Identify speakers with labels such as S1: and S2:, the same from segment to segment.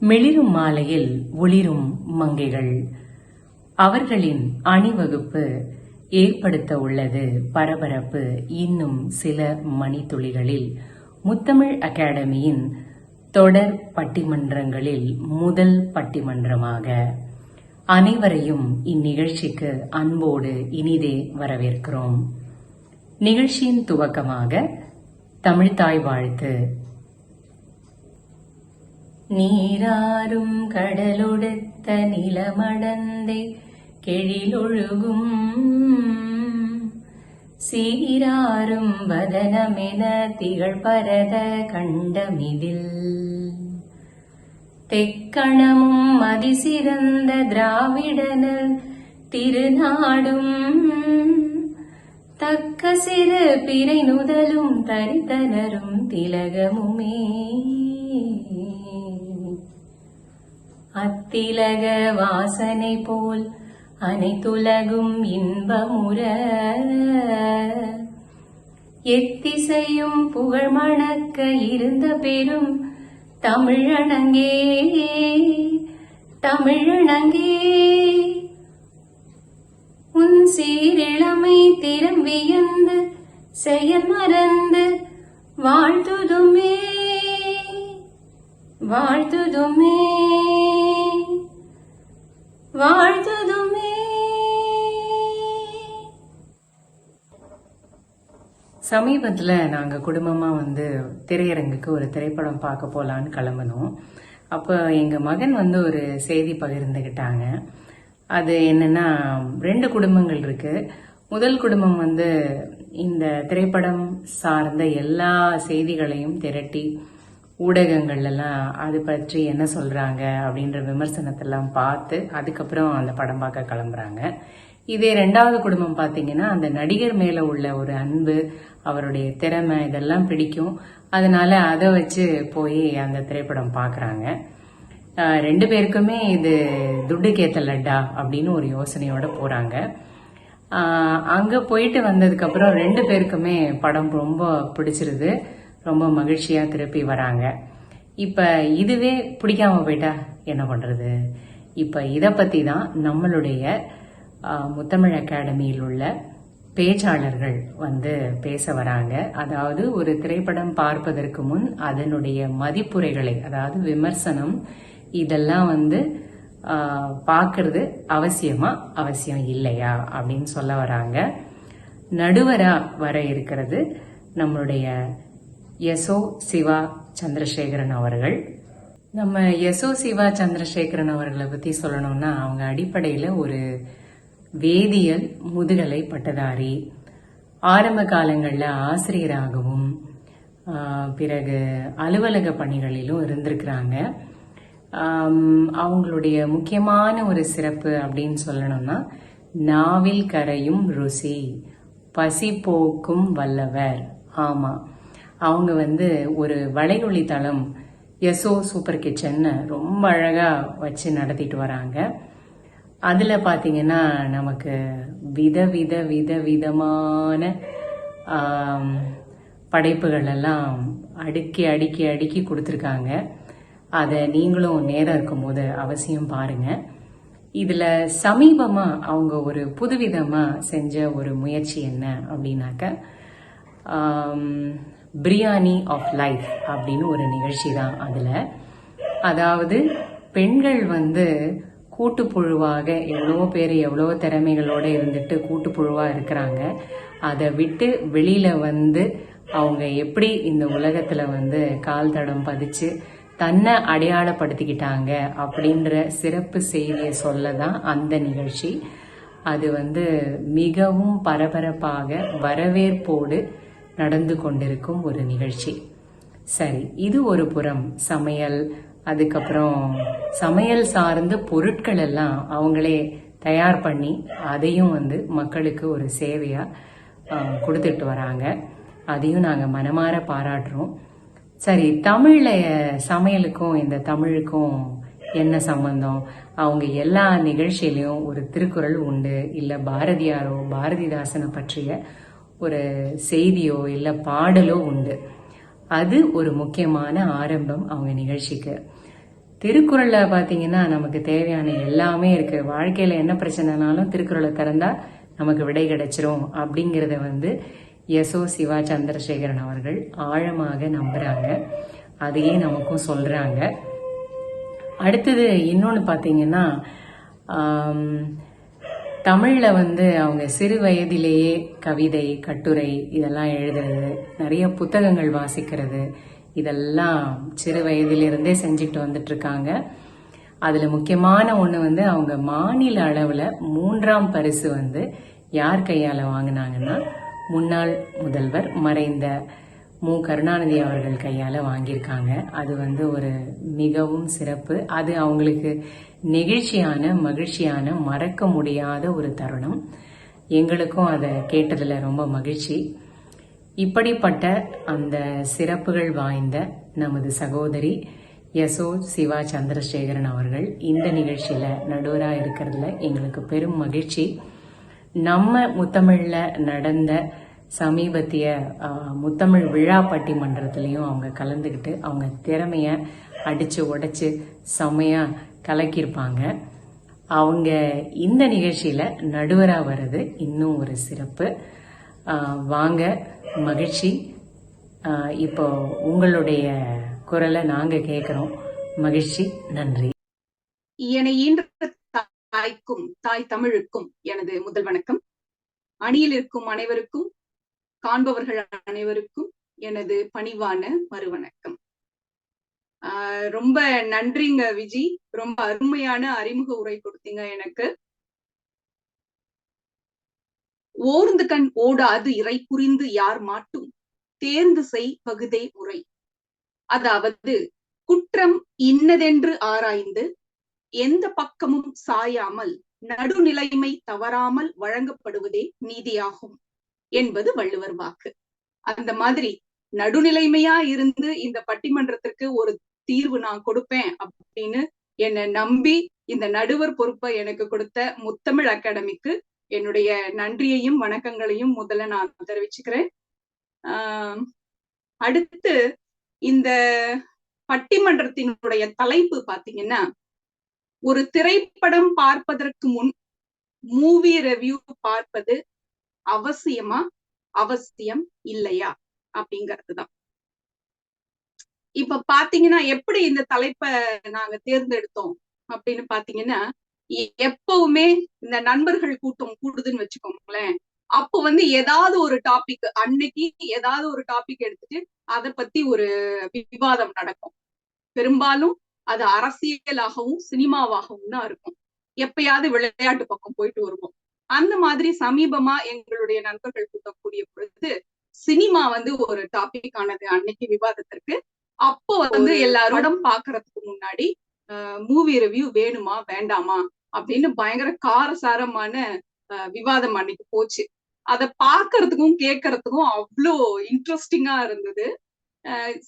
S1: மிளிரும் மாலையில் ஒளிரும் மங்கைகள் அவர்களின் அணிவகுப்பு ஏற்படுத்த உள்ளது பரபரப்பு. இன்னும் சில மணித்துளிகளில் முத்தமிழ் அகாடமியின் தொடர் பட்டிமன்றங்களில் முதல் பட்டிமன்றமாக அனைவரையும் இந்நிகழ்ச்சிக்கு அன்போடு இனிதே வரவேற்கிறோம். நிகழ்ச்சியின் துவக்கமாக தமிழ்த்தாய் வாழ்த்து. நீராறும் கடலொடுத்த நிலமடந்தை கெழிலொழுகும் சீராறும் வதனமென திகழ்பரத கண்டமிதில் தெக்கணமும் அதிசிறந்த திராவிடனல் திருநாடும் தக்க சிறு பிறை நுதலும் தரித்தனரும் திலகமுமே அத்திலக வாசனை போல் அனைத்துலகும் இன்பமுற எத்திசையும் புகழ் மணக்க இருந்த பெரும் தமிழனங்கே தமிழனங்கே உன் சீரிழமை திறம் வியந்து செயல் மறந்து வாழ்த்துதுமே வாழ்த்துதுமே வாழ்த்துதுமே. சமீபத்துல நாங்க குடும்பமா திரையரங்குக்கு ஒரு திரைப்படம் பார்க்க போலான்னு கிளம்பினோம். அப்ப எங்க மகன் ஒரு செய்தி பகிர்ந்துகிட்டாங்க. அது என்னன்னா, 2 குடும்பங்கள் இருக்கு. முதல் குடும்பம் இந்த திரைப்படம் சார்ந்த எல்லா செய்திகளையும் திரட்டி ஊடகங்கள் எல்லாம் அது பற்றி என்ன சொல்றாங்க அப்படின்ற விமர்சனத்தெல்லாம் பார்த்து அதுக்கப்புறம் அந்த படம் பார்க்க கிளம்புறாங்க. இதே 2வது குடும்பம் பாத்தீங்கன்னா, அந்த நடிகர் மேல உள்ள ஒரு அன்பு, அவருடைய திறமை இதெல்லாம் பிடிக்கும். அதனால அதை வச்சு போய் அந்த திரைப்படம் பாக்குறாங்க. 2 பேருக்குமே இது துட்டுக்கேத்த லட்டா அப்படின்னு ஒரு யோசனையோட போறாங்க. அங்க போயிட்டு வந்ததுக்கு அப்புறம் 2 பேருக்குமே படம் ரொம்ப பிடிச்சிருது. ரொம்ப மகிழ்ச்சியா திருப்பி வராங்க. இப்ப இதுவே பிடிக்காம போயிட்டா என்ன பண்றது? இப்ப இத பத்தி தான் நம்மளுடைய முத்தமிழ் அகாடமியில் உள்ள பேச்சாளர்கள் பேச வராங்க. அதாவது ஒரு திரைப்படம் பார்ப்பதற்கு முன் அதனுடைய மதிப்புரைகளை, அதாவது விமர்சனம், இதெல்லாம் பாக்குறது அவசியமா அவசியம் இல்லையா அப்படின்னு சொல்ல வராங்க. நடுவரா வர இருக்கிறது நம்மளுடைய யசோ சிவா சந்திரசேகரன் அவர்கள். நம்ம யசோ சிவா சந்திரசேகரன் அவர்களை பத்தி சொல்லணும்னா, அவங்க அடிப்படையில ஒரு வேதியியல் முதுகலை பட்டதாரி. ஆரம்ப காலங்கள்ல ஆசிரியராகவும் பிறகு அலுவலக பணிகளிலும் இருந்திருக்கிறாங்க. அவங்களுடைய முக்கியமான ஒரு சிறப்பு அப்படின்னு சொல்லணும்னா, நாவில் கரையும் ருசி, பசி போக்கும் வல்லவர். ஆமா, அவங்க ஒரு வலையொலி தளம் யசோ சூப்பர் கிச்சன் ரொம்ப அழகா வச்சு நடத்திட்டு வராங்க. அதுல பாத்தீங்கன்னா நமக்கு விதமான படைப்புகள் எல்லாம் அடுக்கி அடுக்கி அடுக்கி கொடுத்துருக்காங்க. அதை நீங்களும் நேரம் இருக்கும் போது அவசியம் பாருங்க. இதுல சமீபமா அவங்க ஒரு புதுவிதமா செஞ்ச ஒரு முயற்சி என்ன அப்படின்னாக்க, பிரியாணி ஆஃப் லைஃப் அப்படின்னு ஒரு நிகழ்ச்சி தான். அதுல அதாவது பெண்கள் கூட்டுப்புழுவாக எவ்வளவோ பேர் எவ்வளவோ திறமைகளோட இருந்துட்டு கூட்டுப்புழுவா இருக்கிறாங்க. அதை விட்டு வெளியில அவங்க எப்படி இந்த உலகத்துல கால் தடம் பதிச்சு தன்னை அடையாளப்படுத்திக்கிட்டாங்க அப்படின்ற சிறப்பு செய்தியை சொல்லதான் அந்த நிகழ்ச்சி. அது மிகவும் பரபரப்பாக வரவேற்போடு நடந்து கொண்டிருக்கும் ஒரு நிகழ்ச்சி. சரி, இது ஒரு புறம். சமையல், அதுக்கப்புறம் சமையல் சார்ந்த பொருட்கள் எல்லாம் அவங்களே தயார் பண்ணி அதையும் மக்களுக்கு ஒரு சேவையா கொடுத்துட்டு வராங்க. அதையும் நாங்க மனமாற பாராட்டுறோம். சரி, தமிழ்ல சமையலுக்கும் இந்த தமிழுக்கும் என்ன சம்பந்தம்? அவங்க எல்லா நிகழ்ச்சியிலையும் ஒரு திருக்குறள் உண்டு, இல்ல பாரதியாரோ பாரதிதாசனை பற்றிய ஒரு செய்தியோ இல்ல பாடலோ உண்டு. அது ஒரு முக்கியமான ஆரம்பம் அவங்க நிகழ்ச்சிக்கு. திருக்குறள்ல பாத்தீங்கன்னா நமக்கு தேவையான எல்லாமே இருக்கு. வாழ்க்கையில என்ன பிரச்சனைனாலும் திருக்குறளை திறந்தா நமக்கு விடை கிடைச்சிரும் அப்படிங்கறத வந்து எஸ்.ஓ. சிவா சந்திரசேகரன் அவர்கள் ஆழமாக நம்புறாங்க. அதையே நமக்கும் சொல்றாங்க. அடுத்தது இன்னொன்று பார்த்தீங்கன்னா, தமிழில் வந்து அவங்க சிறு வயதிலேயே கவிதை, கட்டுரை இதெல்லாம் எழுதுறது, நிறைய புத்தகங்கள் வாசிக்கிறது, இதெல்லாம் சிறு வயதிலிருந்தே செஞ்சுட்டு வந்துட்டு இருக்காங்க. அதில் முக்கியமான ஒன்று வந்து அவங்க மாநில அளவில் 3ஆம் பரிசு வந்து யார் கையால் வாங்கினாங்கன்னா, முன்னாள் முதல்வர் மறைந்த மு. கருணாநிதி அவர்கள் கையால் வாங்கியிருக்காங்க. அது வந்து ஒரு மிகவும் சிறப்பு. அது அவங்களுக்கு நெகிழ்ச்சியான, மகிழ்ச்சியான, மறக்க முடியாத ஒரு தருணம். எங்களுக்கும் அதை கேட்டதில் ரொம்ப மகிழ்ச்சி. இப்படிப்பட்ட அந்த சிறப்புகள் வாய்ந்த நமது சகோதரி எஸ்.ஓ. சிவா சந்திரசேகரன் அவர்கள் இந்த நிகழ்ச்சியில் நடுவராக இருக்கிறதுல எங்களுக்கு பெரும் மகிழ்ச்சி. நம்ம முத்தமிழில் நடந்த சமீபத்திய முத்தமிழ் விழா பட்டிமன்றத்திலையும் அவங்க கலந்துக்கிட்டு அவங்க திறமைய அடிச்சு உடைச்சு செம்மையா கலக்கியிருப்பாங்க. அவங்க இந்த நிகழ்ச்சியில நடுவரா வர்றது இன்னும் ஒரு சிறப்பு. வாங்க, மகிழ்ச்சி. இப்போ உங்களுடைய குரலை நாங்க கேட்கிறோம். மகிழ்ச்சி, நன்றி.
S2: தாய்க்கும் தாய் தமிழுக்கும் எனது முதல் வணக்கம். அணியில் இருக்கும் அனைவருக்கும், காண்பவர்கள் அனைவருக்கும் எனது பணிவான மறுவணக்கம். ரொம்ப நன்றிங்க விஜி, ரொம்ப அருமையான அறிமுக உரை கொடுத்தீங்க எனக்கு. ஓர்ந்து கண் ஓடாது இறை புரிந்து யார் மாட்டும் தேர்ந்து செய் பகுதே உரை. அதாவது குற்றம் இன்னதென்று ஆராய்ந்து எந்த பக்கமும் சாயாமல் நடுநிலைமை தவறாமல் வழங்கப்படுவதே நீதியாகும் என்பது வள்ளுவர் வாக்கு. அந்த மாதிரி நடுநிலைமையா இருந்து இந்த பட்டிமன்றத்திற்கு ஒரு தீர்வு நான் கொடுப்பேன் அப்படின்னு என்னை நம்பி இந்த நடுவர் பொறுப்பை எனக்கு கொடுத்த முத்தமிழ் அகாடமிக்கு என்னுடைய நன்றியையும் வணக்கங்களையும் முதல்ல நான் தெரிவிச்சுக்கிறேன். அடுத்து இந்த பட்டிமன்றத்தினுடைய தலைப்பு பாத்தீங்கன்னா, ஒரு திரைப்படம் பார்ப்பதற்கு முன் மூவி ரிவ்யூ பார்ப்பது அவசியமா, அவசியம் இல்லையா அப்படிங்கிறதுதான். இப்ப பாத்தீங்கன்னா எப்படி இந்த தலைப்பை நாங்க தேர்ந்தெடுத்தோம் அப்படின்னு பாத்தீங்கன்னா, எப்பவுமே இந்த நண்பர்கள் கூட்டம் கூடுதுன்னு வச்சுக்கோங்களேன், அப்போ வந்து ஏதாவது ஒரு டாபிக், அன்னைக்கு ஏதாவது ஒரு டாபிக் எடுத்துட்டு அதை பத்தி ஒரு விவாதம் நடக்கும். பெரும்பாலும் அது அரசியலாகவும் சினிமாவாகவும் தான் இருக்கும். எப்பயாவது விளையாட்டு பக்கம் போயிட்டு வருவோம். அந்த மாதிரி சமீபமா எங்களுடைய நண்பர்கள் கூட்டக்கூடிய பொழுது சினிமா வந்து ஒரு டாபிக் ஆனது அன்னைக்கு விவாதத்திற்கு. அப்போ வந்து எல்லாரும் படம் பாக்குறதுக்கு முன்னாடி மூவி ரிவ்யூ வேணுமா வேண்டாமா அப்படின்னு பயங்கர காரசாரமான விவாதம் அன்னைக்கு போச்சு. அதை பாக்குறதுக்கும் கேட்கறதுக்கும் அவ்வளோ இன்ட்ரெஸ்டிங்கா இருந்தது.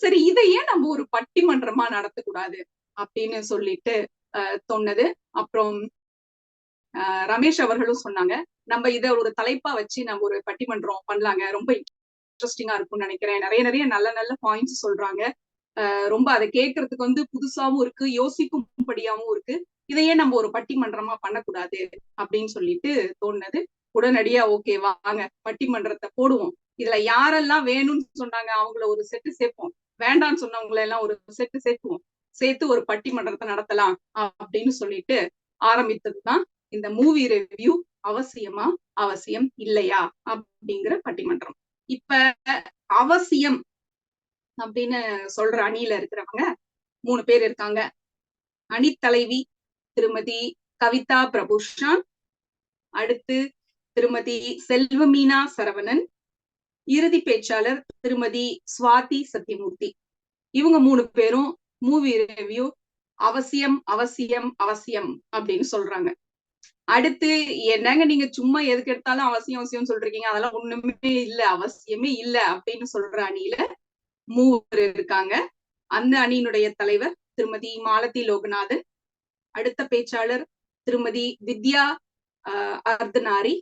S2: சரி, இதை ஏன் நம்ம ஒரு பட்டிமன்றமா நடத்தக்கூடாது அப்படின்னு சொல்லிட்டு தோணுது. அப்புறம் ரமேஷ் அவர்களும் சொன்னாங்க, நம்ம இதை ஒரு தலைப்பா வச்சு நம்ம ஒரு பட்டிமன்றம் பண்ணலாங்க, ரொம்ப இன்ட்ரெஸ்டிங்கா இருக்கும்னு நினைக்கிறேன். நிறைய நிறைய நல்ல நல்ல பாயிண்ட்ஸ் சொல்றாங்க. ரொம்ப அதை கேட்கறதுக்கு வந்து புதுசாவும் இருக்கு, யோசிக்கும்படியாவும் இருக்கு. இதையே நம்ம ஒரு பட்டிமன்றமா பண்ணக்கூடாது அப்படின்னு சொல்லிட்டு தோணுது. உடனடியா ஓகே வாங்க பட்டிமன்றத்தை போடுவோம். இதுல யாரெல்லாம் வேணும்னு சொன்னாங்க அவங்கள ஒரு செட்டு சேர்ப்போம், வேண்டாம்னு சொன்னவங்களை எல்லாம் ஒரு செட்டு சேர்த்துவோம், சேர்த்து ஒரு பட்டிமன்றத்தை நடத்தலாம் அப்படின்னு சொல்லிட்டு ஆரம்பித்ததுதான் இந்த மூவி ரிவ்யூ அவசியமா, அவசியம் இல்லையா அப்படிங்கிற பட்டிமன்றம். இப்ப அவசியம் அப்படின்னு சொல்ற அணியில இருக்கிறவங்க 3 பேர் இருக்காங்க. அணித்தலைவி திருமதி கவிதா பிரபுஷான், அடுத்து திருமதி செல்வமீனா சரவணன், இறுதி பேச்சாளர் திருமதி சுவாதி சத்யமூர்த்தி. இவங்க 3 பேரும் மூவி ரிவ்யூ அவசியம் அவசியம் அவசியம் அப்படின்னு சொல்றாங்க. அடுத்து என்னங்க நீங்க சும்மா எதுக்கு எடுத்தாலும் அவசியம் அவசியம் சொல்றீங்க, அதெல்லாம் ஒண்ணுமே இல்ல, அவசியமே இல்ல அப்படின்னு சொல்ற அணியில 3 இருக்காங்க. அந்த அணியினுடைய தலைவர் திருமதி மாலதி லோகநாதன், அடுத்த பேச்சாளர் திருமதி வித்யா அர்த்தனாரி,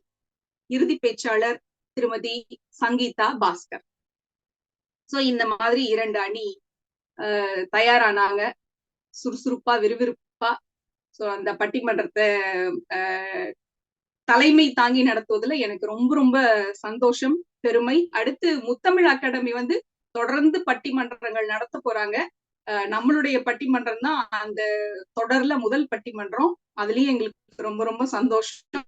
S2: இறுதி பேச்சாளர் திருமதி சங்கீதா பாஸ்கர். சோ இந்த மாதிரி 2 அணி தயாரானாங்க. சுறுசுறுப்பா விறுவிறுப்பா சோ அந்த பட்டிமன்றத்தை தலைமை தாங்கி நடத்துவதுல எனக்கு ரொம்ப ரொம்ப சந்தோஷம், பெருமை. அடுத்து முத்தமிழ் அகாடமி வந்து தொடர்ந்து பட்டிமன்றங்கள் நடத்த போறாங்க. நம்மளுடைய பட்டிமன்றம் தான் அந்த தொடர்ல முதல் பட்டிமன்றம். அதுலயும் எங்களுக்கு ரொம்ப ரொம்ப சந்தோஷம்.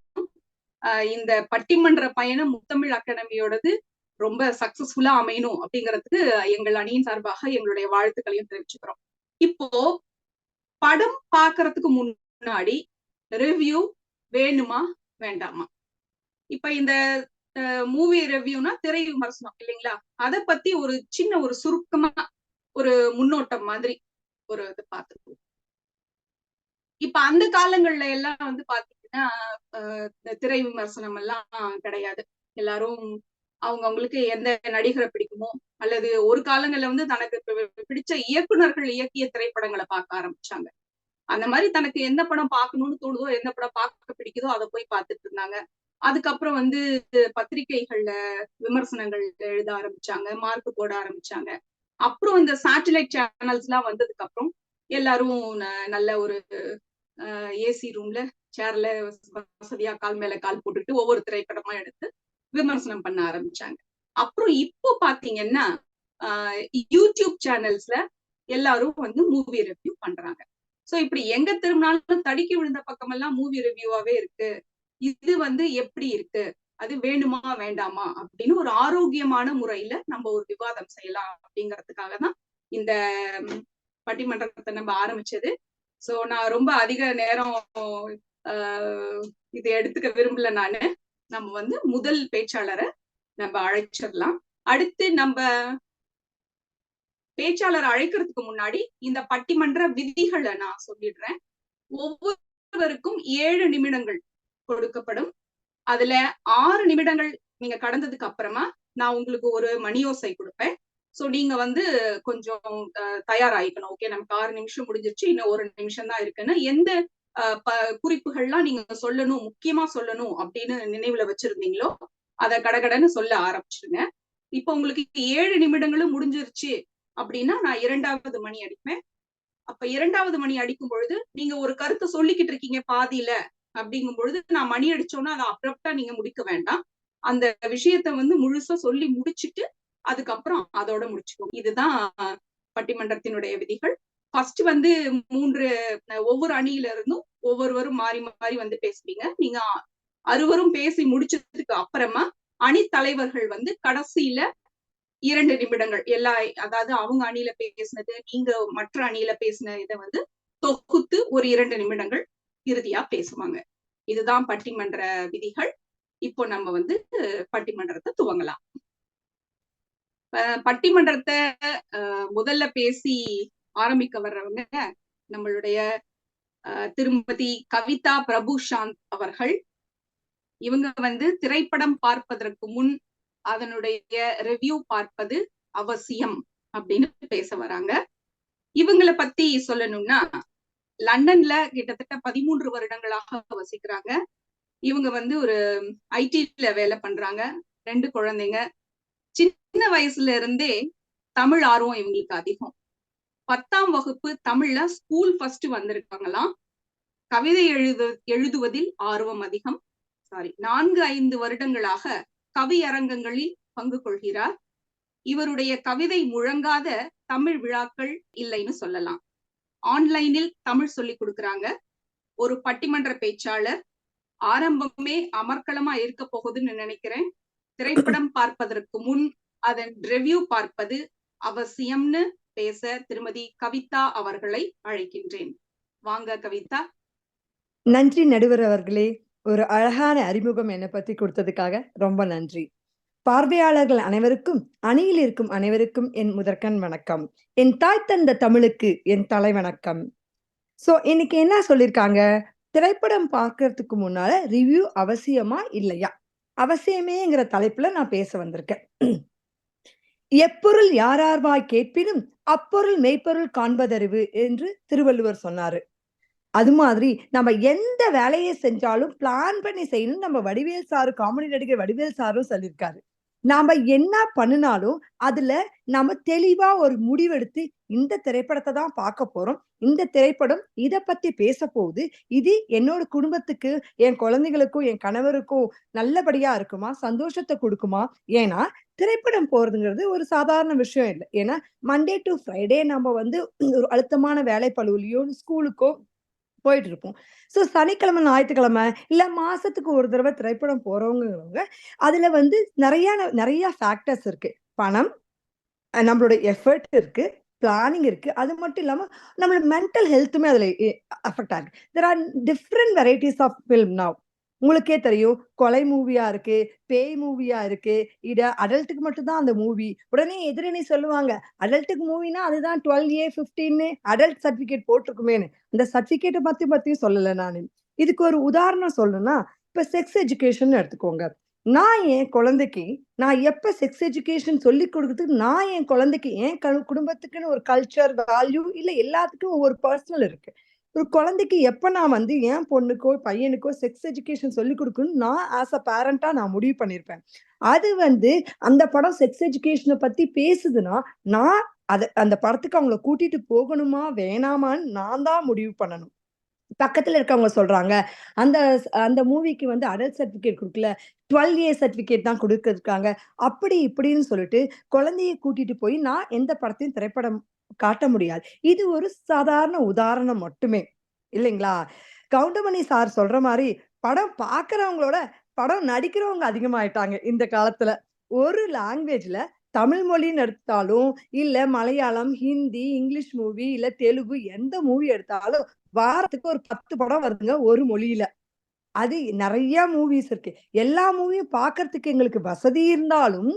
S2: இந்த பட்டிமன்ற பயணம் முத்தமிழ் அகாடமியோடது ரொம்ப சக்சஸ்ஃபுல்லா அமையணும் அப்படிங்கிறதுக்கு எங்கள் அணியின் சார்பாக எங்களுடைய வாழ்த்துக்களையும் தெரிவிச்சுக்கிறோம். இப்போ படம் பாக்குறதுக்கு முன்னாடி ரிவ்யூ வேணுமா வேண்டாமா? இப்ப இந்த மூவி ரிவ்யூனா திரை விமர்சனம் இல்லைங்களா? அதை பத்தி ஒரு சின்ன ஒரு சுருக்கமா ஒரு முன்னோட்டம் மாதிரி ஒரு இது பார்த்துருக்கோம். இப்ப அந்த காலங்கள்ல எல்லாம் வந்து பாத்தீங்கன்னா திரை விமர்சனம் எல்லாம் கிடையாது. எல்லாரும் அவங்களுக்கு எந்த நடிகரை பிடிக்குமோ அல்லது ஒரு காலங்கள்ல வந்து தனக்கு பிடிச்ச இயக்குனர்கள் இயக்கிய திரைப்படங்களை பார்க்க ஆரம்பிச்சாங்க. அந்த மாதிரி தனக்கு எந்த படம் பார்க்கணும்னு தோணுதோ, எந்த படம் பார்க்க பிடிக்குதோ அதை போய் பார்த்துட்டு இருந்தாங்க. அதுக்கப்புறம் வந்து பத்திரிகைகள்ல விமர்சனங்கள் எழுத ஆரம்பிச்சாங்க, மார்க் போட ஆரம்பிச்சாங்க. அப்புறம் இந்த சேட்டலைட் சேனல்ஸ் எல்லாம் வந்ததுக்கு அப்புறம் எல்லாரும் நல்ல ஒரு ஏசி ரூம்ல சேர்ல வசதியா கால் மேல கால் போட்டுட்டு ஒவ்வொரு திரைப்படமா எடுத்து விமர்சனம் பண்ண ஆரம்பிச்சாங்க. அப்புறம் இப்போ பாத்தீங்கன்னா யூடியூப் சேனல்ஸ்ல எல்லாரும் வந்து மூவி ரிவ்யூ பண்றாங்க. சோ இப்படி எங்க திரும்பினாலும் தடுக்கி விழுந்த பக்கம் எல்லாம் மூவி ரிவ்யூவாவே இருக்கு. இது வந்து எப்படி இருக்கு, அது வேணுமா வேண்டாமா அப்படின்னு ஒரு ஆரோக்கியமான முறையில நம்ம ஒரு விவாதம் செய்யலாம் அப்படிங்கிறதுக்காக தான் இந்த பட்டிமன்றத்தை நம்ம ஆரம்பிச்சது. சோ நான் ரொம்ப அதிக நேரம் இதை எடுத்துக்க விரும்பல. நம்ம வந்து முதல் பேச்சாளரை நம்ம அழைச்சிடலாம். அடுத்து நம்ம பேச்சாளர் அழைக்கிறதுக்கு முன்னாடி இந்த பட்டிமன்ற விதிகளை நான் சொல்லிடுறேன். ஒவ்வொருவருக்கும் 7 நிமிடங்கள் கொடுக்கப்படும். அதுல 6 நிமிடங்கள் நீங்க கடந்ததுக்கு அப்புறமா நான் உங்களுக்கு ஒரு மணியோசை கொடுப்பேன். சோ நீங்க வந்து கொஞ்சம் தயாராகிக்கணும். ஓகே, நமக்கு 6 நிமிஷம் முடிஞ்சிருச்சு, இன்னும் 1 நிமிஷம் தான் இருக்குன்னு எந்த குறிப்புகள்லாம் நீங்க சொல்லணும், முக்கியமா சொல்லணும் அப்படின்னு நினைவுல வச்சிருந்தீங்களோ அதை கடகடன்னு சொல்ல ஆரம்பிச்சிருங்க. இப்ப உங்களுக்கு 7 நிமிடங்களும் முடிஞ்சிருச்சு அப்படின்னா நான் 2வது மணி அடிப்பேன். அப்ப 2வது மணி அடிக்கும் பொழுது நீங்க ஒரு கருத்தை சொல்லிக்கிட்டு இருக்கீங்க பாதியில அப்படிங்கும் பொழுது நான் மணி அடிச்சோன்னா அதை அப்ரப்டா நீங்க முடிக்க வேண்டாம். அந்த விஷயத்த வந்து முழுசா சொல்லி முடிச்சுட்டு அதுக்கப்புறம் அதோட முடிச்சுக்கோங்க. இதுதான் பட்டிமன்றத்தினுடைய விதிகள். ஃபர்ஸ்ட் வந்து 3 ஒவ்வொரு அணியில இருந்தும் ஒவ்வொருவரும் மாறி மாறி வந்து பேசுவீங்க. நீங்க அறுவரும் பேசி முடிச்சதுக்கு அப்புறமா அணி தலைவர்கள் வந்து கடைசியில 2 நிமிடங்கள் அதாவது அவங்க அணியில பேசினது, நீங்க மற்ற அணியில பேசின இதை வந்து தொகுத்து ஒரு 2 நிமிடங்கள் இறுதியா பேசுவாங்க. இதுதான் பட்டிமன்ற விதிகள். இப்போ நம்ம வந்து பட்டிமன்றத்தை துவங்கலாம். பட்டிமன்றத்தை முதல்ல பேசி ஆரம்பிக்க வர்றவங்க நம்மளுடைய திருமதி கவிதா பிரபுசாந்த் அவர்கள். இவங்க வந்து திரைப்படம் பார்ப்பதற்கு முன் அதனுடைய ரிவ்யூ பார்ப்பது அவசியம் அப்படின்னு பேச வராங்க. இவங்களை பத்தி சொல்லணும்னா லண்டன்ல கிட்டத்தட்ட 13 வருடங்களாக வசிக்கிறாங்க. இவங்க வந்து ஒரு ஐடில வேலை பண்றாங்க, 2 குழந்தைங்க. சின்ன வயசுல இருந்தே தமிழ் ஆர்வம் இவங்களுக்கு அதிகம். 10ஆம் வகுப்பு தமிழ்ல ஸ்கூல் ஃபர்ஸ்ட் வந்திருக்காங்களாம். கவிதை எழுதுவதில் ஆர்வம் அதிகம். 4-5 வருடங்களாக கவியரங்கங்களில் பங்கு கொள்கிறார். இவருடைய கவிதை முழங்காத தமிழ் விழாக்கள் இல்லைன்னு சொல்லலாம். ஆன்லைனில் தமிழ் சொல்லி கொடுக்குறாங்க. ஒரு பட்டிமன்ற பேச்சாளர். ஆரம்பமே அமர்க்களமா இருக்க போகுதுன்னு நினைக்கிறேன். திரைப்படம் பார்ப்பதற்கு முன் அதன் ரிவ்யூ பார்ப்பது அவசியம்னு பேச திருமதி கவிதா அவர்களை அழைக்கின்றேன். வாங்க கவிதா.
S3: நன்றி நடுவர் அவர்களே, ஒரு அழகான அறிமுகம் என்னை பத்தி கொடுத்ததுக்காக ரொம்ப நன்றி. பார்வையாளர்கள் அனைவருக்கும், அணியில் இருக்கும் அனைவருக்கும் என் முதற்கண் வணக்கம். என் தாய் தந்த தமிழுக்கு என் தலை வணக்கம். சோ இன்னைக்கு என்ன சொல்லியிருக்காங்க, திரைப்படம் பார்க்கறதுக்கு முன்னால ரிவ்யூ அவசியமா இல்லையா, அவசியமேங்கிற தலைப்புல நான் பேச வந்திருக்கேன். எப்பொருள் யாரார்வாய் கேட்பினும் அப்பொருள் மெய்ப்பொருள் காண்பதறிவு என்று திருவள்ளுவர் சொன்னாரு. அது மாதிரி நம்ம எந்த வேலையை செஞ்சாலும் பிளான் பண்ணி செய்யணும். நம்ம வடிவேல் சாரு, காமெடி நடிகர் வடிவேல் சாரும் சொல்லியிருக்காரு. நாம என்ன பண்ணினாலும் அதுல நாம தெளிவா ஒரு முடிவெடுத்து இந்த திரைப்படத்தை தான் பார்க்க போறோம், இந்த திரைப்படம் இத பத்தி பேச போகுது, இது என்னோட குடும்பத்துக்கு, என் குழந்தைகளுக்கும் என் கணவருக்கும் நல்லபடியா இருக்குமா, சந்தோஷத்தை கொடுக்குமா. ஏன்னா திரைப்படம் போறதுங்கிறது ஒரு சாதாரண விஷயம் இல்லை. ஏன்னா மண்டே டு ஃப்ரைடே நம்ம வந்து ஒரு அழுத்தமான வேலை பளுவிலையோ ஸ்கூலுக்கோ போயிட்டு இருப்போம். ஸோ சனிக்கிழமை, ஞாயிற்றுக்கிழமை இல்ல மாசத்துக்கு ஒரு தடவை திரைப்படம் போறவங்கவங்க, அதுல வந்து நெறைய ஃபேக்டர்ஸ் இருக்கு. பணம், நம்மளோட எஃபர்ட் இருக்கு, பிளானிங் இருக்கு. அது மட்டும் இல்லாம நம்மளோட மென்டல் ஹெல்த்துமே அதுல அஃபெக்ட் ஆகுது. There are different varieties of film now. உங்களுக்கே தெரியும். கொலை மூவியா இருக்கு, பேய் மூவியா இருக்கு. அடல்ட்டுக்கு மட்டும் தான் அந்த மூவி. உடனே எதிரணி சொல்லுவாங்க, அடல்ட்டுக்கு மூவினா அதுதான் 12A, 15 அடல்ட் சர்டிபிகேட் போட்டிருக்குமேன்னு. அந்த சர்டிபிகேட்ட பத்தியும் சொல்லல நானு. இதுக்கு ஒரு உதாரணம் சொல்லணும்னா, இப்ப செக்ஸ் எஜுகேஷன் எடுத்துக்கோங்க. நான் என் குழந்தைக்கு நான் எப்ப செக்ஸ் எஜுகேஷன் சொல்லிக் குடுக்குறதுக்கு நான் என் குழந்தைக்கு என் குடும்பத்துக்குன்னு ஒரு கல்ச்சர், வேல்யூ இல்ல எல்லாத்துக்கும் ஒவ்வொரு பர்சனல் இருக்கு. ஒரு குழந்தைக்கு எப்ப நான் வந்து என் பொண்ணுக்கோ, பையனுக்கோ செக்ஸ் எஜுகேஷன் சொல்லிக் குடுக்கணும்னு நான் ஆஸ் அ பேரண்டா நான் முடிவு பண்ணியிருப்பேன். அது வந்து அந்த படம் செக்ஸ் எஜுகேஷன பத்தி பேசுதுன்னா, நான் அந்த படத்துக்கு அவங்கள கூட்டிட்டு போகணுமா, வேணாமான்னு நான் தான் முடிவு பண்ணணும். பக்கத்துல இருக்கவங்க சொல்றாங்க, அந்த அந்த மூவிக்கு வந்து அடல்ட் சர்டிபிகேட் குடுக்கல. 12A சர்டிபிகேட் தான் குடுத்திருக்காங்க. அப்படி இப்படின்னு சொல்லிட்டு குழந்தைய கூட்டிட்டு போய் நான் எந்த படத்தையும் திரைப்படம் காட்ட முடியாது. இது ஒரு சாதாரண உதாரணம் மட்டுமே. இல்லைங்களா? கவுண்டமணி சார் சொல்ற மாரி, படம் பார்க்கிறவங்களோட படம் நடிக்கிறவங்க அதிகமாயிட்டாங்க இந்த காலத்துல. ஒரு லாங்குவேஜ்ல தமிழ் மொழின்னு எடுத்தாலும், இல்ல மலையாளம், ஹிந்தி, இங்கிலீஷ் மூவி, இல்ல தெலுங்கு எந்த மூவி எடுத்தாலும் வாரத்துக்கு ஒரு 10 படம் வருதுங்க ஒரு மொழியில. அது நெறைய மூவிஸ் இருக்கு. எல்லா மூவியும் பார்க்கறதுக்கு எங்களுக்கு வசதி இருந்தாலும்,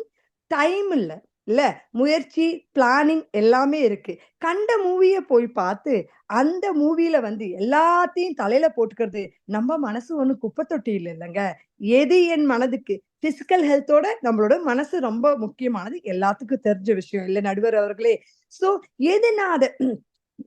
S3: டைம் இல்ல. இல்ல முயற்சி, பிளானிங் எல்லாமே இருக்கு. கண்ட மூவிய போய் பார்த்து, அந்த மூவில வந்து எல்லாத்தையும் தலையில போட்டுக்கிறது, நம்ம மனசு ஒண்ணும் குப்பை தொட்டி இல்லல்லங்க. எது என் மனதுக்கு பிசிக்கல் ஹெல்த்தோட நம்மளோட மனசு ரொம்ப முக்கியமானது. எல்லாத்துக்கும் தெரிஞ்ச விஷயம் இல்ல நடுவர் அவர்களே. ஸோ எது நான் அத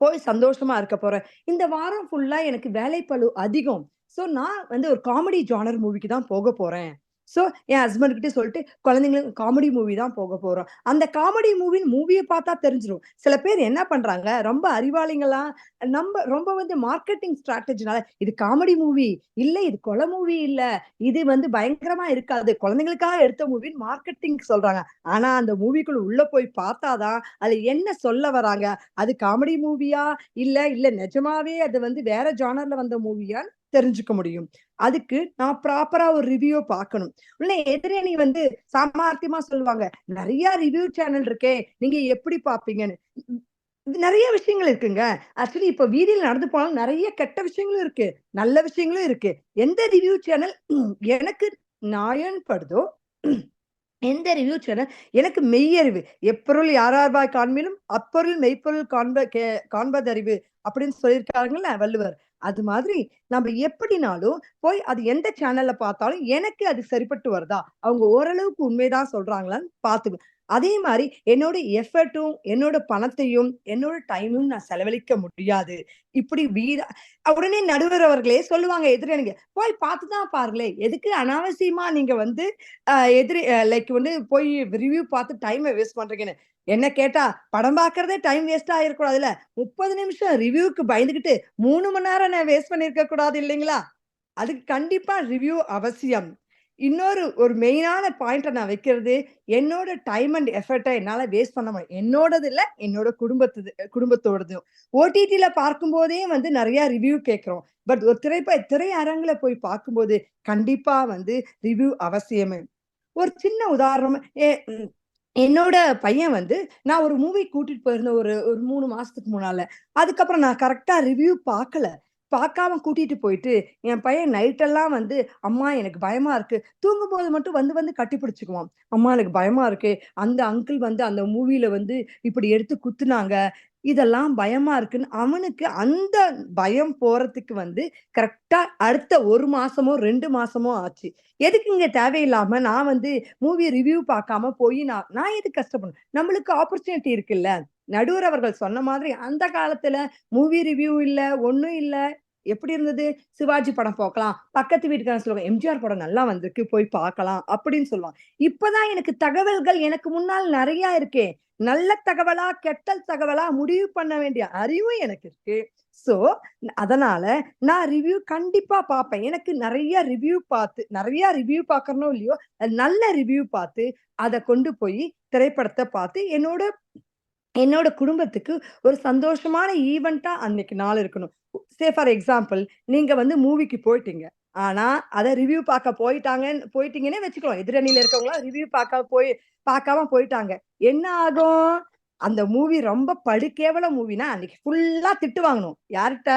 S3: போய் சந்தோஷமா இருக்க போறேன். இந்த வாரம் ஃபுல்லா எனக்கு வேலைப்பளு அதிகம். ஸோ நான் வந்து ஒரு காமெடி ஜானர் மூவிக்கு தான் போக போறேன். ஸோ என் ஹஸ்பண்ட் கிட்ட சொல்லிட்டு குழந்தைங்களுக்கு காமெடி மூவி தான் போக போறோம். அந்த காமெடி மூவிய பார்த்தா தெரிஞ்சிரும். சில பேர் என்ன பண்றாங்க, ரொம்ப அறிவாளிங்களா ரொம்ப வந்து மார்க்கெட்டிங் ஸ்ட்ராட்டஜினால இது காமெடி மூவி, இல்ல இது கொலை மூவி இல்ல, இது வந்து பயங்கரமா இருக்காது. குழந்தைகளுக்காக எடுத்த மூவின்னு மார்க்கெட்டிங் சொல்றாங்க. ஆனா அந்த மூவிக்குள்ள உள்ள போய் பார்த்தா தான் அதுல என்ன சொல்ல வராங்க? அது காமெடி மூவியா? இல்ல நிஜமாவே அது வந்து வேற ஜானர்ல வந்த மூவியான்னு தெரிஞ்சுக்க முடியும். அதுக்கு நான் ப்ராப்பரா ஒரு ரிவ்யூ பார்க்கணும். உடனே எதிரணி வந்து சாமர்த்தியமா சொல்லுவாங்க, "நெறைய ரிவ்யூ சேனல் இருக்கே, நீங்க எப்படி பார்ப்பீங்கன்னு?" நெறைய விஷயங்கள் இருக்குங்க. ஆக்சுவலி இப்ப வீதியில நடந்து போனாலும் நெறைய கெட்ட விஷயங்களும் இருக்கு. நல்ல விஷயங்களும் இருக்கு. எந்த ரிவ்யூ சேனல் எனக்கு நியாயம்ன்னு படுதோ எந்த ரிவ்யூ சேனல் எனக்கு மெய்யறிவு. "எப்பொருள் யாரார்வாய் காண்பினும் அப்பொருள் மெய்ப்பொருள் காண்பதறிவு" அப்படின்னு சொல்லியிருக்காங்கல்ல வள்ளுவர். அது மாதிரி நம்ம எப்படினாலும் போய் அது எந்த சேனல்ல பார்த்தாலும் எனக்கு அது சரிப்பட்டு வருதா? அவங்க ஓரளவுக்கு உண்மைதான் சொல்றாங்களான்னு பார்த்துக்கணும். அதே மாரி என்னோட எஃபர்ட்டும், என்னோட பணத்தையும், என்னோட டைமும் நான் செலவழிக்க முடியாது. இப்படி உடனே நடுவர் அவர்களே சொல்லுவாங்க எதிரணிங்க, "போய் பார்த்து தான் பாருங்களேன். எதுக்கு அனாவசியமா நீங்க வந்து எதிரி லைக் வந்து போய் ரிவ்யூ பார்த்து டைம வேஸ்ட் பண்றீங்கன்னு." என்ன கேட்டா, படம் பார்க்கிறதே டைம் வேஸ்ட் ஆயிறக்கூடாதுல்ல. 30 நிமிஷம் ரிவ்யூக்கு பயந்துகிட்டு 3 மணி நேரம் நான் வேஸ்ட் பண்ணியிருக்க கூடாது இல்லைங்களா? அதுக்கு கண்டிப்பா ரிவ்யூ அவசியம். இன்னொரு ஒரு மெயினான பாயிண்ட்ட நான் வைக்கிறது, என்னோட டைம் அண்ட் எஃபர்ட்ட என்னால வேஸ்ட் பண்ண முடியும். என்னோடது இல்ல, என்னோட குடும்பத்தோடதும். ஓடிடில பார்க்கும்போதே வந்து நெறைய ரிவ்யூ கேட்கிறோம். பட் ஒரு திரையரங்குல போய் பார்க்கும்போது, கண்டிப்பா வந்து ரிவ்யூ அவசியமே. ஒரு சின்ன உதாரணம் என்னோட பையன் வந்து நான் ஒரு மூவி கூட்டிட்டு போயிருந்தேன் ஒரு 3 மாசத்துக்கு முன்னால. அதுக்கப்புறம் நான் கரெக்ட்டா ரிவ்யூ பார்க்கல. பார்க்காம கூட்டிட்டு போயிட்டு, என் பையன் நைட்டெல்லாம் வந்து, "அம்மா எனக்கு பயமா இருக்கு." தூங்கும்போது மட்டும் வந்து வந்து கட்டிப்பிடிச்சுக்குவான். "அம்மா எனக்கு பயமா இருக்கு. அந்த அங்கிள் வந்து அந்த மூவில வந்து இப்படி எடுத்து குத்துனாங்க. இதெல்லாம் பயமா இருக்குன்னு." அவனுக்கு அந்த பயம் போறதுக்கு வந்து கரெக்ட்டா அடுத்த 1 மாசமோ, 2 மாசமோ ஆச்சு. எதுக்குங்க தேவையில்லாம நான் வந்து மூவி ரிவ்யூ பார்க்காம போய் நான் நான் எதுக்கு கஷ்டப்படணும்? நம்மளுக்கு ஆப்பர்ச்சுனிட்டி இருக்குல்ல. நடுவர் அவர்கள் சொன்ன மாதிரி அந்த காலத்துல மூவி ரிவ்யூ இல்ல, ஒண்ணும் இல்ல. எப்படி இருந்தது? சிவாஜி படம் பார்க்கலாம். பக்கத்து வீட்டுக்காரன் சொல்லுவாங்க, எம்ஜிஆர் படம் நல்லா வந்திருக்கு. போய் பார்க்கலாம் அப்படின்னு சொல்லுவாங்க. இப்பதான் எனக்கு தகவல்கள் எனக்கு முன்னால் நெறைய இருக்கே. நல்ல தகவலா, கெட்ட தகவலா முடிவு பண்ண வேண்டிய அறிவும் எனக்கு இருக்கு. சோ, அதனால நான் ரிவ்யூ கண்டிப்பா பார்ப்பேன். எனக்கு நெறைய ரிவ்யூ பார்க்கறனோ இல்லையோ, நல்ல ரிவ்யூ பார்த்து, அத கொண்டு போய் திரைப்படத்த பார்த்து என்னோட என்னோட குடும்பத்துக்கு ஒரு சந்தோஷமான ஈவென்ட்டா அன்னைக்கு நாள் இருக்கணும். ஃபார் எக்ஸாம்பிள் நீங்க வந்து மூவிக்கு போயிட்டீங்க. ஆனா, அத ரிவ்யூ பார்க்க போயிட்டீங்கன்னே வச்சுக்கலாம். எதிரணியில இருக்கவங்கலாம் ரிவ்யூ பார்க்காம போயிட்டாங்க. என்ன ஆகும்? அந்த மூவி ரொம்ப படுகேவல மூவினா, அன்னைக்கு ஃபுல்லா திட்டு வாங்கணும். யார்ட்ட?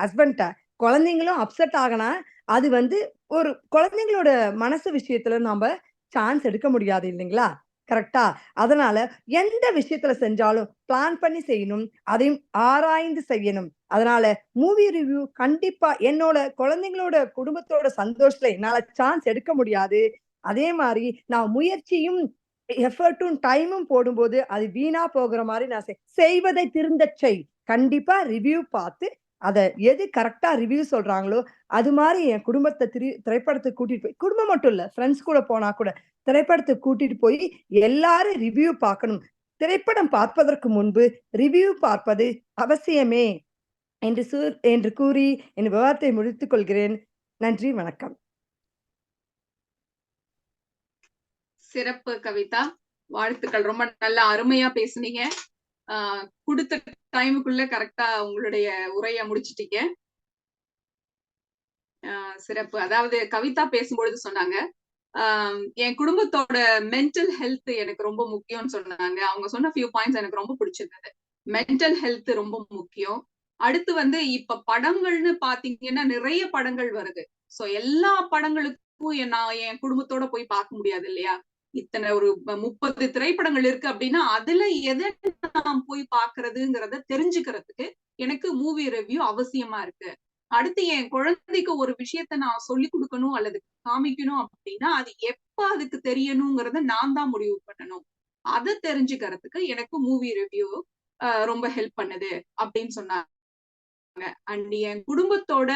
S3: ஹஸ்பண்ட்ட. குழந்தைங்களும் அப்செட் ஆகனா, அது வந்து ஒரு குழந்தைங்களோட மனசு விஷயத்துல நாம சான்ஸ் எடுக்க முடியாது இல்லைங்களா? கரெக்ட்டா? அதனால எந்த விஷயத்துல செஞ்சாலும் பிளான் பண்ணி செய்யணும். அதையும் ஆராய்ந்து செய்யணும். அதனால மூவி ரிவ்யூ கண்டிப்பா என்னோட குழந்தைங்களோட குடும்பத்தோட சந்தோஷத்துல என்னால சான்ஸ் எடுக்க முடியாது. அதே மாரி நான் முயற்சியும், எஃபர்ட்டும், டைமும் போடும்போது அது வீணா போகுற மாரி நான் செய்வதை திருந்தச் செய். கண்டிப்பா ரிவ்யூ பார்த்து அத எது கரெக்ட்டா ரிவ்யூ சொல்றாங்களோ, அது மாரி என் குடும்பத்த திரைப்படத்துக்கு கூட்டிட்டு போய் குடும்பம் மட்டும் இல்ல, ஃபிரெண்ட்ஸ் கூட போனா கூட திரைப்படத்துக்கு கூட்டிட்டு போய் எல்லாரும் ரிவ்யூ பார்க்கணும். திரைப்படம் பார்ப்பதற்கு முன்பு ரிவ்யூ பார்ப்பது அவசியமே என்று கூறி என் விவாதத்தை முடித்துக் கொள்கிறேன். நன்றி, வணக்கம்.
S2: சிறப்பு கவிதா, வாழ்த்துக்கள். ரொம்ப நல்லா அருமையா பேசுனீங்க. கொடுத்த டைமுக்குள்ள கரெக்டா உங்களுடைய உரைய முடிச்சிட்டீங்க. சிறப்பு. அதாவது கவிதா பேசும்பொழுது சொன்னாங்க, என் குடும்பத்தோட மென்டல் ஹெல்த் எனக்கு ரொம்ப முக்கியம்னு சொன்னாங்க. அவங்க சொன்ன ஃபியூ பாயிண்ட்ஸ் எனக்கு ரொம்ப பிடிச்சிருந்தது. மென்டல் ஹெல்த் ரொம்ப முக்கியம். அடுத்து வந்து இப்ப படங்கள்னு பாத்தீங்கன்னா நிறைய படங்கள் வருது. சோ எல்லா படங்களுக்கும் நான் என் குடும்பத்தோட போய் பார்க்க முடியாது இல்லையா? இத்தனை ஒரு 30 திரைப்படங்கள் இருக்கு அப்படின்னா அதுல எதை நான் போய் பாக்குறதுங்கிறத தெரிஞ்சுக்கிறதுக்கு எனக்கு மூவி ரிவ்யூ அவசியமா இருக்கு. அடுத்து என் குழந்தைக்கு ஒரு விஷயத்த நான் சொல்லி கொடுக்கணும் அல்லது காமிக்கணும் அப்படின்னா அது எப்ப அதுக்கு தெரியணுங்கிறத நான் தான் முடிவு பண்ணணும். அதை தெரிஞ்சுக்கிறதுக்கு எனக்கு மூவி ரிவ்யூ ரொம்ப ஹெல்ப் பண்ணுது அப்படின்னு சொன்னாங்க. அண்ட் என் குடும்பத்தோட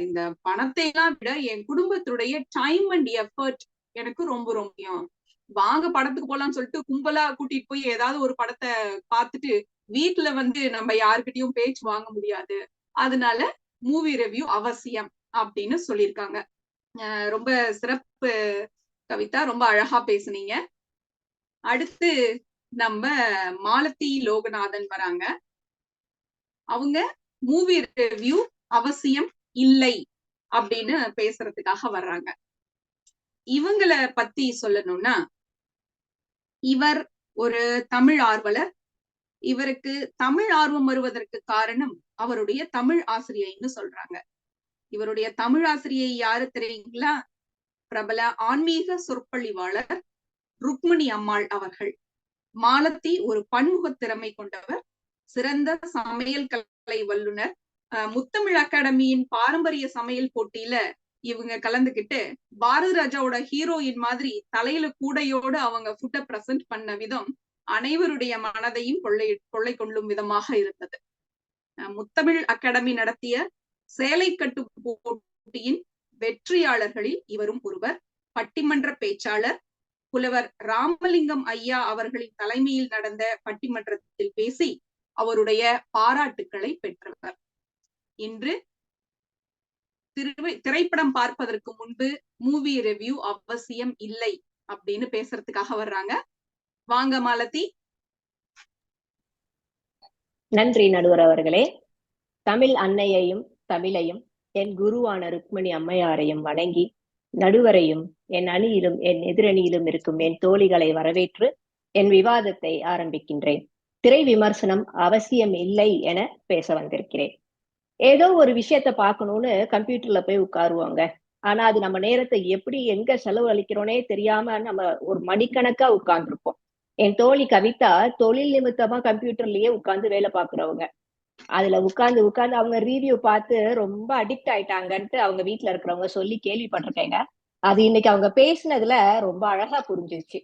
S2: இந்த பணத்தை எல்லாம் விட என் குடும்பத்துடைய டைம் அண்ட் எஃபர்ட் எனக்கு ரொம்ப ரொம்ப முக்கியம். வாங்க படத்துக்கு போலாம்னு சொல்லிட்டு கும்பலா கூட்டிட்டு போய் ஏதாவது ஒரு படத்தை பார்த்துட்டு வீட்டுல வந்து நம்ம யாருக்கிட்டையும் பேச்சு வாங்க முடியாது. அதனால மூவி ரிவ்யூ அவசியம் அப்படின்னு சொல்லியிருக்காங்க. ரொம்ப சிறப்பு கவிதா, ரொம்ப அழகா பேசுனீங்க. அடுத்து நம்ம மாலதி லோகநாதன் வராங்க. அவங்க மூவி ரிவ்யூ அவசியம் இல்லை அப்படின்னு பேசுறதுக்காக வர்றாங்க. இவங்களை பத்தி சொல்லணும்னா, இவர் ஒரு தமிழ் ஆர்வலர். இவருக்கு தமிழ் ஆர்வம் வருவதற்கு காரணம் அவருடைய தமிழ் ஆசிரியைன்னு சொல்றாங்க. இவருடைய தமிழ் ஆசிரியை யாரு தெரியுங்களா? பிரபல ஆன்மீக சொற்பொழிவாளர் ருக்மணி அம்மாள் அவர்கள். மாலதி ஒரு பன்முக திறமை கொண்டவர், சிறந்த சமையல் கலை வல்லுனர். முத்தமிழ் அகாடமியின் பாரம்பரிய சமையல் போட்டியில இவங்க கலந்துகிட்டு பாரதி ராஜாவோட ஹீரோயின் மாதிரி தலையில கூடையோடு அவங்க ஃபுட்டை பிரசன்ட் பண்ண விதம் அனைவருடைய மனதையும் கொள்ளை கொள்ளும் விதமாக இருந்தது. முத்தமிழ் அகாடமி நடத்திய சேலை கட்டு போட்டியின் வெற்றியாளர்களில் இவரும் ஒருவர். பட்டிமன்ற பேச்சாளர். புலவர் ராமலிங்கம் ஐயா அவர்களின் தலைமையில் நடந்த பட்டிமன்றத்தில் பேசி அவருடைய பாராட்டுக்களை பெற்றவர். இன்று திரைப்படம் பார்ப்பதற்கு முன்பு மூவி ரிவ்யூ அவசியம் இல்லை அப்படின்னு பேசுறதுக்காக வர்றாங்க. வாங்க மாலதி.
S4: நன்றி நடுவர் அவர்களே. தமிழ் அன்னையையும் தமிழையும் என் குருவான ருக்மணி அம்மையாரையும் வணங்கி நடுவரையும் என் அணியிலும் என் எதிரணியிலும் இருக்கும் என் தோழிகளை வரவேற்று என் விவாதத்தை ஆரம்பிக்கின்றேன். திரை விமர்சனம் அவசியம் இல்லை என பேச வந்திருக்கிறேன். ஏதோ ஒரு விஷயத்த பார்க்கணும்னு கம்ப்யூட்டர்ல போய் உட்காருவாங்க. ஆனா அது நம்ம நேரத்தை எப்படி எங்க செலவு அளிக்கிறோனே தெரியாம நம்ம ஒரு மணிக்கணக்கா உட்கார்ந்துருப்போம். என் தோழி கவிதா தொழில் நிமித்தமா கம்ப்யூட்டர்லயே உட்கார்ந்து வேலை பார்க்கிறவங்க. அதுல உட்கார்ந்து அவங்க ரிவ்யூ பார்த்து ரொம்ப அடிக்ட் ஆயிட்டாங்கன்ட்டு அவங்க வீட்டுல இருக்கிறவங்க சொல்லி கேள்விப்பட்டிருக்கேங்க. அது இன்னைக்கு அவங்க பேசினதுல ரொம்ப அழகா புரிஞ்சிருச்சு.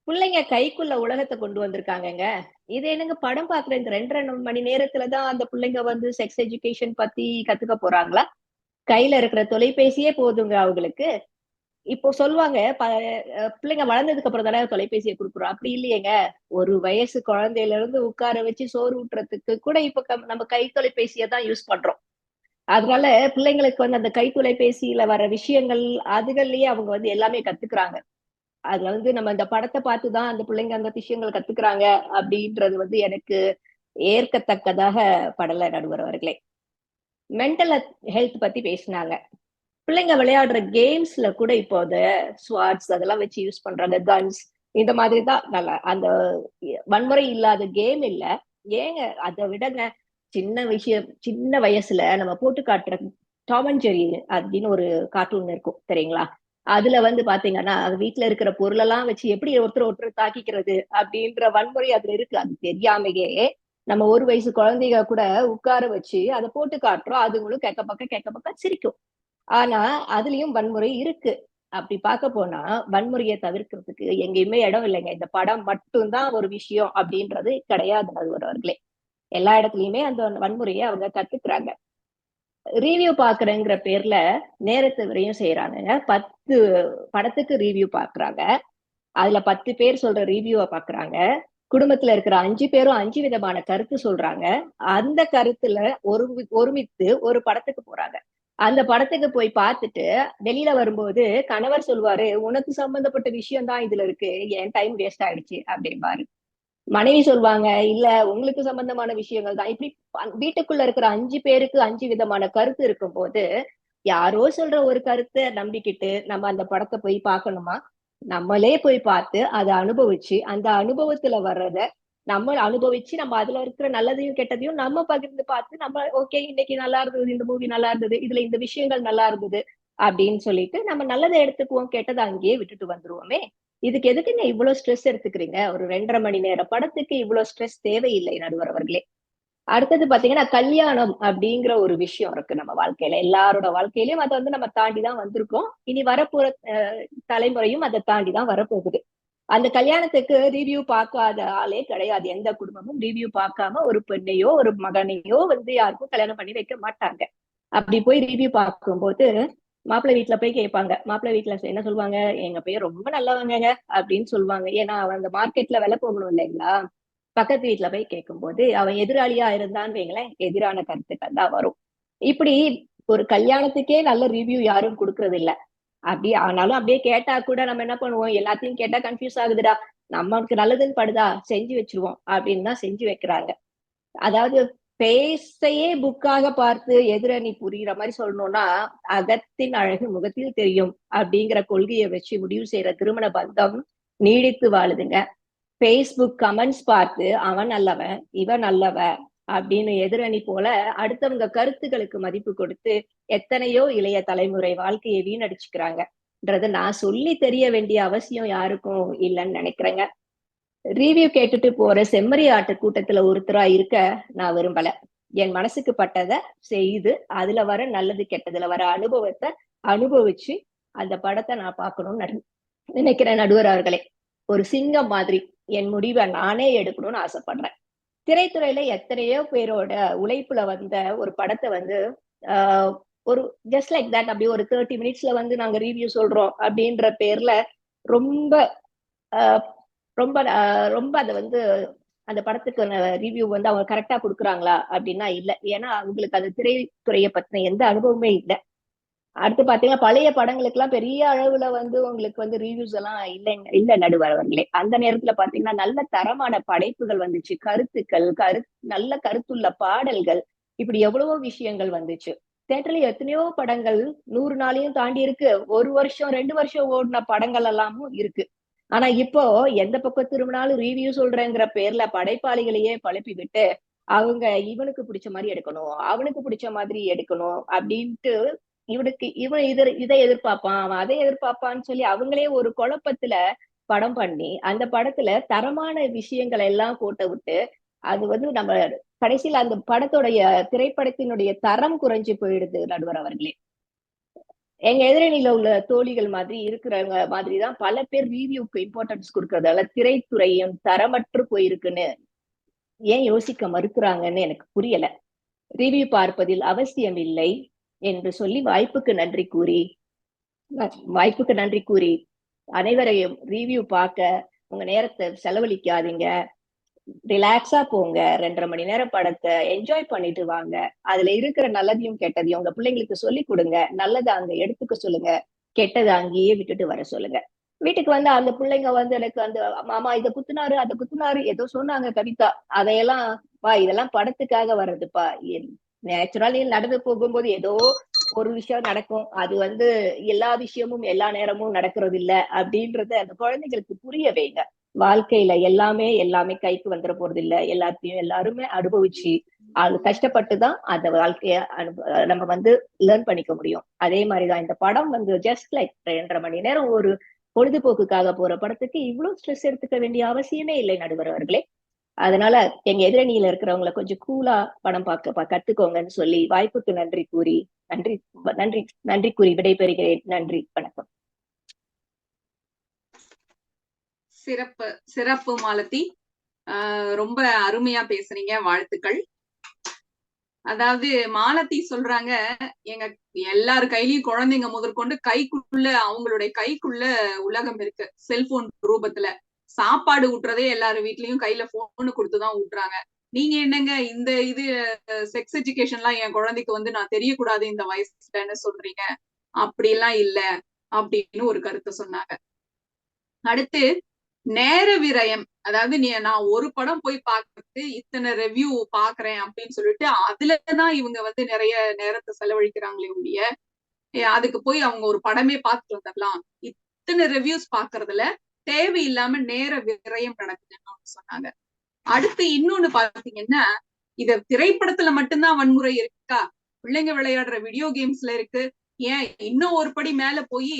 S4: பிள்ளைங்க கைக்குள்ள உலகத்தை கொண்டு வந்திருக்காங்கங்க. இது என்னங்க படம் பாக்குற இந்த 2.5 மணி நேரத்துலதான் அந்த பிள்ளைங்க வந்து செக்ஸ் எஜுகேஷன் பத்தி கத்துக்க போறாங்களா? கையில இருக்கிற தொலைபேசியே போதுங்க அவங்களுக்கு. இப்போ சொல்லுவாங்க பிள்ளைங்க வளர்ந்ததுக்கு அப்புறம் தானே தொலைபேசியை கொடுக்குறோம். அப்படி இல்லையேங்க. ஒரு வயசு குழந்தையில இருந்து உட்கார வச்சு சோறு ஊட்டுறதுக்கு கூட இப்ப நம்ம கை தொலைபேசியை தான் யூஸ் பண்றோம். அதனால பிள்ளைங்களுக்கு வந்து அந்த கை தொலைபேசியில வர விஷயங்கள் அதுகள்லயே அவங்க வந்து எல்லாமே கத்துக்கிறாங்க. அதுல வந்து நம்ம இந்த படத்தை பார்த்துதான் அந்த பிள்ளைங்க அந்த விஷயங்கள் கத்துக்கிறாங்க அப்படின்றது வந்து எனக்கு ஏற்கத்தக்கதாக படல நடுவர் அவர்களே. மென்டல் ஹெல்த் பத்தி பேசினாங்க. பிள்ளைங்க விளையாடுற கேம்ஸ்ல கூட இப்போ அந்த ஸ்வாட்ஸ் அதெல்லாம் வச்சு யூஸ் பண்றாங்க, கன்ஸ் இந்த மாதிரி தான். நல்லா அந்த வன்முறை இல்லாத கேம் இல்ல. ஏங்க அதை விடங்க, சின்ன வயசுல நம்ம போட்டு காட்டுற டாம் அண்ட் ஜெர்ரி அப்படின்னு ஒரு கார்ட்டூன் இருக்கும் தெரியுங்களா? அதுல வந்து பாத்தீங்கன்னா வீட்டுல இருக்கிற பொருளெல்லாம் வச்சு எப்படி ஒருத்தர் தாக்கிக்கிறது அப்படின்ற வன்முறை அதுல இருக்கு. அது தெரியாமையே நம்ம ஒரு வயசு குழந்தைங்க கூட உட்கார வச்சு அதை போட்டு காட்டுறோம். அதுங்களும் கேட்க பக்கம் சிரிக்கும். ஆனா அதுலயும் வன்முறை இருக்கு. அப்படி பார்க்க போனா வன்முறையை தவிர்க்கிறதுக்கு எங்கேயுமே இடம் இல்லைங்க. இந்த படம் மட்டும்தான் ஒரு விஷயம் அப்படின்றது கிடையாது நடுவர்களே. எல்லா இடத்துலயுமே அந்த வன்முறையை அவங்க கத்துக்கிறாங்க. ரிவ்யூ பாக்குறேங்கிற பேர்ல நேரத்தை விரையும் செய்யறாங்க. 10 படத்துக்கு ரிவ்யூ பாக்குறாங்க. அதுல 10 பேர் சொல்ற ரிவ்யூவை பாக்குறாங்க. குடும்பத்துல இருக்கிற 5 பேரும் 5 விதமான கருத்து சொல்றாங்க. அந்த கருத்துல ஒருமித்து ஒரு படத்துக்கு போறாங்க. அந்த படத்துக்கு போய் பார்த்துட்டு வெளியில வரும்போது கணவர் சொல்வாரு, உனக்கு சம்பந்தப்பட்ட விஷயம் தான் இதுல இருக்கு, என் டைம் வேஸ்ட் ஆயிடுச்சு அப்படிம்பாரு. மனைவி சொல்வாங்க, இல்ல உங்களுக்கு சம்பந்தமான விஷயங்கள் தான். இப்படி வீட்டுக்குள்ள இருக்கிற 5 பேருக்கு 5 விதமான கருத்து இருக்கும் போது யாரோ சொல்ற ஒரு கருத்தை நம்பிக்கிட்டு நம்ம அந்த படத்தை போய் பார்க்கணுமா? நம்மளே போய் பார்த்து அதை அனுபவிச்சு அந்த அனுபவத்துல வர்றத நம்ம அனுபவிச்சு நம்ம அதுல இருக்கிற நல்லதையும் கெட்டதையும் நம்ம பகிர்ந்து பார்த்து நம்ம ஓகே இன்னைக்கு நல்லா இருந்தது, இந்த மூவி நல்லா இருந்தது, இதுல இந்த விஷயங்கள் நல்லா இருந்தது அப்படின்னு சொல்லிட்டு நம்ம நல்லதை எடுத்துக்குவோம், கெட்டதை அங்கேயே விட்டுட்டு வந்துருவோமே. இதுக்கு எதுக்குங்க இவ்வளவு ஸ்ட்ரெஸ் எடுத்துக்கிறீங்க? ஒரு 2.5 மணி நேர படத்துக்கு இவ்வளவு ஸ்ட்ரெஸ் தேவையில்லை நடுவர் அவர்களே. அடுத்தது பாத்தீங்கன்னா கல்யாணம் அப்படிங்கிற ஒரு விஷயம் இருக்கு நம்ம வாழ்க்கையில. எல்லாரோட வாழ்க்கையிலயும் அதை வந்து நம்ம தாண்டிதான் வந்திருக்கோம். இனி வரப்போற தலைமுறையும் அதை தாண்டிதான் வரப்போகுது. அந்த கல்யாணத்துக்கு ரிவ்யூ பார்க்காத ஆளே கிடையாது. எந்த குடும்பமும் ரிவ்யூ பார்க்காம ஒரு பெண்ணையோ ஒரு மகனையோ வந்து யாருக்கும் கல்யாணம் பண்ணி வைக்க மாட்டாங்க. அப்படி போய் ரிவ்யூ பார்க்கும்போது மாப்பிள்ளை வீட்டுல போய் கேட்பாங்க. மாப்பிள்ளை வீட்டுல என்ன சொல்லுவாங்க? எங்க பையன் ரொம்ப நல்லவங்க அப்படின்னு சொல்லுவாங்க. ஏன்னா அவன் அந்த மார்க்கெட்ல விலை போகணும் இல்லைங்களா? பக்கத்து வீட்டுல போய் கேட்கும்போது அவன் எதிராளியா இருந்தான்னு வைங்களேன், எதிரான கருத்துக்கள் தான் வரும். இப்படி ஒரு கல்யாணத்துக்கே நல்ல ரிவ்யூ யாரும் கொடுக்கறது இல்ல. அப்படி ஆனாலும் அப்படியே கேட்டா கூட நம்ம என்ன பண்ணுவோம்? எல்லாத்தையும் கேட்டா கன்ஃபியூஸ் ஆகுதுடா, நமக்கு நல்லதுன்னு படுதா செஞ்சு வச்சிருவோம் அப்படின்னு தான் செஞ்சு வைக்கிறாங்க. அதாவது பேசையே புக்காக பார்த்து எதிரணி புரியுற மாதிரி சொல்லணும்னா, அகத்தின் அழகு முகத்தில் தெரியும் அப்படிங்கிற கொள்கையை வச்சு முடிவு செய்யற திருமண பந்தம் நீடித்து வாழுதுங்க. பேஸ்புக் கமெண்ட்ஸ் பார்த்து அவன் நல்லவன் இவன் நல்லவ அப்படின்னு எதிரணி போல அடுத்தவங்க கருத்துக்களுக்கு மதிப்பு கொடுத்து எத்தனையோ இளைய தலைமுறை வாழ்க்கையை வீணடிச்சுக்கிறாங்கன்றத நான் சொல்லி தெரிய வேண்டிய அவசியம் யாருக்கும் இல்லைன்னு நினைக்கிறேங்க. ரிவ்யூ கேட்டுட்டு போற செம்மறி ஆட்டு கூட்டத்துல ஒருத்தரா இருக்க நான் விரும்பல. என் மனசுக்கு பட்டதை செய்து அதுல வர நல்லது கெட்டதுல வர அனுபவத்தை அனுபவிச்சு அந்த படத்தை நான் பார்க்கணும்னு நினைக்கிறேன் நடுவர் அவர்களே. ஒரு சிங்கம் மாதிரி என் முடிவை நானே எடுக்கணும்னு ஆசைப்படுறேன். திரைத்துறையில எத்தனையோ பேரோட உழைப்புல வந்த ஒரு படத்தை வந்து ஒரு ஜஸ்ட் லைக் தட் அப்படி ஒரு 30 மினிட்ஸ்ல வந்து நாங்க ரிவ்யூ சொல்றோம் அப்படின்ற பேர்ல ரொம்ப ரொம்ப ரொம்ப அதை வந்து அந்த படத்துக்கு ரிவ்யூ வந்து அவங்க கரெக்டா கொடுக்குறாங்களா அப்படின்னா இல்ல. ஏன்னா அவங்களுக்கு அந்த திரைத்துறையை பத்தின எந்த அனுபவமே இல்லை. அடுத்து பாத்தீங்கன்னா பழைய படங்களுக்கு எல்லாம் பெரிய அளவுல வந்து உங்களுக்கு வந்து ரிவ்யூஸ் எல்லாம் இல்ல நடுவர்களே. அந்த நேரத்துல பாத்தீங்கன்னா நல்ல தரமான படைப்புகள் வந்துச்சு, கருத்துக்கள் நல்ல கருத்துள்ள பாடல்கள், இப்படி எவ்வளவோ விஷயங்கள் வந்துச்சு. தியேட்டர்ல எத்தனையோ படங்கள் 100 நாளையும் தாண்டி இருக்கு. 1 வருஷம் 2 வருஷம் ஓடின படங்கள் எல்லாமும் இருக்கு. ஆனா இப்போ எந்த பக்கம் திரும்பினாலும் ரிவ்யூ சொல்றேங்கிற பேர்ல படைப்பாளிகளையே பழப்பி விட்டு அவங்க இவனுக்கு பிடிச்ச மாதிரி எடுக்கணும், அவனுக்கு பிடிச்ச மாதிரி எடுக்கணும் அப்படின்ட்டு இவன் இதை எதிர்பார்ப்பான், அவன் அதை எதிர்பார்ப்பான்னு சொல்லி அவங்களே ஒரு குழப்பத்துல படம் பண்ணி அந்த படத்துல தரமான விஷயங்களை எல்லாம் போட்டு விட்டு அது வந்து நம்ம கடைசியில அந்த படத்துடைய திரைப்படத்தினுடைய தரம் குறைஞ்சு போயிடுது நடுவர் அவர்களே. எங்க எதிரணியில உள்ள தோழிகள் மாதிரி இருக்கிறவங்க மாதிரிதான் பல பேர் ரிவ்யூக்கு இம்பார்ட்டன்ஸ் கொடுக்கறதால திரைத்துறையும் தரமற்று போயிருக்குன்னு ஏன் யோசிக்க மறுக்கிறாங்கன்னு எனக்கு புரியல. ரிவ்யூ பார்ப்பதில் அவசியம் இல்லை என்று சொல்லி வாய்ப்புக்கு நன்றி கூறி அனைவரையும் ரிவ்யூ பார்க்க உங்க நேரத்தை செலவழிக்காதீங்க. ரிலாக்ஸா போங்க. 2.5 மணி நேரம் படத்தை என்ஜாய் பண்ணிட்டு வாங்க. அதுல இருக்கிற நல்லதையும் கெட்டதையும் உங்க பிள்ளைங்களுக்கு சொல்லி கொடுங்க. நல்லதை அங்க எடுத்துக்க சொல்லுங்க, கெட்டதை அங்கேயே விட்டுட்டு வர சொல்லுங்க. வீட்டுக்கு வந்து அந்த பிள்ளைங்க வந்து எனக்கு அந்த மாமா இதை குத்துனாரு அதை குத்துனாரு ஏதோ சொன்னாங்க கவிதா, அதையெல்லாம் இதெல்லாம் படத்துக்காக வர்றதுப்பா. நேச்சுரலி நடந்து போகும்போது ஏதோ ஒரு விஷயம் நடக்கும். அது வந்து எல்லா விஷயமும் எல்லா நேரமும் நடக்கிறது இல்ல அப்படின்றத அந்த குழந்தைகளுக்கு புரிய வைங்க. வாழ்க்கையில எல்லாமே கைக்கு வந்துட போறது இல்ல. எல்லாத்தையும் எல்லாருமே அனுபவிச்சு அது கஷ்டப்பட்டுதான் அந்த வாழ்க்கைய நம்ம வந்து லேர்ன் பண்ணிக்க முடியும். அதே மாதிரிதான் இந்த படம் வந்து ஜஸ்ட் லைக் 2.5 மணி நேரம் ஒரு பொழுதுபோக்குக்காக போற படத்துக்கு இவ்வளவு ஸ்ட்ரெஸ் எடுத்துக்க வேண்டிய அவசியமே இல்லை நடுவர் அவர்களே. அதனால எங்க எதிரணியில இருக்கிறவங்களை கொஞ்சம் கூலா படம் பார்க்க கத்துக்கோங்கன்னு சொல்லி வாய்ப்புக்கு நன்றி கூறி விடைபெறுகிறேன். நன்றி, வணக்கம்.
S2: சிறப்பு மாலதி, ரொம்ப அருமையா பேசுறீங்க, வாழ்த்துக்கள். அதாவது மாலதி சொல்றாங்க, எங்க எல்லாரு கையிலயும் குழந்தைங்க முதற்கொண்டு அவங்களுடைய கைக்குள்ள உலகம் இருக்கு. செல்போன் ரூபத்துல சாப்பாடு ஊட்டுறதே எல்லாரு வீட்லயும் கையில போன் கொடுத்துதான் ஊட்டுறாங்க. நீங்க என்னங்க இந்த இது செக்ஸ் எஜுகேஷன் எல்லாம் என் குழந்தைக்கு வந்து நான் தெரியக்கூடாது இந்த வயசுலன்னு சொல்றீங்க? அப்படி எல்லாம் இல்ல அப்படின்னு ஒரு கருத்தை சொன்னாங்க. அடுத்து நேர விரயம், அதாவது நான் ஒரு படம் போய் பார்க்கறது இத்தனை ரிவ்யூ பாக்குறேன் அப்படின்னு சொல்லிட்டு அதுலதான் இவங்க வந்து நிறைய நேரத்தை செலவழிக்கிறாங்களே ஒழிய அதுக்கு போய் அவங்க ஒரு படமே பார்த்துட்டு வந்துடலாம். இத்தனை ரிவ்யூஸ் பாக்குறதுல தேவையில்லாம நேர விரயம் நடக்குதுன்னு சொன்னாங்க. அடுத்து இன்னொன்னு பாத்தீங்கன்னா, இத திரைப்படத்துல மட்டும்தான் வன்முறை இருக்கா? பிள்ளைங்க விளையாடுற வீடியோ கேம்ஸ்ல இருக்கு. ஏன் இன்னும் ஒரு படி மேல போய்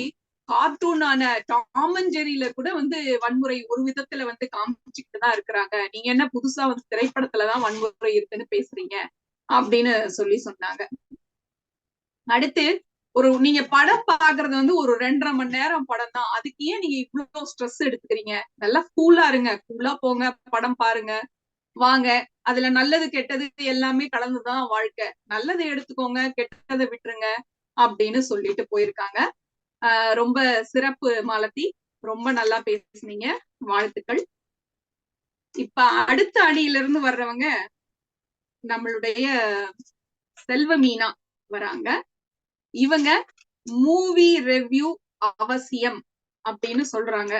S2: கார்ட்டூனான டாம் அண்ட் ஜெரியில கூட வந்து வன்முறை ஒரு விதத்துல வந்து காமிச்சுக்கிட்டு தான் இருக்கிறாங்க. நீங்க என்ன புதுசா வந்து திரைப்படத்துலதான் வன்முறை இருக்குன்னு பேசுறீங்க அப்படின்னு சொன்னாங்க. அடுத்து நீங்க படம் பாக்குறது வந்து ஒரு 2.5 மணி நேரம் படம் தான், அதுக்கு ஏன் நீங்க இவ்வளவு ஸ்ட்ரெஸ் எடுத்துக்கிறீங்க? நல்லா கூலா இருங்க, கூலா போங்க, படம் பாருங்க வாங்க. அதுல நல்லது கெட்டது எல்லாமே கலந்துதான் வாழ்க்கை. நல்லதை எடுத்துக்கோங்க, கெட்டதை விட்டுருங்க அப்படின்னு சொல்லிட்டு போயிருக்காங்க. ரொம்ப சிறப்பு மாலதி, ரொம்ப நல்லா பேசுனீங்க, வாழ்த்துக்கள். இப்ப அடுத்த அணியில இருந்து வர்றவங்க நம்மளுடைய செல்வமீனா வராங்க. இவங்க மூவி ரிவ்யூ அவசியம் அப்படின்னு சொல்றாங்க.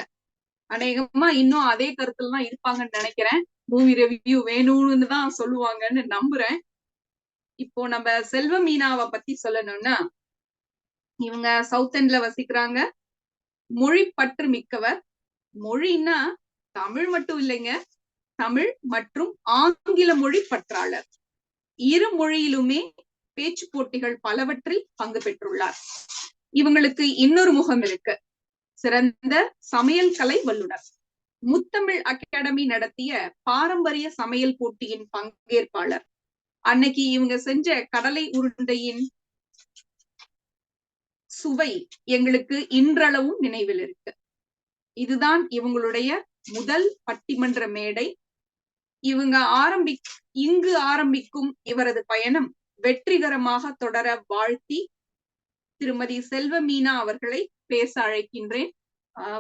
S2: அநேகமா இன்னும் அதே கருத்துல தான் இருப்பாங்கன்னு நினைக்கிறேன். மூவி ரிவ்யூ வேணும்னு தான் சொல்லுவாங்கன்னு நம்புறேன். இப்போ நம்ம செல்வமீனாவை பத்தி சொல்லணும்னா, இவங்க சவுத் எண்ட்ல வசிக்கிறாங்க. மொழி பற்று மிக்கவர். மொழின்னா தமிழ் மட்டும் இல்லைங்க, தமிழ் மற்றும் ஆங்கில மொழி பற்றாளர். இரு மொழியிலுமே பேச்சு போட்டிகள் பலவற்றில் பங்கு பெற்றுள்ளார். இவங்களுக்கு இன்னொரு முகம் இருக்கு, சிறந்த சமையல் கலை வல்லுனர். முத்தமிழ் அகாடமி நடத்திய பாரம்பரிய சமையல் போட்டியின் பங்கேற்பாளர். அன்னைக்கு இவங்க செஞ்ச கடலை உருண்டையின் சுவை எங்களுக்கு இன்றளவும் நினைவில் இருக்கு. இதுதான் இவங்களுடைய முதல் பட்டிமன்ற மேடை. இங்கு ஆரம்பிக்கும் இவரது பயணம் வெற்றிகரமாக தொடர வாழ்த்தி திருமதி செல்வமீனா அவர்களை பேச அழைக்கின்றேன்.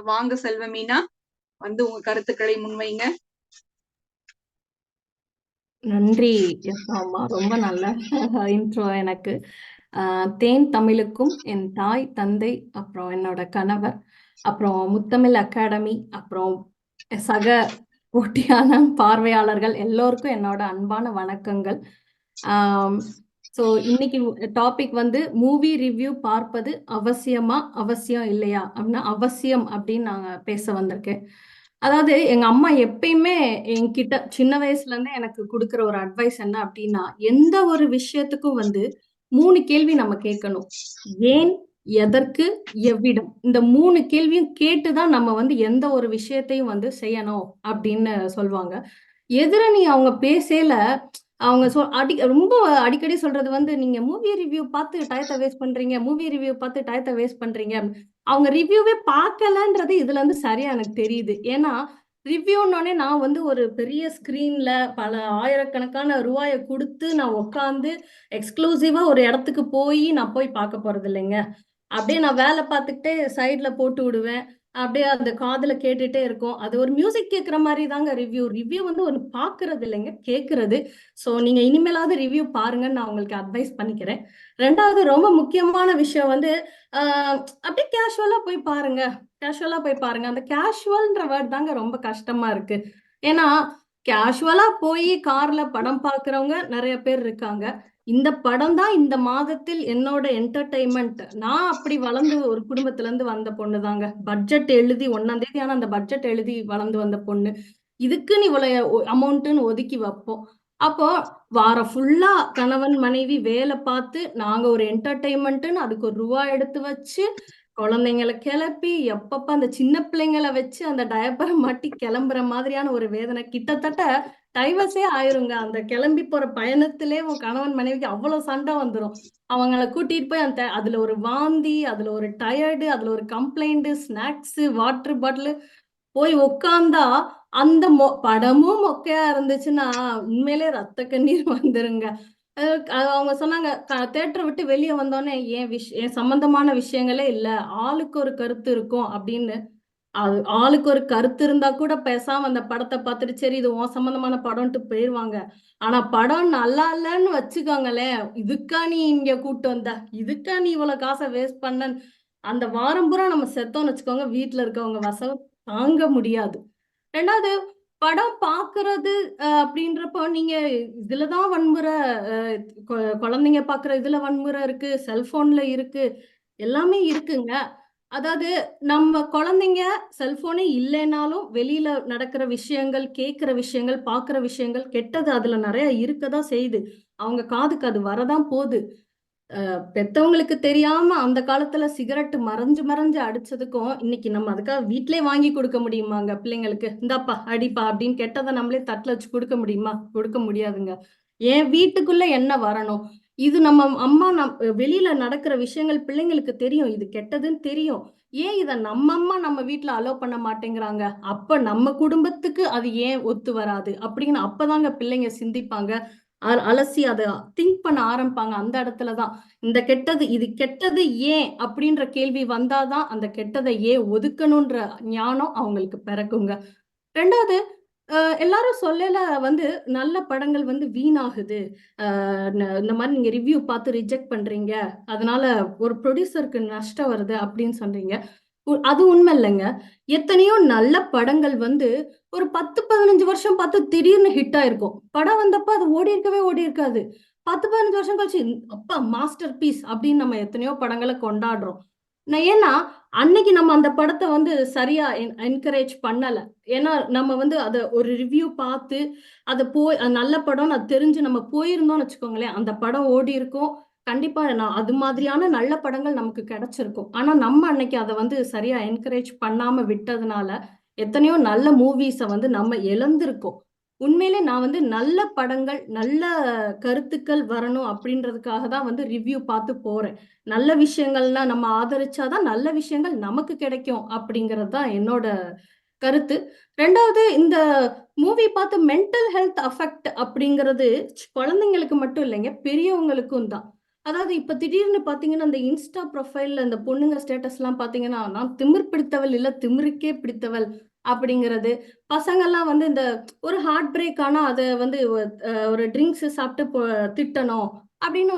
S2: வாங்க செல்வமீனா, வந்து உங்க கருத்துக்களை முன்வைங்க.
S5: நன்றி அம்மா, ரொம்ப நல்ல இன்ட்ரோ. எனக்கு தேன் தமிழுக்கும் என் தாய் தந்தை, அப்புறம் என்னோட கணவர், அப்புறம் முத்தமிழ் அகாடமி, அப்புறம் சக போட்டியான பார்வையாளர்கள் எல்லோருக்கும் என்னோட அன்பான வணக்கங்கள். ஸோ இன்னைக்கு டாபிக் வந்து மூவி ரிவ்யூ பார்ப்பது அவசியம் இல்லையா அப்படின்னா அவசியம் அப்படின்னு நாங்கள் பேச வந்திருக்கேன். அதாவது எங்க அம்மா எப்பயுமே என்கிட்ட சின்ன வயசுல இருந்தே எனக்கு கொடுக்குற ஒரு அட்வைஸ் என்ன அப்படின்னா, எந்த ஒரு விஷயத்துக்கும் வந்து 3 கேள்வி நம்ம கேட்கணும். ஏன், எதற்கு, எவ்விடம். இந்த 3 கேள்வியும் கேட்டுதான் நம்ம வந்து எந்த ஒரு விஷயத்தையும் வந்து செய்யணும் அப்படின்னு சொல்லுவாங்க. எதிரணி அவங்க பேசல அவங்க ரொம்ப அடிக்கடி சொல்றது வந்து, நீங்க மூவி ரிவ்யூ பார்த்து டயத்தை வேஸ்ட் பண்றீங்க, மூவி ரிவ்யூ பார்த்து டயத்தை வேஸ்ட் பண்றீங்க. அவங்க ரிவ்யூவே பார்க்கலன்றது இதுல இருந்து சரியா எனக்கு தெரியுது. ஏன்னா ரிவ்யூன்னொடனே நான் வந்து ஒரு பெரிய ஸ்கிரீன்ல பல ஆயிரக்கணக்கான ரூபாய கொடுத்து நான் உட்காந்து எக்ஸ்க்ளூசிவா ஒரு இடத்துக்கு நான் போய் பார்க்க போறது இல்லைங்க. அப்படியே நான் வேலை பார்த்துக்கிட்டே சைட்ல போட்டு விடுவேன். அப்படியே அந்த காதுல கேட்டுட்டே இருக்கும். அது ஒரு மியூசிக் கேட்குற மாதிரி தாங்க ரிவ்யூ. ரிவ்யூ வந்து ஒரு பார்க்கறது இல்லைங்க, கேட்கறது. ஸோ நீங்க இனிமேலாவது ரிவ்யூ பாருங்கன்னு நான் உங்களுக்கு அட்வைஸ் பண்ணிக்கிறேன். ரெண்டாவது ரொம்ப முக்கியமான விஷயம் வந்து அப்படியே கேஷுவலா போய் பாருங்க. கேஷுவலா போய் பாருங்க. அந்த கேஷுவல்ன்ற வேர்ட் தாங்க ரொம்ப கஷ்டமா இருக்கு. ஏன்னா கேஷுவலா போய் கார்ல படம் பார்க்கறவங்க நிறைய பேர் இருக்காங்க. இந்த படம் தான் இந்த மாதத்தில் என்னோட என்டர்டைன்மெண்ட். நான் அப்படி வளர்ந்து ஒரு குடும்பத்துல இருந்து வந்த பொண்ணு தாங்க. பட்ஜெட் எழுதி 1ஆம் தேதி ஆனா அந்த பட்ஜெட் எழுதி வளர்ந்து வந்த பொண்ணு. இதுக்குன்னு இவ்வளவு அமௌண்ட்னு ஒதுக்கி வைப்போம். அப்போ வாரம் ஃபுல்லா கணவன் மனைவி வேலை பார்த்து நாங்க ஒரு என்டர்டைன்மெண்ட்னு அதுக்கு ஒரு ரூபா எடுத்து வச்சு குழந்தைங்களை கிளப்பி எப்பப்ப அந்த சின்ன பிள்ளைங்களை வச்சு அந்த டயப்பரை மாட்டி கிளம்புற மாதிரியான ஒரு வேதனை. கிட்டத்தட்ட டைவர்ஸே ஆயிருங்க. அந்த கிளம்பி போற பயணத்திலே உன் கணவன் மனைவிக்கு அவ்வளவு சண்டை வந்துடும். அவங்கள கூட்டிட்டு போய் அதுல ஒரு வாந்தி, அதுல ஒரு டயர்டு, அதுல ஒரு கம்ப்ளைண்ட், ஸ்நாக்ஸ், வாட்டர் பாட்டில் போய் உட்கார்ந்தா அந்த படமும் மொக்கையா இருந்துச்சுன்னா உண்மையிலே ரத்த கண்ணீர் வந்துருங்க. அவங்க சொன்னாங்க தேட்டரை விட்டு வெளியே வந்தோடனே என் சம்பந்தமான விஷயங்களே இல்ல, ஆளுக்கு ஒரு கருத்து இருக்கும் அப்படின்னு. அது ஆளுக்கு ஒரு கருத்து இருந்தா கூட பேசாம அந்த படத்தை பார்த்துட்டு சரி இது உன் சம்பந்தமான படம்ட்டு போயிருவாங்க. ஆனா படம் நல்லா இல்லன்னு வச்சுக்கோங்களேன், இதுக்கா நீ இங்க கூட்டு வந்த, இதுக்கா நீ இவ்வளவு காசை வேஸ்ட் பண்ண, அந்த வாரம் பூரா நம்ம செத்தோம்னு வச்சுக்கோங்க, வீட்டுல இருக்கவங்க வசம் தாங்க முடியாது. ரெண்டாவது படம் பாக்குறது அப்படின்றப்போ நீங்க இதுலதான் வன்முறை, குழந்தைங்க பாக்குற இதுல வன்முறை இருக்கு, செல்போன்ல இருக்கு, எல்லாமே இருக்குங்க. அதாவது நம்ம குழந்தைங்க செல்போனே இல்லைனாலும் வெளியில நடக்கிற விஷயங்கள், கேட்கிற விஷயங்கள், பாக்குற விஷயங்கள் கெட்டது அதுல நிறைய இருக்கதான் செய்யுது. அவங்க காதுக்கு அது வரதான் போகுது. பெத்தவங்களுக்கு தெரியாம அந்த காலத்துல சிகரெட் மறைஞ்சு மறைஞ்சு அடிச்சதுக்கும் இன்னைக்கு நம்ம அதுக்காக வீட்லயே வாங்கி கொடுக்க முடியுமாங்க பிள்ளைங்களுக்கு? இந்தாப்பா அடிப்பா அப்படின்னு கெட்டதை நம்மளே தட்டுல வச்சு கொடுக்க முடியுமா? கொடுக்க முடியாதுங்க. ஏன் வீட்டுக்குள்ள என்ன வரணும்? இது நம்ம அம்மா வெளியில நடக்கிற விஷயங்கள் பிள்ளைங்களுக்கு தெரியும், இது கெட்டதுன்னு தெரியும். ஏன் இதை நம்ம அம்மா நம்ம வீட்டுல அலோவ் பண்ண மாட்டேங்கிறாங்க? அப்ப நம்ம குடும்பத்துக்கு அது ஏன் ஒத்து வராது அப்படின்னு அப்பதாங்க பிள்ளைங்க சிந்திப்பாங்க. அலசி அதை திங்க் பண்ண ஆரம்பிப்பாங்க. அந்த இடத்துலதான் இந்த கெட்டது, இது கெட்டது ஏன் அப்படின்ற கேள்வி வந்தாதான் அந்த கெட்டதை ஏன் ஒதுக்கணும்ன்ற ஞானம் அவங்களுக்கு பிறக்குங்க. ரெண்டாவது எல்லாரும் சொல்லல வந்து நல்ல படங்கள் வந்து வீணாகுது, இந்த மாதிரி நீங்க ரிவ்யூ பார்த்து ரிஜெக்ட் பண்றீங்க, அதனால ஒரு ப்ரொடியூசருக்கு நஷ்டம் வருது அப்படின்னு சொல்றீங்க. அது உண்மை இல்லைங்க. எத்தனையோ நல்ல படங்கள் வந்து ஒரு 10-15 வருஷம் பார்த்து திடீர்னு ஹிட் ஆயிருக்கும். படம் வந்தப்ப அது ஓடி இருக்காது. 10-15 வருஷம் கழிச்சு அப்பா மாஸ்டர் பீஸ் அப்படின்னு நம்ம எத்தனையோ படங்களை கொண்டாடுறோம். ஏன்னா அன்னைக்கு நம்ம அந்த படத்தை வந்து சரியா என்கரேஜ் பண்ணல. ஏன்னா நம்ம வந்து அதை ஒரு ரிவ்யூ பார்த்து அதை நல்ல படம் அது தெரிஞ்சு நம்ம போயிருந்தோம்னு வச்சுக்கோங்களேன், அந்த படம் ஓடி இருக்கும். கண்டிப்பா அது மாதிரியான நல்ல படங்கள் நமக்கு கிடைச்சிருக்கும். ஆனா நம்ம அன்னைக்கு அதை வந்து சரியா என்கரேஜ் பண்ணாம விட்டதுனால எத்தனையோ நல்ல மூவிஸை வந்து நம்ம இழந்திருக்கோம். உண்மையிலே நான் வந்து நல்ல படங்கள், நல்ல கருத்துக்கள் வரணும் அப்படின்றதுக்காக தான் வந்து ரிவ்யூ பார்த்து போறேன். நல்ல விஷயங்கள்லாம் நம்ம ஆதரிச்சாதான் நல்ல விஷயங்கள் நமக்கு கிடைக்கும் அப்படிங்கிறது தான் என்னோட கருத்து. ரெண்டாவது இந்த மூவி பார்த்து மென்டல் ஹெல்த் அஃபெக்ட் அப்படிங்கிறது குழந்தைங்களுக்கு மட்டும் இல்லைங்க, பெரியவங்களுக்கும் தான். அதாவது இப்ப திடீர்னு பாத்தீங்கன்னா இந்த இன்ஸ்டா ப்ரொஃபைல்ல இந்த பொண்ணுங்க ஸ்டேட்டஸ் எல்லாம் பாத்தீங்கன்னா, நான் திமிர் பிடித்தவள் இல்ல திமிருக்கே பிடித்தவள் அப்படிங்கிறது. பசங்கள்லாம் வந்து இந்த ஒரு ஹார்ட் பிரேக் ஆனா அதை வந்து ஒரு ட்ரிங்க்ஸ் சாப்பிட்டு திட்டணும் அப்படின்னு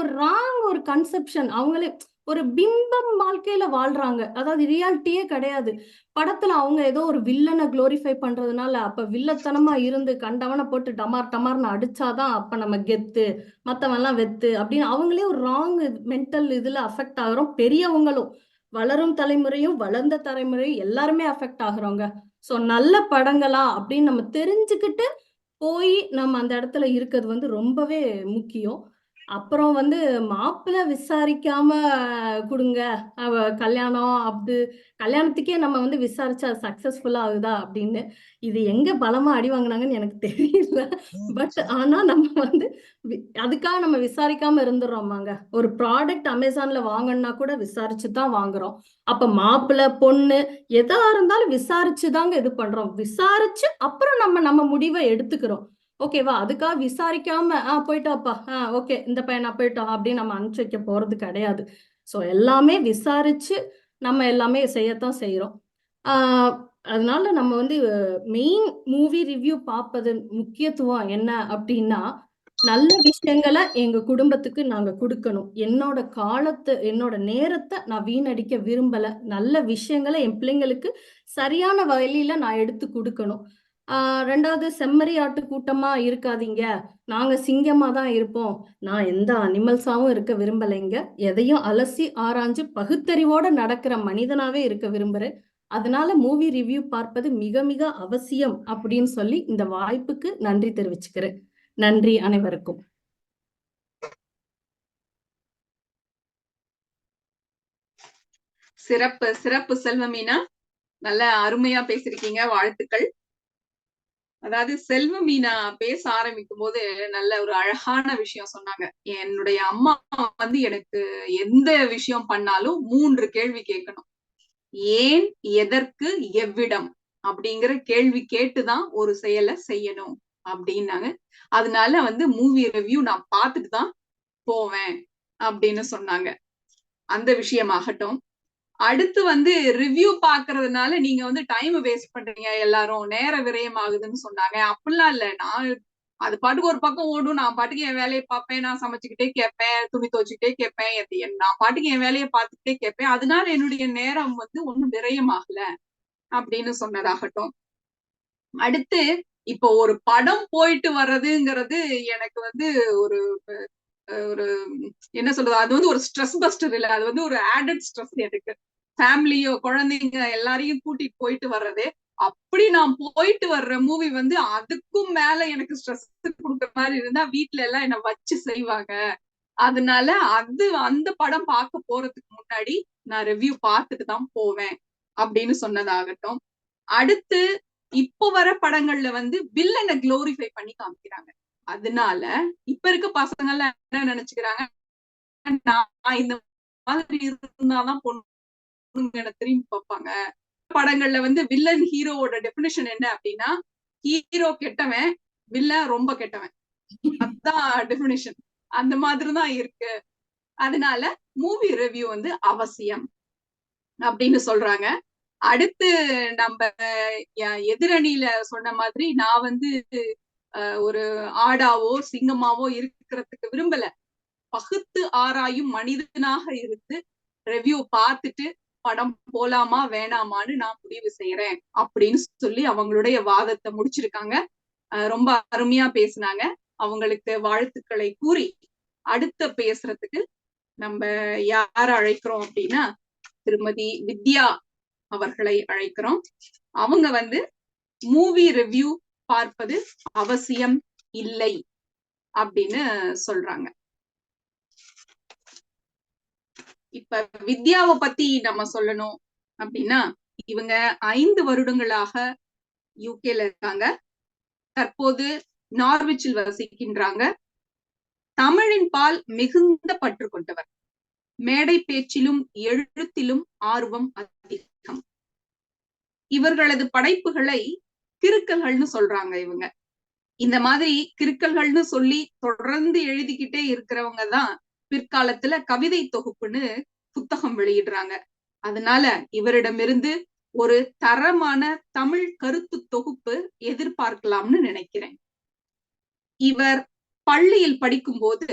S5: ஒரு கன்செப்ஷன் அவங்களே ஒரு பிம்பம் வாழ்க்கையில வாழ்றாங்க. அதாவது ரியாலிட்டியே கிடையாது. படத்துல அவங்க ஏதோ ஒரு வில்லனை குளோரிஃபை பண்றதுனால அப்ப வில்லத்தனமா இருந்து கண்டவனை போட்டு டமார் டமார்னு அடிச்சாதான் அப்ப நம்ம கெத்து, மத்தவன் எல்லாம் வெத்து அப்படின்னு அவங்களே ஒரு ராங் மென்டல் இதுல அஃபெக்ட் ஆகுறோம். பெரியவங்களும், வளரும் தலைமுறையும் வளர்ந்த தலைமுறையும் எல்லாருமே அஃபெக்ட் ஆகுறோங்க. சோ நல்ல படங்களா அப்படின்னு நம்ம தெரிஞ்சுக்கிட்டு போய் நம்ம அந்த இடத்துல இருக்கிறது வந்து ரொம்பவே முக்கியம். அப்புறம் வந்து மாப்பிள்ளை விசாரிக்காம கொடுங்க, கல்யாணம் அப்படி கல்யாணத்துக்கே நம்ம வந்து விசாரிச்சா சக்சஸ்ஃபுல்லா ஆகுதா அப்படின்னு இது எங்க பலமா அடி வாங்கினாங்கன்னு எனக்கு தெரியல. பட் ஆனா நம்ம வந்து அதுக்காக நம்ம விசாரிக்காம இருந்துடுறோமாங்க. ஒரு ப்ராடக்ட் அமேசான்ல வாங்கணும்னா கூட விசாரிச்சு தான் வாங்குறோம். அப்ப மாப்பிள்ளை பொண்ணு எதா இருந்தாலும் விசாரிச்சு தாங்க இது பண்றோம். விசாரிச்சு அப்புறம் நம்ம முடிவை எடுத்துக்கிறோம். ஓகேவா? அதுக்காக விசாரிக்காம போயிட்டாப்பா, ஓகே இந்த பையனா போயிட்டோம் அப்படின்னு நம்ம அனுப்பிச்சு வைக்க போறது கிடையாது. ஸோ எல்லாமே விசாரிச்சு நம்ம எல்லாமே செய்யத்தான் செய்யறோம். அதனால நம்ம வந்து மெயின் மூவி ரிவ்யூ பார்ப்பது முக்கியத்துவம் என்ன அப்படின்னா, நல்ல விஷயங்களை எங்க குடும்பத்துக்கு நாங்க கொடுக்கணும். என்னோட காலத்தை, என்னோட நேரத்தை நான் வீணடிக்க விரும்பல. நல்ல விஷயங்களை என் பிள்ளைங்களுக்கு சரியான வழியில நான் எடுத்து கொடுக்கணும். ரெண்டாவது, செம்மறி ஆட்டு கூட்டமா இருக்காதீங்க, நாங்க சிங்கமா தான் இருப்போம். நான் எந்த அனிமல்ஸாவும் இருக்க விரும்பலைங்க. எதையும் அலசி ஆராய்ஞ்சு பகுத்தறிவோட நடக்கிற மனிதனாவே இருக்க விரும்புறேன். அதனால மூவி ரிவ்யூ பார்ப்பது மிக மிக அவசியம் அப்படின்னு சொல்லி இந்த வாய்ப்புக்கு நன்றி தெரிவிச்சுக்கிறேன். நன்றி அனைவருக்கும்.
S2: சிறப்பு சிறப்பு செல்வமீனா, நல்ல அருமையா பேசிருக்கீங்க, வாழ்த்துக்கள். அதாவது செல்வமீனா பேச ஆரம்பிக்கும் போது நல்ல ஒரு அழகான விஷயம் சொன்னாங்க. என்னுடைய அம்மா வந்து எனக்கு எந்த விஷயம் பண்ணாலும் 3 கேள்வி கேட்கணும். ஏன், எதற்கு, எவ்விடம் அப்படிங்கிற கேள்வி கேட்டுதான் ஒரு செயலை செய்யணும் அப்படின்னாங்க. அதனால வந்து மூவி ரிவ்யூ நான் பார்த்துட்டு தான் போவேன் அப்படின்னு சொன்னாங்க. அந்த விஷயமாகட்டும். அடுத்து வந்து ரிவ்யூ பாக்குறதுனால நீங்க வந்து டைம் வேஸ்ட் பண்றீங்க, எல்லாரும் நேர விரயம் ஆகுதுன்னு சொன்னாங்க. அப்படிலாம் இல்ல. நான் அது பாட்டுக்கு ஒரு பக்கம் ஓடும், நான் பாட்டுக்கு என் வேலையை பார்ப்பேன், நான் சமைச்சுக்கிட்டே கேட்பேன், துணி துவச்சுக்கிட்டே கேட்பேன், நான் பாட்டுக்கு என் வேலையை பார்த்துக்கிட்டே கேட்பேன். அதனால என்னுடைய நேரம் வந்து ஒண்ணும் விரயமாகல அப்படின்னு சொன்னதாகட்டும். அடுத்து, இப்போ ஒரு படம் போயிட்டு வர்றதுங்கிறது எனக்கு வந்து ஒரு ஒரு என்ன சொல்றது, அது வந்து ஒரு ஸ்ட்ரெஸ் பஸ்டர் இல்ல, அது வந்து ஒரு ஆடட் ஸ்ட்ரெஸ் எனக்கு. ஃபேமிலியோ, குழந்தைங்க எல்லாரையும் கூட்டிட்டு போயிட்டு வர்றது. அப்படி நான் போயிட்டு வர்ற மூவி வந்து அதுக்கும் மேல எனக்கு ஸ்ட்ரெஸ் கொடுக்குற மாதிரி இருந்தா வீட்டுல எல்லாம் என்ன வச்சு செய்வாங்க. அதனால அந்த படம் பார்க்க போறதுக்கு முன்னாடி நான் ரிவ்யூ பார்த்துட்டு தான் போவேன் அப்படின்னு சொன்னதாகட்டும். அடுத்து, இப்போ வர படங்கள்ல வந்து வில்லனை குளோரிஃபை பண்ணி காமிக்கிறாங்க. அதனால இப்ப இருக்க பசங்க எல்லாம் என்ன நினைச்சுக்கிறாங்க, நான் இந்த மாதிரி இருந்தாதான் பொண்ணுங்க திரும்பி பார்ப்பாங்க. படங்கள்ல வந்து வில்லன் ஹீரோவோட டெபினிஷன் என்ன அப்படின்னா, ஹீரோ கெட்டவன், வில்லன் ரொம்ப கெட்டவன். அதுதான் டெபினிஷன். அந்த மாதிரிதான் இருக்கு. அதனால மூவி ரிவ்யூ வந்து அவசியம் அப்படின்னு சொல்றாங்க. அடுத்து, நம்ம எதிரணியில சொன்ன மாதிரி நான் வந்து ஒரு ஆடாவோ சிங்கமாவோ இருக்கிறதுக்கு விரும்பல. பகுத்து ஆராயும் மனிதனாக இருந்து ரிவ்யூ பார்த்துட்டு படம் போலாமா வேணாமான்னு நான் முடிவு செய்யறேன் அப்படின்னு சொல்லி அவங்களுடைய வாதத்தை முடிச்சிருக்காங்க. ரொம்ப அருமையா பேசினாங்க. அவங்களுக்கு வாழ்த்துக்களை கூறி அடுத்த பேசுறதுக்கு நம்ம யார அழைக்கிறோம் அப்படின்னா, திருமதி வித்யா அவர்களை அழைக்கிறோம். அவங்க வந்து மூவி ரிவ்யூ பார்ப்பது அவசியம் இல்லை அப்படின்னு சொல்றாங்க. இப்ப வித்யாவை பத்தி நம்ம சொல்லணும் அப்படின்னா, இவங்க 5 வருடங்களாக யூகேல இருக்காங்க. தற்போது நார்விச்சில் வசிக்கின்றாங்க. தமிழின் பால் மிகுந்த பற்று கொண்டவர். மேடை பேச்சிலும் எழுத்திலும் ஆர்வம் அதிகம். இவர்களது படைப்புகளை கிறுக்கல்கள்னு சொல்றாங்க. இவங்க இந்த மாதிரி கிறுக்கல்கள்னு சொல்லி தொடர்ந்து எழுதிக்கிட்டே இருக்கிறவங்க தான் பிற்காலத்துல கவிதை தொகுப்புன்னு புத்தகம் வெளியிடுறாங்க. அதனால இவரிடமிருந்து ஒரு தரமான தமிழ் கருத்து தொகுப்பு எதிர்பார்க்கலாம்னு நினைக்கிறேன். இவர் பள்ளியில் படிக்கும் போது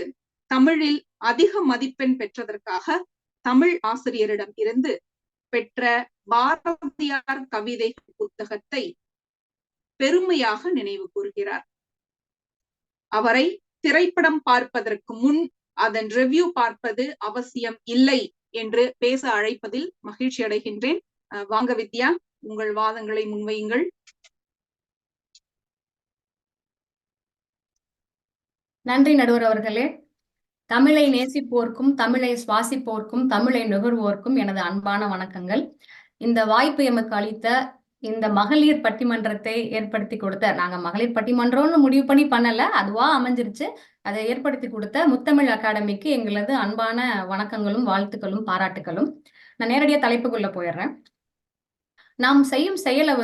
S2: தமிழில் அதிக மதிப்பெண் பெற்றதற்காக தமிழ் ஆசிரியரிடம் இருந்து பெற்ற பாரதியார் கவிதைகள் புத்தகத்தை பெருமையாக நினைவு கூர்கிறார். அவரை திரைப்படம் பார்ப்பதற்கு முன் அதன் ரிவ்யூ பார்ப்பது அவசியம் இல்லை என்று பேச அழைப்பதில் மகிழ்ச்சி அடைகின்றேன். வாங்க வித்யா, உங்கள் வாதங்களை முன்வையுங்கள்.
S5: நன்றி நடுவர் அவர்களே.
S6: தமிழை நேசிப்போர்க்கும், தமிழை சுவாசிப்போர்க்கும், தமிழை நுகர்வோர்க்கும் எனது அன்பான வணக்கங்கள். இந்த வாய்ப்பு எமக்கு அளித்த இந்த மகளிர் பட்டிமன்றத்தை ஏற்படுத்தி கொடுத்த, நாங்க மகளிர் பட்டிமன்றம்னு முடிவு பண்ணி பண்ணல, அதுவா அமைஞ்சிருச்சு. அதை ஏற்படுத்தி கொடுத்த முத்தமிழ் அகாடமிக்கு எங்களது அன்பான வணக்கங்களும் வாழ்த்துக்களும் பாராட்டுகளும். நான் நேரடியா தலைப்புக்குள்ள போயிடுறேன். நாம் செய்யும் செயலை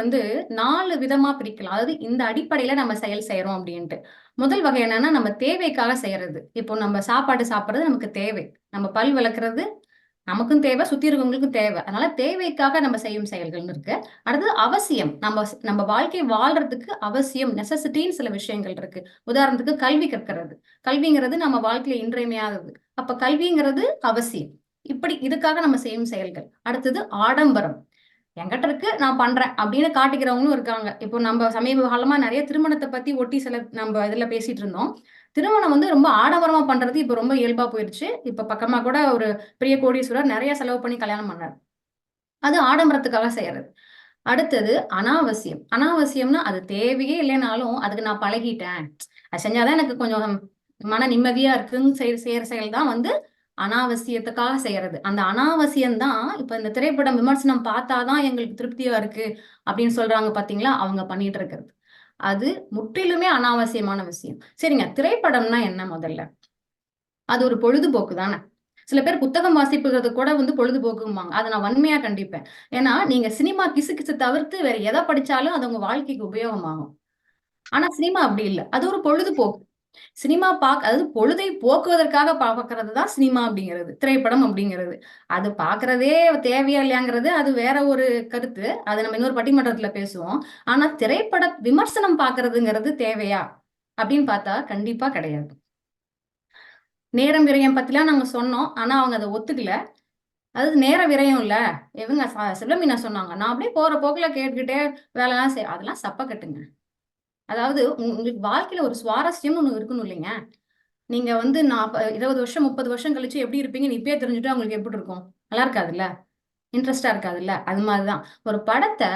S6: 4 விதமா பிரிக்கலாம். அதாவது இந்த அடிப்படையில நம்ம செயல் செய்யறோம் அப்படின்ட்டு. முதல் வகை என்னன்னா, நம்ம தேவைக்காக செய்யறது. இப்போ நம்ம சாப்பாடு சாப்பிடுறது நமக்கு தேவை, நம்ம பல் விளக்குறது நமக்கும் தேவை, சுத்தி இருக்கவங்களுக்கும் தேவை. அதனால தேவைக்காக நம்ம செய்யும் செயல்கள்னு இருக்கு. அடுத்தது அவசியம், நம்ம வாழ்க்கையை வாழ்றதுக்கு அவசியம், நெசசிட்டின்னு சில விஷயங்கள் இருக்கு. உதாரணத்துக்கு கல்வி கற்கிறது. கல்விங்கிறது நம்ம வாழ்க்கையில இன்றியமையாதது. அப்ப கல்விங்கிறது அவசியம். இப்படி இதுக்காக நம்ம செய்யும் செயல்கள். அடுத்தது ஆடம்பரம், என்கிட்ட இருக்கு நான் பண்றேன் அப்படின்னு காட்டிக்கிறவங்களும் இருக்காங்க. இப்போ நம்ம சமீப காலமா நிறைய திருமணத்தை பத்தி ஒட்டி சில நம்ம இதுல பேசிட்டு இருந்தோம். திருமணம் ரொம்ப ஆடம்பரமா பண்றது இப்ப ரொம்ப இயல்பா போயிருச்சு. இப்ப பக்கமா கூட ஒரு பெரிய கோடீஸ்வரர் நிறைய செலவு பண்ணி கல்யாணம் பண்ணாரு. அது ஆடம்பரத்துக்காக செய்யறது. அடுத்தது அனாவசியம். அனாவசியம்னா அது தேவையே இல்லைனாலும் அதுக்கு நான் பழகிட்டேன், அது செஞ்சாதான் எனக்கு கொஞ்சம் மன நிம்மதியா இருக்குன்னு செய்யற செயல் தான் அனாவசியத்துக்காக செய்யறது. அந்த அனாவசியம் தான் இப்ப இந்த திரைப்படம் விமர்சனம் பார்த்தாதான் எங்களுக்கு திருப்தியா இருக்கு அப்படின்னு சொல்றாங்க பாத்தீங்களா, அவங்க பண்ணிட்டு இருக்கிறது. அது முற்றிலுமே அனாவசியமான விஷயம். சரிங்க, திரைப்படம்னா என்ன? முதல்ல அது ஒரு பொழுதுபோக்கு தானே. சில பேர் புத்தகம் வாசிப்புறது கூட பொழுதுபோக்கும்பாங்க. அதை நான் வன்மையா கண்டிப்பேன். ஏன்னா நீங்க சினிமா கிசு கிசு தவிர்த்து வேற எதை படிச்சாலும் அது உங்க வாழ்க்கைக்கு உபயோகமாகும். ஆனா சினிமா அப்படி இல்லை, அது ஒரு பொழுதுபோக்கு. சினிமா அதாவது பொழுதை போக்குவதற்காக பார்க்கறது தான் சினிமா அப்படிங்கிறது, திரைப்படம் அப்படிங்கிறது. அது பாக்குறதே தேவையா இல்லையாங்கிறது அது வேற ஒரு கருத்து. அது நம்ம இன்னொரு பட்டிமன்றத்துல பேசுவோம். ஆனா திரைப்பட விமர்சனம் பாக்குறதுங்கிறது தேவையா அப்படின்னு பார்த்தா கண்டிப்பா கிடையாது. நேரம் விரயம் பத்திலாம் நாங்க சொன்னோம், ஆனா அவங்க அதை ஒத்துக்கல. அதாவது நேர விரயம் இல்ல, இவங்க சிவலமீனா சொன்னாங்க, நான் அப்படியே போற போக்குல கேட்டுக்கிட்டே வேலைலாம் அதெல்லாம் சப்ப கட்டுங்க. அதாவது உங்களுக்கு வாழ்க்கையில ஒரு சுவாரஸ்யம்னு ஒண்ணு இருக்கணும் இல்லைங்க. நீங்க 20 வருஷம் 30 வருஷம் கழிச்சு எப்படி இருப்பீங்கன்னு இப்பயே தெரிஞ்சுட்டா உங்களுக்கு எப்படி இருக்கும்? நல்லா இருக்காதுல்ல, இன்ட்ரெஸ்டா இருக்காதுல்ல. அது மாதிரிதான் ஒரு படத்தை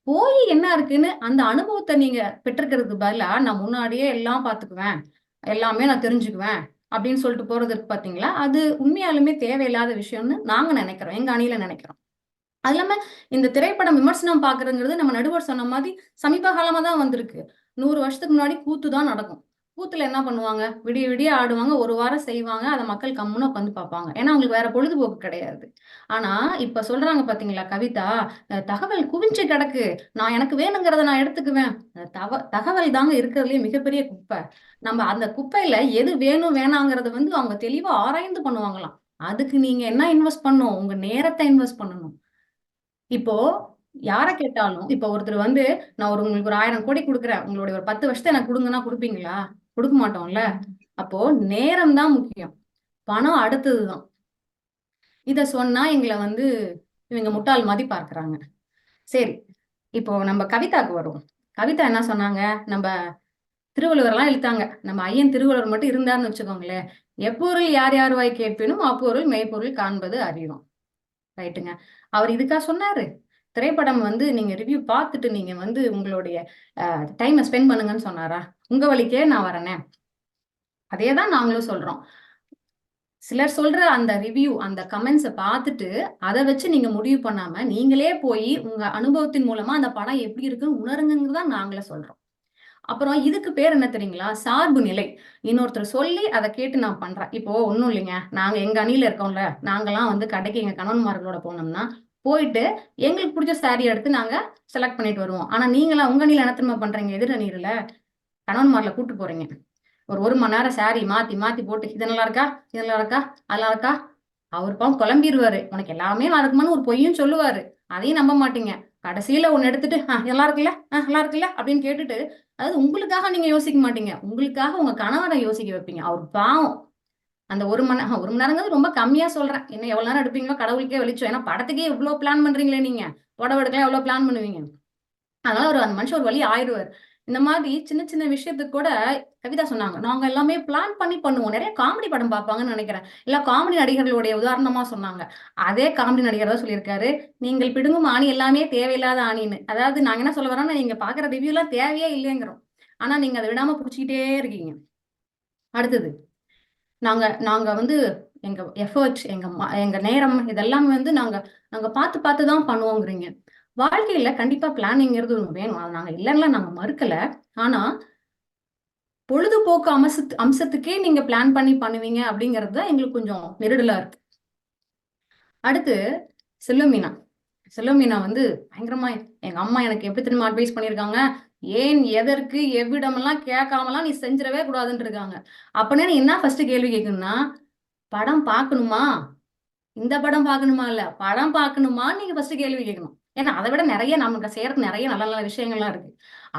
S6: போய் என்ன இருக்குன்னு அந்த அனுபவத்தை நீங்க பெற்றிருக்கிறதுக்கு பதிலா, நான் முன்னாடியே எல்லாம் பாத்துக்குவேன், எல்லாமே நான் தெரிஞ்சுக்குவேன் அப்படின்னு சொல்லிட்டு போறது இருக்கு பாத்தீங்களா, அது உண்மையாலுமே தேவையில்லாத விஷயம்னு நாங்க நினைக்கிறோம், எங்க அணியில நினைக்கிறோம். அது இல்லாம இந்த திரைப்படம் விமர்சனம் பாக்குறதுங்கிறது நம்ம நடுவர் சொன்ன மாதிரி சமீப காலமா தான் வந்திருக்கு. 100 வருஷத்துக்கு முன்னாடி கூத்து தான் நடக்கும். கூத்துல என்ன பண்ணுவாங்க? விடிய விடிய ஆடுவாங்க, ஒரு வாரம் செய்வாங்க, அதை மக்கள் கம்முன்னு உட்காந்து பார்ப்பாங்க. ஏன்னா அவங்களுக்கு வேற பொழுதுபோக்கு கிடையாது. ஆனா இப்ப சொல்றாங்க பாத்தீங்களா கவிதா, தகவல் குவிஞ்சு கிடக்கு, நான் எனக்கு வேணுங்கிறத நான் எடுத்துக்குவேன். தகவல் தாங்க இருக்கிறதுலயே மிகப்பெரிய குப்பை. நம்ம அந்த குப்பையில எது வேணும் வேணாங்கிறத அவங்க தெளிவா ஆராய்ந்து பண்ணுவாங்களாம். அதுக்கு நீங்க என்ன இன்வெஸ்ட் பண்ணணும்? உங்க நேரத்தை இன்வெஸ்ட் பண்ணணும். இப்போ யார கேட்டாலும், இப்ப ஒருத்தர் நான் உங்களுக்கு ஒரு 1000 கோடி கொடுக்குறேன், உங்களுடைய ஒரு 10 வருஷத்தை எனக்கு கொடுங்கன்னா கொடுப்பீங்களா? கொடுக்க மாட்டோம்ல. அப்போ நேரம் தான் முக்கியம், பணம் அடுத்ததுதான். இத சொன்னா எங்களை இவங்க முட்டாள் மாதிரி பார்க்கறாங்க. சரி, இப்போ நம்ம கவிதாக்கு வருவோம். கவிதா என்ன சொன்னாங்க? நம்ம திருவள்ளுவர்லாம் இழுத்தாங்க. நம்ம ஐயன் திருவள்ளுவர் மட்டும் இருந்தாருன்னு வச்சுக்கோங்களேன், எப்பொருள் யார் யார் வாய் கேட்பினும் அப்பொருள் மெய்ப்பொருள் காண்பது அறியும். ரைட்டுங்க. அவர் இதுக்கா சொன்னாரு? திரைப்படம் நீங்க ரிவ்யூ பார்த்துட்டு நீங்க உங்களுடைய டைமை ஸ்பெண்ட் பண்ணுங்கன்னு சொன்னாரா? உங்க வழிக்கே நான் வரேனே, அதேதான் நாங்களும் சொல்றோம். சிலர் சொல்ற அந்த ரிவ்யூ, அந்த கமெண்ட்ஸை பார்த்துட்டு அதை வச்சு நீங்க முடிவு பண்ணாம நீங்களே போய் உங்க அனுபவத்தின் மூலமா அந்த படம் எப்படி இருக்குன்னு உணருங்கிறது தான் நாங்களே சொல்றோம். அப்புறம் இதுக்கு பேர் என்ன தெரியுங்களா? சார்பு நிலை. இன்னொருத்தர் சொல்லி அதை கேட்டு நான் பண்றேன். இப்போ ஒண்ணும் இல்லைங்க, நாங்க எங்க அணியில இருக்கோம்ல, நாங்கெல்லாம் கடைக்கு எங்க கணவன்மார்களோட போனோம்னா போயிட்டு எங்களுக்கு பிடிச்ச சாரி எடுத்து நாங்க செலக்ட் பண்ணிட்டு வருவோம். ஆனா நீங்களாம் உங்க அணியில என்ன திரும்ப பண்றீங்க? எதிர் அணியில கணவன்மார்ல கூட்டு போறீங்க, ஒரு மணி நேரம் சாரி மாத்தி மாத்தி போட்டு, இது நல்லா இருக்கா, இது நல்லா இருக்கா, அதெல்லாம் இருக்கா. அவர் பாவம் குழம்பிடுவாரு, உனக்கு எல்லாமே நல்லா இருக்குமான்னு ஒரு பொய்யும் சொல்லுவாரு, அதையும் நம்ப மாட்டீங்க. கடைசியில ஒண்ணு எடுத்துட்டு நல்லா இருக்குல்ல, நல்லா இருக்குல்ல அப்படின்னு கேட்டுட்டு, அதாவது உங்களுக்காக நீங்க யோசிக்க மாட்டீங்க, உங்களுக்காக உங்க கணவரை யோசிக்க வைப்பீங்க. அவர் பாவம் அந்த ஒரு மணி நேரங்கிறது ரொம்ப கம்மியா சொல்றேன், இன்னும் எவ்வளவு நேரம் எடுப்பீங்களோ கடவுளுக்கே வெளிச்சம். ஏன்னா படத்துக்கே இவ்வளவு பிளான் பண்றீங்களே நீங்க, புடவை எடுக்கலாம் எவ்வளவு பிளான் பண்ணுவீங்க. அதனால அந்த மனுஷன் ஒரு வழி ஆயிடுவார். இந்த மாதிரி சின்ன சின்ன விஷயத்துக்கு கூட கவிதா சொன்னாங்க, நாங்க எல்லாமே பிளான் பண்ணி பண்ணுவோம். நிறைய காமெடி படம் பார்ப்பாங்கன்னு நினைக்கிறேன், இல்ல காமெடி நடிகர்களுடைய உதாரணமா சொன்னாங்க. அதே காமெடி நடிகர் தான் சொல்லியிருக்காரு, நீங்கள் பிடுங்கும் ஆணி எல்லாமே தேவையில்லாத ஆணின்னு. அதாவது நாங்க என்ன சொல்ல வரோம்னா, நீங்க பாக்குற ரிவ்யூ எல்லாம் தேவையே இல்லைங்கிறோம், ஆனா நீங்க அதை விடாம புடிச்சுக்கிட்டே இருக்கீங்க. அடுத்தது நாங்க நாங்க வந்து எங்க எஃபர்ட், எங்க நேரம் இதெல்லாம் வந்து நாங்க நாங்க பார்த்து பார்த்து தான் பண்ணுவோங்கிறீங்க. வாழ்க்கையில கண்டிப்பா பிளானிங்கிறது ஒண்ணு வேணும். அது நாங்க இல்லைன்னா நாங்க மறுக்கல. ஆனா பொழுதுபோக்கு அம்சத்துக்கே நீங்க பிளான் பண்ணி பண்ணுவீங்க அப்படிங்கிறது தான் எங்களுக்கு கொஞ்சம் நெருடலா இருக்கு. அடுத்து செல்வமீனா. செல்வமீனா வந்து பயங்கரமா எங்க அம்மா எனக்கு எப்படி தெரியுமா அட்வைஸ் பண்ணியிருக்காங்க, ஏன் எதற்கு எவ்விடமெல்லாம் கேட்காமலாம் நீ செஞ்சிடவே கூடாதுன்னு இருக்காங்க. அப்பனே நீ என்ன ஃபர்ஸ்ட் கேள்வி கேட்கணும்னா, படம் பார்க்கணுமா, இந்த படம் பார்க்கணுமா, இல்ல படம் பார்க்கணுமா நீங்க ஃபர்ஸ்ட் கேள்வி கேட்கணும். ஏன்னா அதை விட நிறைய நமக்கு செய்யறதுக்கு நிறைய நல்ல நல்ல விஷயங்கள்லாம் இருக்கு.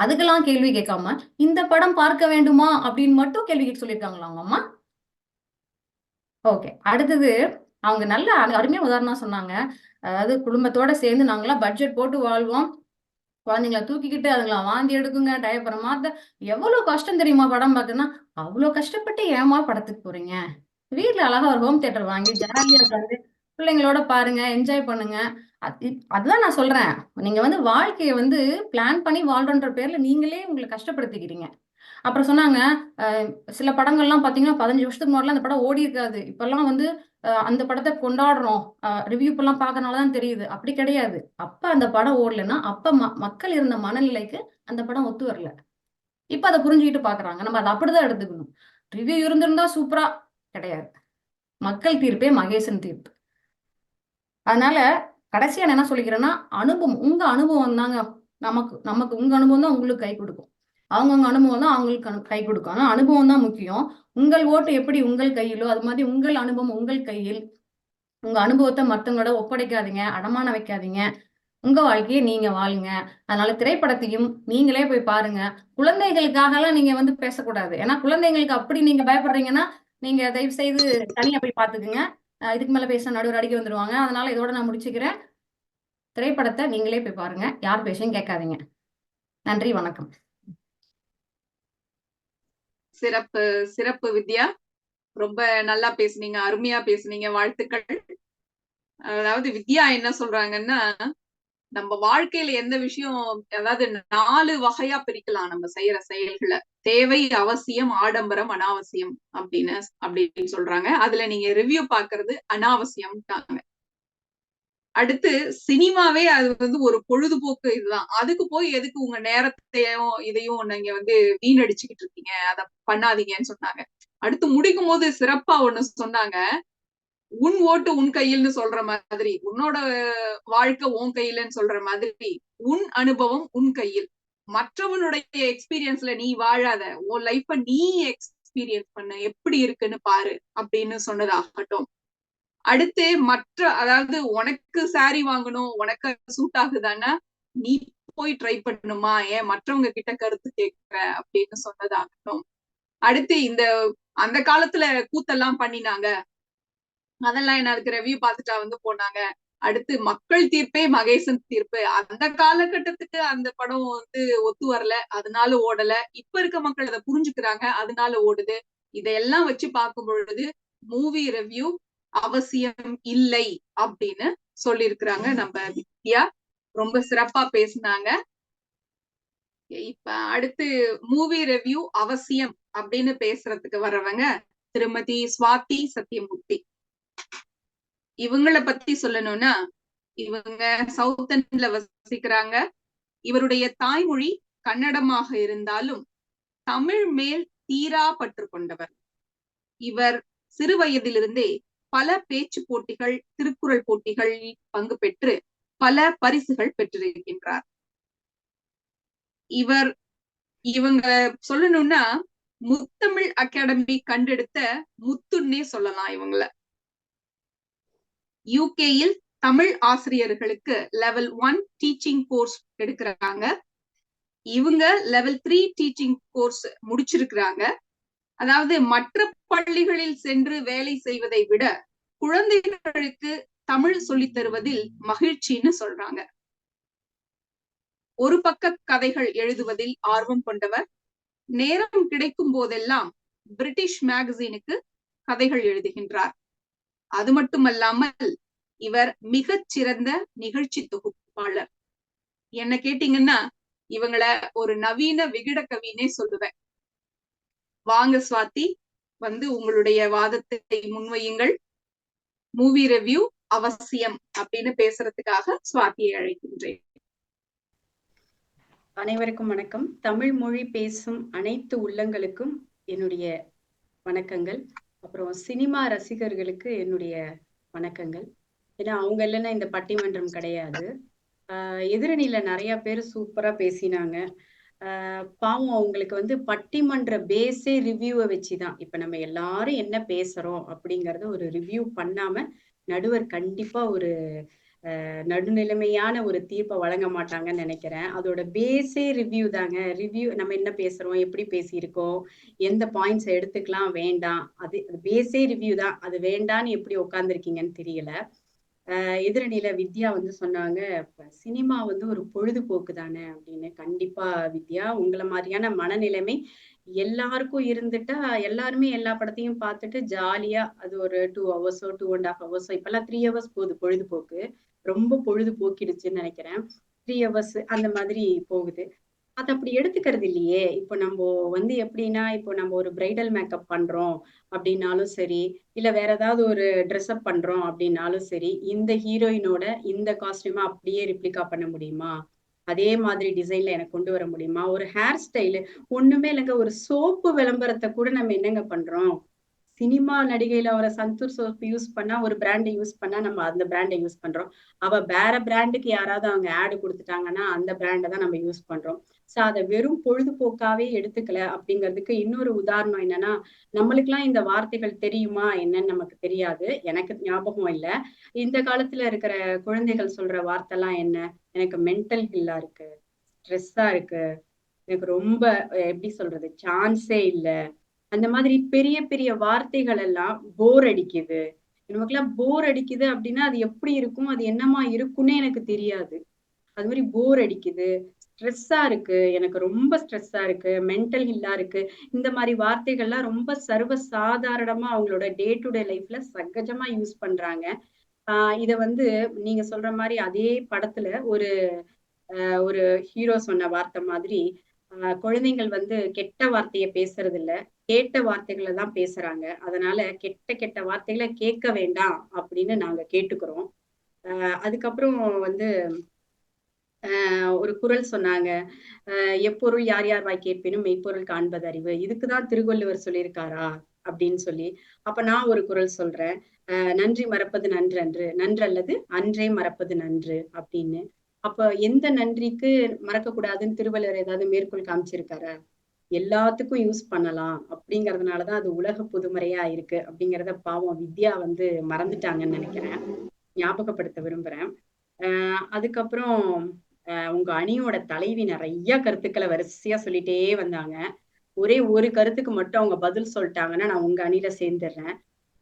S6: அதுக்கெல்லாம் கேள்வி கேட்காம இந்த படம் பார்க்க வேண்டுமா அப்படின்னு மட்டும் கேள்வி கேட்க சொல்லியிருக்காங்களா அவங்க அம்மா? ஓகே. அடுத்தது அவங்க நல்ல அருமையா உதாரணம் சொன்னாங்க. அதாவது குடும்பத்தோட சேர்ந்து நாங்களாம் பட்ஜெட் போட்டு வாழ்வோம். குழந்தைங்கள தூக்கிக்கிட்டு அதுங்கள வாந்தி எடுக்குங்க, டயப்பரை மாத்த எவ்வளவு கஷ்டம் தெரியுமா படம் பார்க்கணும்னா? அவ்வளவு கஷ்டப்பட்டு ஏமா படத்துக்கு போறீங்க? வீட்ல அழகா ஒரு ஹோம் தியேட்டர் வாங்கி ஜாலியா உட்காந்து பிள்ளைங்களோட பாருங்க, என்ஜாய் பண்ணுங்க. அதுதான் நான் சொல்றேன். நீங்க வந்து வாழ்க்கைய வந்து பிளான் பண்ணி வாழ்றன்ற பேர்ல நீங்களே உங்களை கஷ்டப்படுத்திக்கிறீங்க. அப்புறம் சொன்னாங்க, சில படங்கள்லாம் பாத்தீங்கன்னா 15 வருஷத்துக்கு முன்னாடிலாம் அந்த படம் ஓடி இருக்காது. இப்பெல்லாம் வந்து அந்த படத்தை கொண்டாடுறோம். ரிவ்யூ எல்லாம் பார்க்கறனாலதான் தெரியுது. அப்படி கிடையாது. அப்ப அந்த படம் ஓடலைன்னா அப்ப மக்கள் இருந்த மனநிலைக்கு அந்த படம் ஒத்து வரல. இப்ப அதை புரிஞ்சுக்கிட்டு பாக்குறாங்க. நம்ம அதை அப்படிதான் எடுத்துக்கணும். ரிவ்யூ இருந்திருந்தா சூப்பரா கிடையாது. மக்கள் தீர்ப்பே மகேசன் தீர்ப்பு. அதனால கடைசியா நான் என்ன சொல்லிக்கிறேன்னா, அனுபவம், உங்க அனுபவம் தாங்க நமக்கு நமக்கு உங்க அனுபவம் தான் உங்களுக்கு கை கொடுக்கும். அவங்கவுங்க அனுபவம் தான் அவங்களுக்கு கை கொடுக்கும். ஆனா அனுபவம் தான் முக்கியம். உங்கள் ஓட்டு எப்படி உங்கள் கையிலோ அது மாதிரி உங்கள் அனுபவம் உங்கள் கையில். உங்க அனுபவத்தை மத்தவங்களோட ஒப்படைக்காதீங்க, அடமான வைக்காதீங்க. உங்க வாழ்க்கையை நீங்க வாழுங்க. அதனால திரைப்படத்தையும் நீங்களே போய் பாருங்க. குழந்தைகளுக்காக எல்லாம் நீங்க வந்து பேசக்கூடாது. ஏன்னா குழந்தைங்களுக்கு அப்படி நீங்க பயப்படுறீங்கன்னா நீங்க தயவு செய்து தனியா போய் பாத்துக்குங்க. இதுக்கு மேல பேச நடுவர் அடிக்க வந்துருவாங்க. அதனால இதோட நான் முடிச்சுக்கிறேன். திரைப்படத்தை நீங்களே போய் பாருங்க. யார் பேசையும் கேட்காதீங்க. நன்றி, வணக்கம்.
S2: சிறப்பு சிறப்பு வித்யா, ரொம்ப நல்லா பேசுனீங்க, அருமையா பேசுனீங்க, வாழ்த்துக்கள். அதாவது வித்யா என்ன சொல்றாங்கன்னா, நம்ம வாழ்க்கையில எந்த விஷயம், அதாவது 4 வகையா பிரிக்கலாம் நம்ம செய்யற செயல்களை. தேவை, அவசியம், ஆடம்பரம், அனாவசியம் அப்படின்னு சொல்றாங்க. அதுல நீங்க ரிவ்யூ பாக்குறது அனாவசியம்ட்டாங்க. அடுத்து சினிமாவே அது வந்து ஒரு பொழுதுபோக்கு இதுதான். அதுக்கு போய் எதுக்கு உங்க நேரத்தையும் இதையும் நீங்க வந்து வீணடிச்சுக்கிட்டு இருக்கீங்க, அத பண்ணாதீங்கன்னு சொன்னாங்க. அடுத்து முடிக்கும் போது சிறப்பா ஒண்ணு சொன்னாங்க, உன் ஓட்டு உன் கையில்னு சொல்ற மாதிரி, உன்னோட வாழ்க்கை உன் கையிலன்னு சொல்ற மாதிரி, உன் அனுபவம் உன் கையில். மற்றவனுடைய எக்ஸ்பீரியன்ஸ்ல நீ வாழாத, உன் லைஃப நீ எக்ஸ்பீரியன்ஸ் பண்ண, எப்படி இருக்குன்னு பாரு அப்படின்னு சொன்னதாகட்டும். அடுத்து அதாவது உனக்கு சாரி வாங்கணும், உனக்கு சூட் ஆகுதானா நீ போய் ட்ரை பண்ணுமா, ஏன் மற்றவங்க கிட்ட கருத்து கேட்கிற அப்படின்னு சொன்னதாகட்டும். அடுத்து அந்த காலத்துல கூத்தெல்லாம் பண்ணினாங்க, அதெல்லாம் என்ன அதுக்கு ரிவ்யூ பார்த்துட்டா வந்து போனாங்க. அடுத்து மக்கள் தீர்ப்பே மகேசன் தீர்ப்பு. அந்த காலகட்டத்துக்கு அந்த படம் வந்து ஒத்து வரல, அதனால ஓடல. இப்ப இருக்க மக்கள் அதை புரிஞ்சுக்கிறாங்க, அதனால ஓடுது. இதையெல்லாம் வச்சு பார்க்கும் பொழுது மூவி ரிவ்யூ அவசியம் இல்லை அப்படின்னு சொல்லியிருக்கிறாங்க நம்ம வித்யா. ரொம்ப சிறப்பா பேசினாங்க. இப்ப அடுத்து மூவி ரிவ்யூ அவசியம் அப்படின்னு பேசுறதுக்கு வர்றவங்க திருமதி சுவாதி சத்யமூர்த்தி. இவங்கள பத்தி சொல்லணும்னா, இவங்க சவுத் எண்ட்ல வசிக்கிறாங்க. இவருடைய தாய்மொழி கன்னடமாக இருந்தாலும் தமிழ் மேல் தீரா பற்று கொண்டவர். இவர் சிறு வயதிலிருந்தே பல பேச்சு போட்டிகள், திருக்குறள் போட்டிகளில் பங்கு பெற்று பல பரிசுகள் பெற்றிருக்கின்றார். இவங்க சொல்லணும்னா முத்தமிழ் அகாடமி கண்டெடுத்த முத்துன்னே சொல்லலாம் இவங்கள. யூகேயில் தமிழ் ஆசிரியர்களுக்கு லெவல் 1 டீச்சிங் கோர்ஸ் எடுக்கிறாங்க. இவங்க லெவல் 3 டீச்சிங் கோர்ஸ் முடிச்சிருக்கிறாங்க. அதாவது மற்ற பள்ளிகளில் சென்று வேலை செய்வதை விட குழந்தைகளுக்கு தமிழ் சொல்லித் தருவதில் மகிழ்ச்சின்னு சொல்றாங்க. ஒரு பக்க கதைகள் எழுதுவதில் ஆர்வம் கொண்டவர். நேரம் கிடைக்கும் போதெல்லாம் பிரிட்டிஷ் மேகசினுக்கு கதைகள் எழுதுகின்றார். அது மட்டுமல்லாமல் இவர் மிகச் சிறந்த நிகழ்ச்சி தொகுப்பாளர். என்ன கேட்டீங்கன்னா இவங்கள ஒரு நவீன விகட கவினே சொல்லுவேன். வாங்க சுவாதி, வந்து உங்களுடைய வாதத்தை முன்வையுங்கள். மூவி ரிவ்யூ அவசியம் அப்படின்னு பேசுறதுக்காக சுவாதியை அழைக்கின்றேன்.
S7: அனைவருக்கும் வணக்கம். தமிழ் மொழி பேசும் அனைத்து உள்ளங்களுக்கும் என்னுடைய வணக்கங்கள். அப்புறம் சினிமா ரசிகர்களுக்கு என்னுடைய வணக்கங்கள். ஏன்னா அவங்க இல்லைன்னா இந்த பட்டிமன்றம் கிடையாது. எதிரணியில நிறைய பேர் சூப்பரா பேசினாங்க. பாவம் அவங்களுக்கு வந்து பட்டிமன்ற பேஸே ரிவ்யூவை வச்சுதான். இப்ப நம்ம எல்லாரும் என்ன பேசுறோம் அப்படிங்கறத ஒரு ரிவ்யூ பண்ணாம நடுவர் கண்டிப்பா ஒரு நடுநிலைமையான ஒரு தீர்ப்பை வழங்க மாட்டாங்கன்னு நினைக்கிறேன். அதோட பேஸே ரிவ்யூ தாங்க. ரிவ்யூ நம்ம என்ன பேசுறோம், எப்படி பேசியிருக்கோம், எந்த பாயிண்ட்ஸ் எடுத்துக்கலாம் வேண்டாம், அது பேஸே ரிவ்யூ தான். அது வேண்டான்னு எப்படி உட்காந்துருக்கீங்கன்னு தெரியல. எதிரணியில வித்யா வந்து சொன்னாங்க, சினிமா வந்து ஒரு பொழுதுபோக்கு தானே அப்படின்னு. கண்டிப்பா வித்யா, உங்களை மாதிரியான மனநிலைமை எல்லாருக்கும் இருந்துட்டா எல்லாருமே எல்லா படத்தையும் பார்த்துட்டு ஜாலியா அது ஒரு 2 ஹவர்ஸோ 2.5 ஹவர்ஸோ, இப்பெல்லாம் 3 ஹவர்ஸ் போகுது பொழுதுபோக்கு. ரொம்ப பொழுது போக்கிடுச்சுன்னு நினைக்கிறேன். 3 ஹவர்ஸ் அந்த மாதிரி போகுது. அது அப்படி எடுத்துக்கிறது இல்லையே. இப்போ நம்ம வந்து எப்படின்னா, இப்போ நம்ம ஒரு பிரைடல் மேக்கப் பண்றோம் அப்படின்னாலும் சரி, இல்ல வேற ஏதாவது ஒரு ட்ரெஸ் அப் பண்றோம் அப்படின்னாலும் சரி, இந்த ஹீரோயினோட இந்த காஸ்டியூமை அப்படியே ரிப்ளிகா பண்ண முடியுமா, அதே மாதிரி டிசைன்ல எனக்கு கொண்டு வர முடியுமா, ஒரு ஹேர் ஸ்டைலு ஒண்ணுமே இல்லைங்க. ஒரு சோப்பு விளம்பரத்தை கூட நம்ம என்னங்க பண்றோம், சினிமா நடிகையில அவரை சந்தூர் சோப் யூஸ் பண்ணா, ஒரு பிராண்டை யூஸ் பண்ணா நம்ம அந்த பிராண்டை யூஸ் பண்றோம். அவ வேற பிராண்டுக்கு யாராவது அவங்க ஆடு கொடுத்துட்டாங்கன்னா அந்த பிராண்டை தான் நம்ம யூஸ் பண்றோம். சோ அதை வெறும் பொழுதுபோக்காவே எடுத்துக்கல அப்படிங்கிறதுக்கு இன்னொரு உதாரணம் என்னன்னா, நம்மளுக்கெல்லாம் இந்த வார்த்தைகள் தெரியுமா என்னன்னு நமக்கு தெரியாது. எனக்கு ஞாபகம் இல்லை. இந்த காலத்துல இருக்கிற குழந்தைகள் சொல்ற வார்த்தை எல்லாம் என்ன, எனக்கு மென்டல் ஹில்லா இருக்கு, ஸ்ட்ரெஸ்ஸா இருக்கு, எனக்கு ரொம்ப எப்படி சொல்றது சான்ஸே இல்லை, அந்த மாதிரி பெரிய பெரிய வார்த்தைகள் எல்லாம் போர் அடிக்குது. நமக்கெல்லாம் போர் அடிக்குது அப்படின்னா அது எப்படி இருக்கும், அது என்னமா இருக்குன்னே எனக்கு தெரியாது. அது மாதிரி போர் அடிக்குது, ஸ்ட்ரெஸ்ஸா இருக்கு, எனக்கு ரொம்ப ஸ்ட்ரெஸ்ஸா இருக்கு, மென்டல் ஹில்லா இருக்கு. இந்த மாதிரி வார்த்தைகள்லாம் ரொம்ப சர்வ சாதாரணமா அவங்களோட டே டு டே லைஃப்ல சகஜமா யூஸ் பண்றாங்க. இத வந்து நீங்க சொல்ற மாதிரி அதே படத்துல ஒரு ஒரு ஹீரோ சொன்ன வார்த்தை மாதிரி, குழந்தைகள் வந்து கெட்ட வார்த்தையை பேசுறது இல்ல, கேட்ட வார்த்தைகளை தான் பேசுறாங்க. அதனால கெட்ட கெட்ட வார்த்தைகளை கேட்க வேண்டாம் அப்படின்னு நாங்க கேட்டுக்கிறோம். அதுக்கப்புறம் வந்து ஒரு குறள் சொன்னாங்க, எப்பொருள் யார் யார் வாய் கேட்பினும் மெய்ப்பொருள் காண்பது அறிவு. இதுக்குதான் திருவள்ளுவர் சொல்லியிருக்காரா அப்படின்னு சொல்லி. அப்ப நான் ஒரு குறள் சொல்றேன், நன்றி மறப்பது நன்று அன்று, நன்றல்லது அன்றே மறப்பது நன்று அப்படின்னு. அப்ப எந்த நன்றிக்கு மறக்க கூடாதுன்னு திருவள்ளுவர் ஏதாவது மேற்கோள் காமிச்சிருக்காரா? எல்லாத்துக்கும் யூஸ் பண்ணலாம் அப்படிங்கறதுனாலதான் அது உலக பொதுமறையா இருக்கு அப்படிங்கிறத பாவம் வித்யா வந்து மறந்துட்டாங்கன்னு நினைக்கிறேன். ஞாபகப்படுத்த விரும்புறேன். அதுக்கப்புறம் உங்க அணியோட தலைவி நிறைய கருத்துக்களை வரிசையா சொல்லிட்டே வந்தாங்க. ஒரே ஒரு கருத்துக்கு மட்டும் அவங்க பதில் சொல்லிட்டாங்கன்னா நான் உங்க அணியில சேர்ந்துடுறேன்.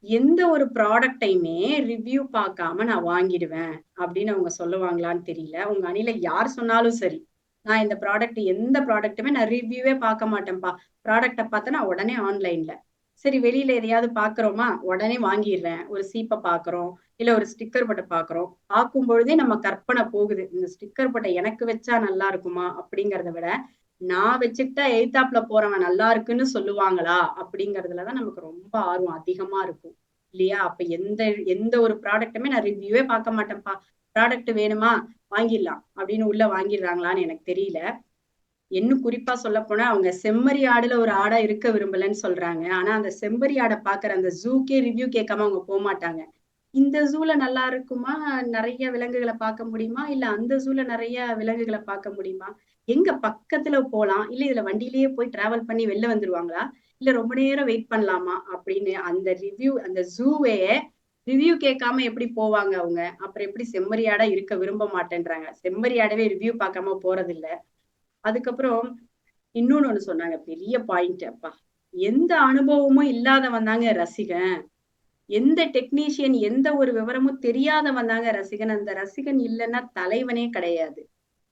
S7: எந்த ஒரு ப்ராடக்டையுமே ரிவ்யூ பார்க்காம நான் வாங்கிடுவேன் அப்படின்னு அவங்க சொல்லுவாங்களான்னு தெரியல. உங்க அணியில யார் சொன்னாலும் சரி, நான் இந்த ப்ராடக்ட் எந்த ப்ராடக்ட்டுமே நான் ரிவ்யூவே பார்க்க மாட்டேன்ப்பா. ப்ராடக்டை பார்த்தா நான் உடனே ஆன்லைன்ல சரி வெளியில எதையாவது பாக்குறோமா உடனே வாங்கிடுறேன். ஒரு சீப்பை பாக்குறோம், இல்ல ஒரு ஸ்டிக்கர் பட்டை பாக்குறோம், பார்க்கும் பொழுதே நம்ம கற்பனை போகுது, இந்த ஸ்டிக்கர் பட்டை எனக்கு வச்சா நல்லா இருக்குமா அப்படிங்கறத விட நான் வச்சுக்கிட்டா எய்தாப்ல போறவன் நல்லா இருக்குன்னு சொல்லுவாங்களா அப்படிங்கறதுலதான் நமக்கு ரொம்ப ஆர்வம் அதிகமா இருக்கும் இல்லையா? அப்ப எந்த எந்த ஒரு ப்ராடக்ட்டுமே நான் ரிவ்யூவே பார்க்க மாட்டேன்ப்பா. ப்ராடக்ட் வேணுமா வாங்கிடலாம் அப்படின்னு உள்ள வாங்கிடுறாங்களான்னு எனக்கு தெரியல. இன்னும் குறிப்பா சொல்ல போனா அவங்க செம்மறி ஆடுல ஒரு ஆடா இருக்க விரும்பலன்னு சொல்றாங்க. ஆனா அந்த செம்மறி ஆடை பாக்குற அந்த ஜூக்கே ரிவ்யூ கேட்காம அவங்க போக மாட்டாங்க. இந்த ஜூல நல்லா இருக்குமா, நிறைய விலங்குகளை பார்க்க முடியுமா, இல்ல அந்த ஜூல நிறைய விலங்குகளை பார்க்க முடியுமா, எங்க பக்கத்துல போலாம், இல்ல இதுல வண்டியிலேயே போய் டிராவல் பண்ணி வெளில வந்துருவாங்களா, இல்ல ரொம்ப நேரம் வெயிட் பண்ணலாமா அப்படின்னு அந்த ரிவ்யூ அந்த ஜூவே ரிவ்யூ கேட்காம எப்படி போவாங்க அவங்க? அப்புறம் எப்படி செம்மறியாடா இருக்க விரும்ப மாட்டேன்றாங்க? செம்மறியாடவே ரிவ்யூ பார்க்காம போறது இல்ல. அதுக்கப்புறம் இன்னொன்னு ஒண்ணு சொன்னாங்க, பெரிய பாயிண்ட். அப்பா, எந்த அனுபவமும் இல்லாதவன் தாங்க ரசிகன், எந்த டெக்னீஷியன் எந்த ஒரு விவரமும் தெரியாதவன் தாங்க ரசிகன். அந்த ரசிகன் இல்லைன்னா தலைவனே கிடையாது.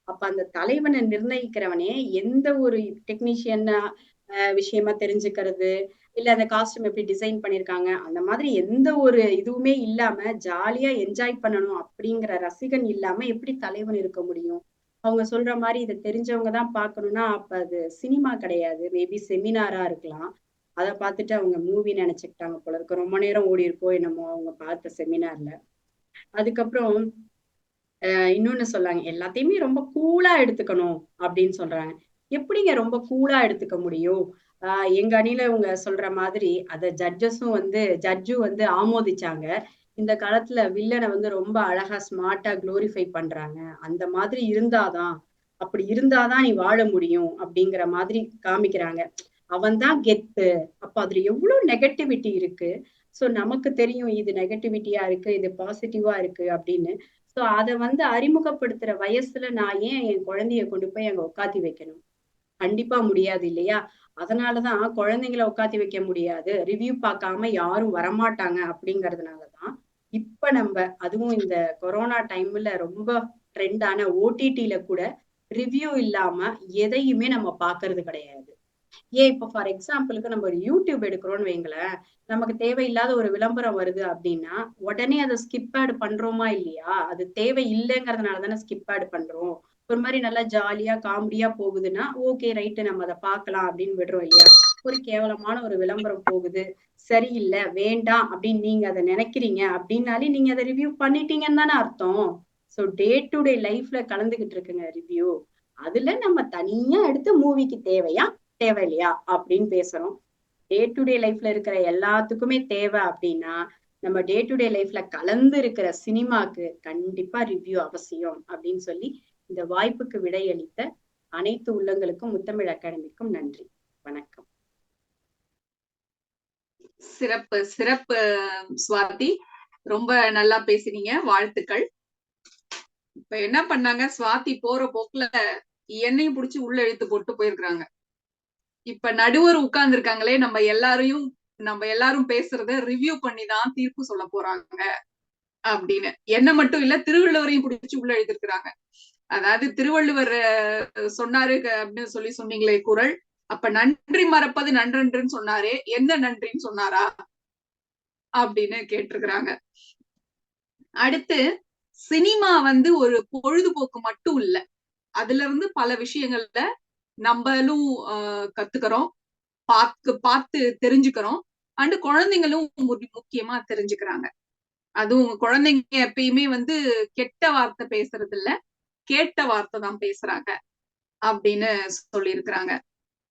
S7: அப்ப அந்த தலைவனை நிர்ணயிக்கிறவனே எந்த ஒரு டெக்னீஷியன் விஷயமா தெரிஞ்சுக்கிறது, இல்ல அந்த காஸ்டியூம் எப்படி டிசைன் பண்ணிருக்காங்க, அந்த மாதிரி எந்த ஒரு இதுவுமே இல்லாம ஜாலியா என்ஜாய் பண்ணணும் அப்படிங்கிற ரசிகன் இல்லாம எப்படி தலைவன் இருக்க முடியும்? அவங்க சொல்ற மாதிரி இதை தெரிஞ்சவங்க தான் பார்க்கணும்னா அப்ப அது சினிமா கிடையாது, மேபி செமினாரா இருக்கலாம். அதை பார்த்துட்டு அவங்க மூவி நினைச்சுக்கிட்டாங்க போல இருக்கு. ரொம்ப நேரம் ஓடி இருக்கோ என்னமோ அவங்க பார்த்த செமினார்ல. அதுக்கப்புறம் இன்னொன்னு சொல்லாங்க, எல்லாத்தையுமே ரொம்ப கூலா எடுத்துக்கணும் அப்படின்னு சொல்றாங்க. எப்படிங்க ரொம்ப கூலா எடுத்துக்க முடியும்? எங்க அணியில இவங்க சொல்ற மாதிரி அத ஜட்ஜும் வந்து ஆமோதிச்சாங்க. இந்த காலத்துல வில்லனை வந்து ரொம்ப அழகா ஸ்மார்ட்டா குளோரிஃபை பண்றாங்க. அந்த மாதிரி அப்படி இருந்தாதான் நீ வாழ முடியும் அப்படிங்கிற மாதிரி காமிக்கிறாங்க. அவன் தான் கெத்து. அப்ப அதுல எவ்வளவு நெகட்டிவிட்டி இருக்கு. சோ நமக்கு தெரியும் இது நெகட்டிவிட்டியா இருக்கு, இது பாசிட்டிவா இருக்கு அப்படின்னு. சோ அதை வந்து அறிமுகப்படுத்துற வயசுல நான் ஏன் என் குழந்தைய கொண்டு போய் அங்க உட்காத்தி வைக்கணும்? கண்டிப்பா முடியாது இல்லையா? அதனாலதான் குழந்தைங்களை உட்காத்தி வைக்க முடியாது, ரிவ்யூ பார்க்காம யாரும் வரமாட்டாங்க அப்படிங்கறதுனாலதான் இப்ப நம்ம அதுவும் இந்த கொரோனா டைம்ல ரொம்ப ட்ரெண்டான ஓடிடில கூட ரிவ்யூ இல்லாம எதையுமே நம்ம பாக்குறது கிடையாது. ஏன் இப்ப ஃபார் எக்ஸாம்பிளுக்கு நம்ம ஒரு யூடியூப் எடுக்கிறோம்னு வைங்களேன், நமக்கு தேவையில்லாத ஒரு விளம்பரம் வருது அப்படின்னா உடனே அதை ஸ்கிப் ஆட் பண்றோமா இல்லையா? அது தேவை இல்லைங்கிறதுனால தானே ஸ்கிப் ஆட் பண்றோம். ஒரு மாதிரி நல்லா ஜாலியா காமெடியா போகுதுன்னா ஓகே ரைட்டு நம்ம அதை பார்க்கலாம் அப்படின்னு விடுறோம் இல்லையா? ஒரு கேவலமான ஒரு விளம்பரம் போகுது, சரியில்லை, வேண்டாம் அப்படின்னு நீங்க அதை நினைக்கிறீங்க அப்படின்னாலே நீங்க அதை ரிவ்யூ பண்ணிட்டீங்கன்னு தானே அர்த்தம். ஸோ டே டு டே லைஃப்ல கலந்துகிட்டு இருக்குங்க ரிவ்யூ. அதுல நம்ம தனியா எடுத்து மூவிக்கு தேவையில்லையா அப்படின்னு பேசுறோம். டே டு டே லைஃப்ல இருக்கிற எல்லாத்துக்குமே தேவை அப்படின்னா நம்ம டே டு டே லைஃப்ல கலந்து இருக்கிற சினிமாக்கு கண்டிப்பா ரிவ்யூ அவசியம் அப்படின்னு சொல்லி இந்த வாய்ப்புக்கு விடையளித்த அனைத்து உள்ளங்களுக்கும் முத்தமிழ் அகாடமிக்கும் நன்றி. வணக்கம்.
S2: சிறப்பு சிறப்பு சுவாதி, ரொம்ப நல்லா பேசினீங்க, வாழ்த்துக்கள். இப்ப என்ன பண்ணாங்க, சுவாதி போற போக்குல என்னையும் புடிச்சு உள்ள இழுத்து போட்டு போயிருக்காங்க. இப்ப நடுவர் உட்கார்ந்து இருக்காங்களே, நம்ம எல்லாரும் பேசுறத ரிவ்யூ பண்ணி தான் தீர்ப்பு சொல்ல போறாங்க அப்படின்னு. என்ன மட்டும் இல்ல, திருவள்ளுவரையும் பிடிச்சு உள்ள எழுதிருக்கிறாங்க. அதாவது திருவள்ளுவர் சொன்னாரு அப்படின்னு சொன்னீங்களே குறள், அப்ப நன்றி மறப்பது நன்றன்றுன்னு சொன்னாரே, என்ன நன்றின்னு சொன்னாரா அப்படின்னு கேட்டிருக்கிறாங்க. அடுத்து சினிமா வந்து ஒரு பொழுதுபோக்கு மட்டும் இல்ல, அதுல இருந்து பல விஷயங்கள்ல நம்மளும் கத்துக்கிறோம், பார்த்து தெரிஞ்சுக்கிறோம். அண்டு குழந்தைங்களும் முக்கியமா தெரிஞ்சுக்கிறாங்க. அதுவும் குழந்தைங்க எப்பயுமே வந்து கெட்ட வார்த்தை பேசுறது இல்ல, கேட்ட வார்த்தை தான் பேசுறாங்க அப்படின்னு சொல்லியிருக்கிறாங்க.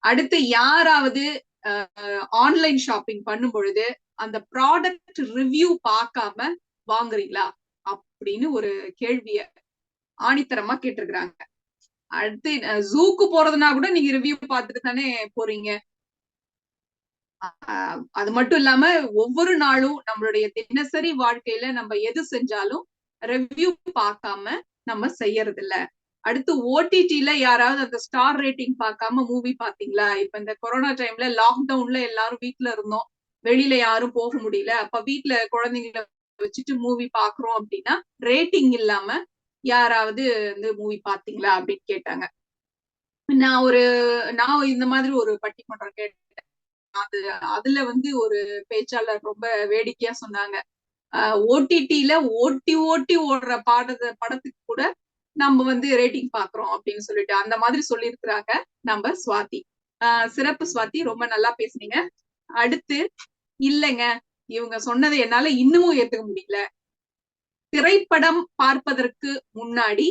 S2: அடுத்து யாராவது ஆன்லைன் ஷாப்பிங் பண்ணும் பொழுது அந்த ப்ராடக்ட் ரிவ்யூ பார்க்காம வாங்குறீங்களா அப்படின்னு ஒரு கேள்விய ஆணித்தரமா கேட்டிருக்கிறாங்க. அடுத்து ஜூக்கு போறதுனா கூட நீங்க ரிவ்யூ பார்த்துட்டு தானே போறீங்க. அது மட்டும் இல்லாம ஒவ்வொரு நாளும் நம்மளுடைய தினசரி வாழ்க்கையில நம்ம எது செஞ்சாலும் ரிவ்யூ பார்க்காம நம்ம செய்யறது இல்ல. அடுத்து ஓடிடில யாராவது அந்த ஸ்டார் ரேட்டிங் பார்க்காம மூவி பாத்தீங்களா? இப்ப இந்த கொரோனா டைம்ல லாக்டவுன்ல எல்லாரும் வீட்டுல இருந்தோம், வெளியில யாரும் போக முடியல. அப்ப வீட்டுல குழந்தைங்களை வச்சுட்டு மூவி பாக்குறோம் அப்படின்னா ரேட்டிங் இல்லாம யாராவது வந்து மூவி பாத்தீங்களா அப்படின்னு கேட்டாங்க. நான் இந்த மாதிரி ஒரு பட்டிமன்றம் கேட்டேன். அதுல வந்து ஒரு பேச்சாளர் ரொம்ப வேடிக்கையா சொன்னாங்க, ஓடிடில ஓட்டி ஓடுற படத்துக்கு கூட நம்ம வந்து ரேட்டிங் பாக்குறோம் அப்படின்னு சொல்லிட்டு அந்த மாதிரி சொல்லியிருக்கிறாங்க நம்ம சுவாதி. சிறப்பு சுவாதி, ரொம்ப நல்லா பேசுனீங்க. அடுத்து இல்லைங்க, இவங்க சொன்னதை என்னால இன்னமும் ஏத்துக்க முடியல. திரைப்படம் பார்ப்பதற்கு முன்னாடி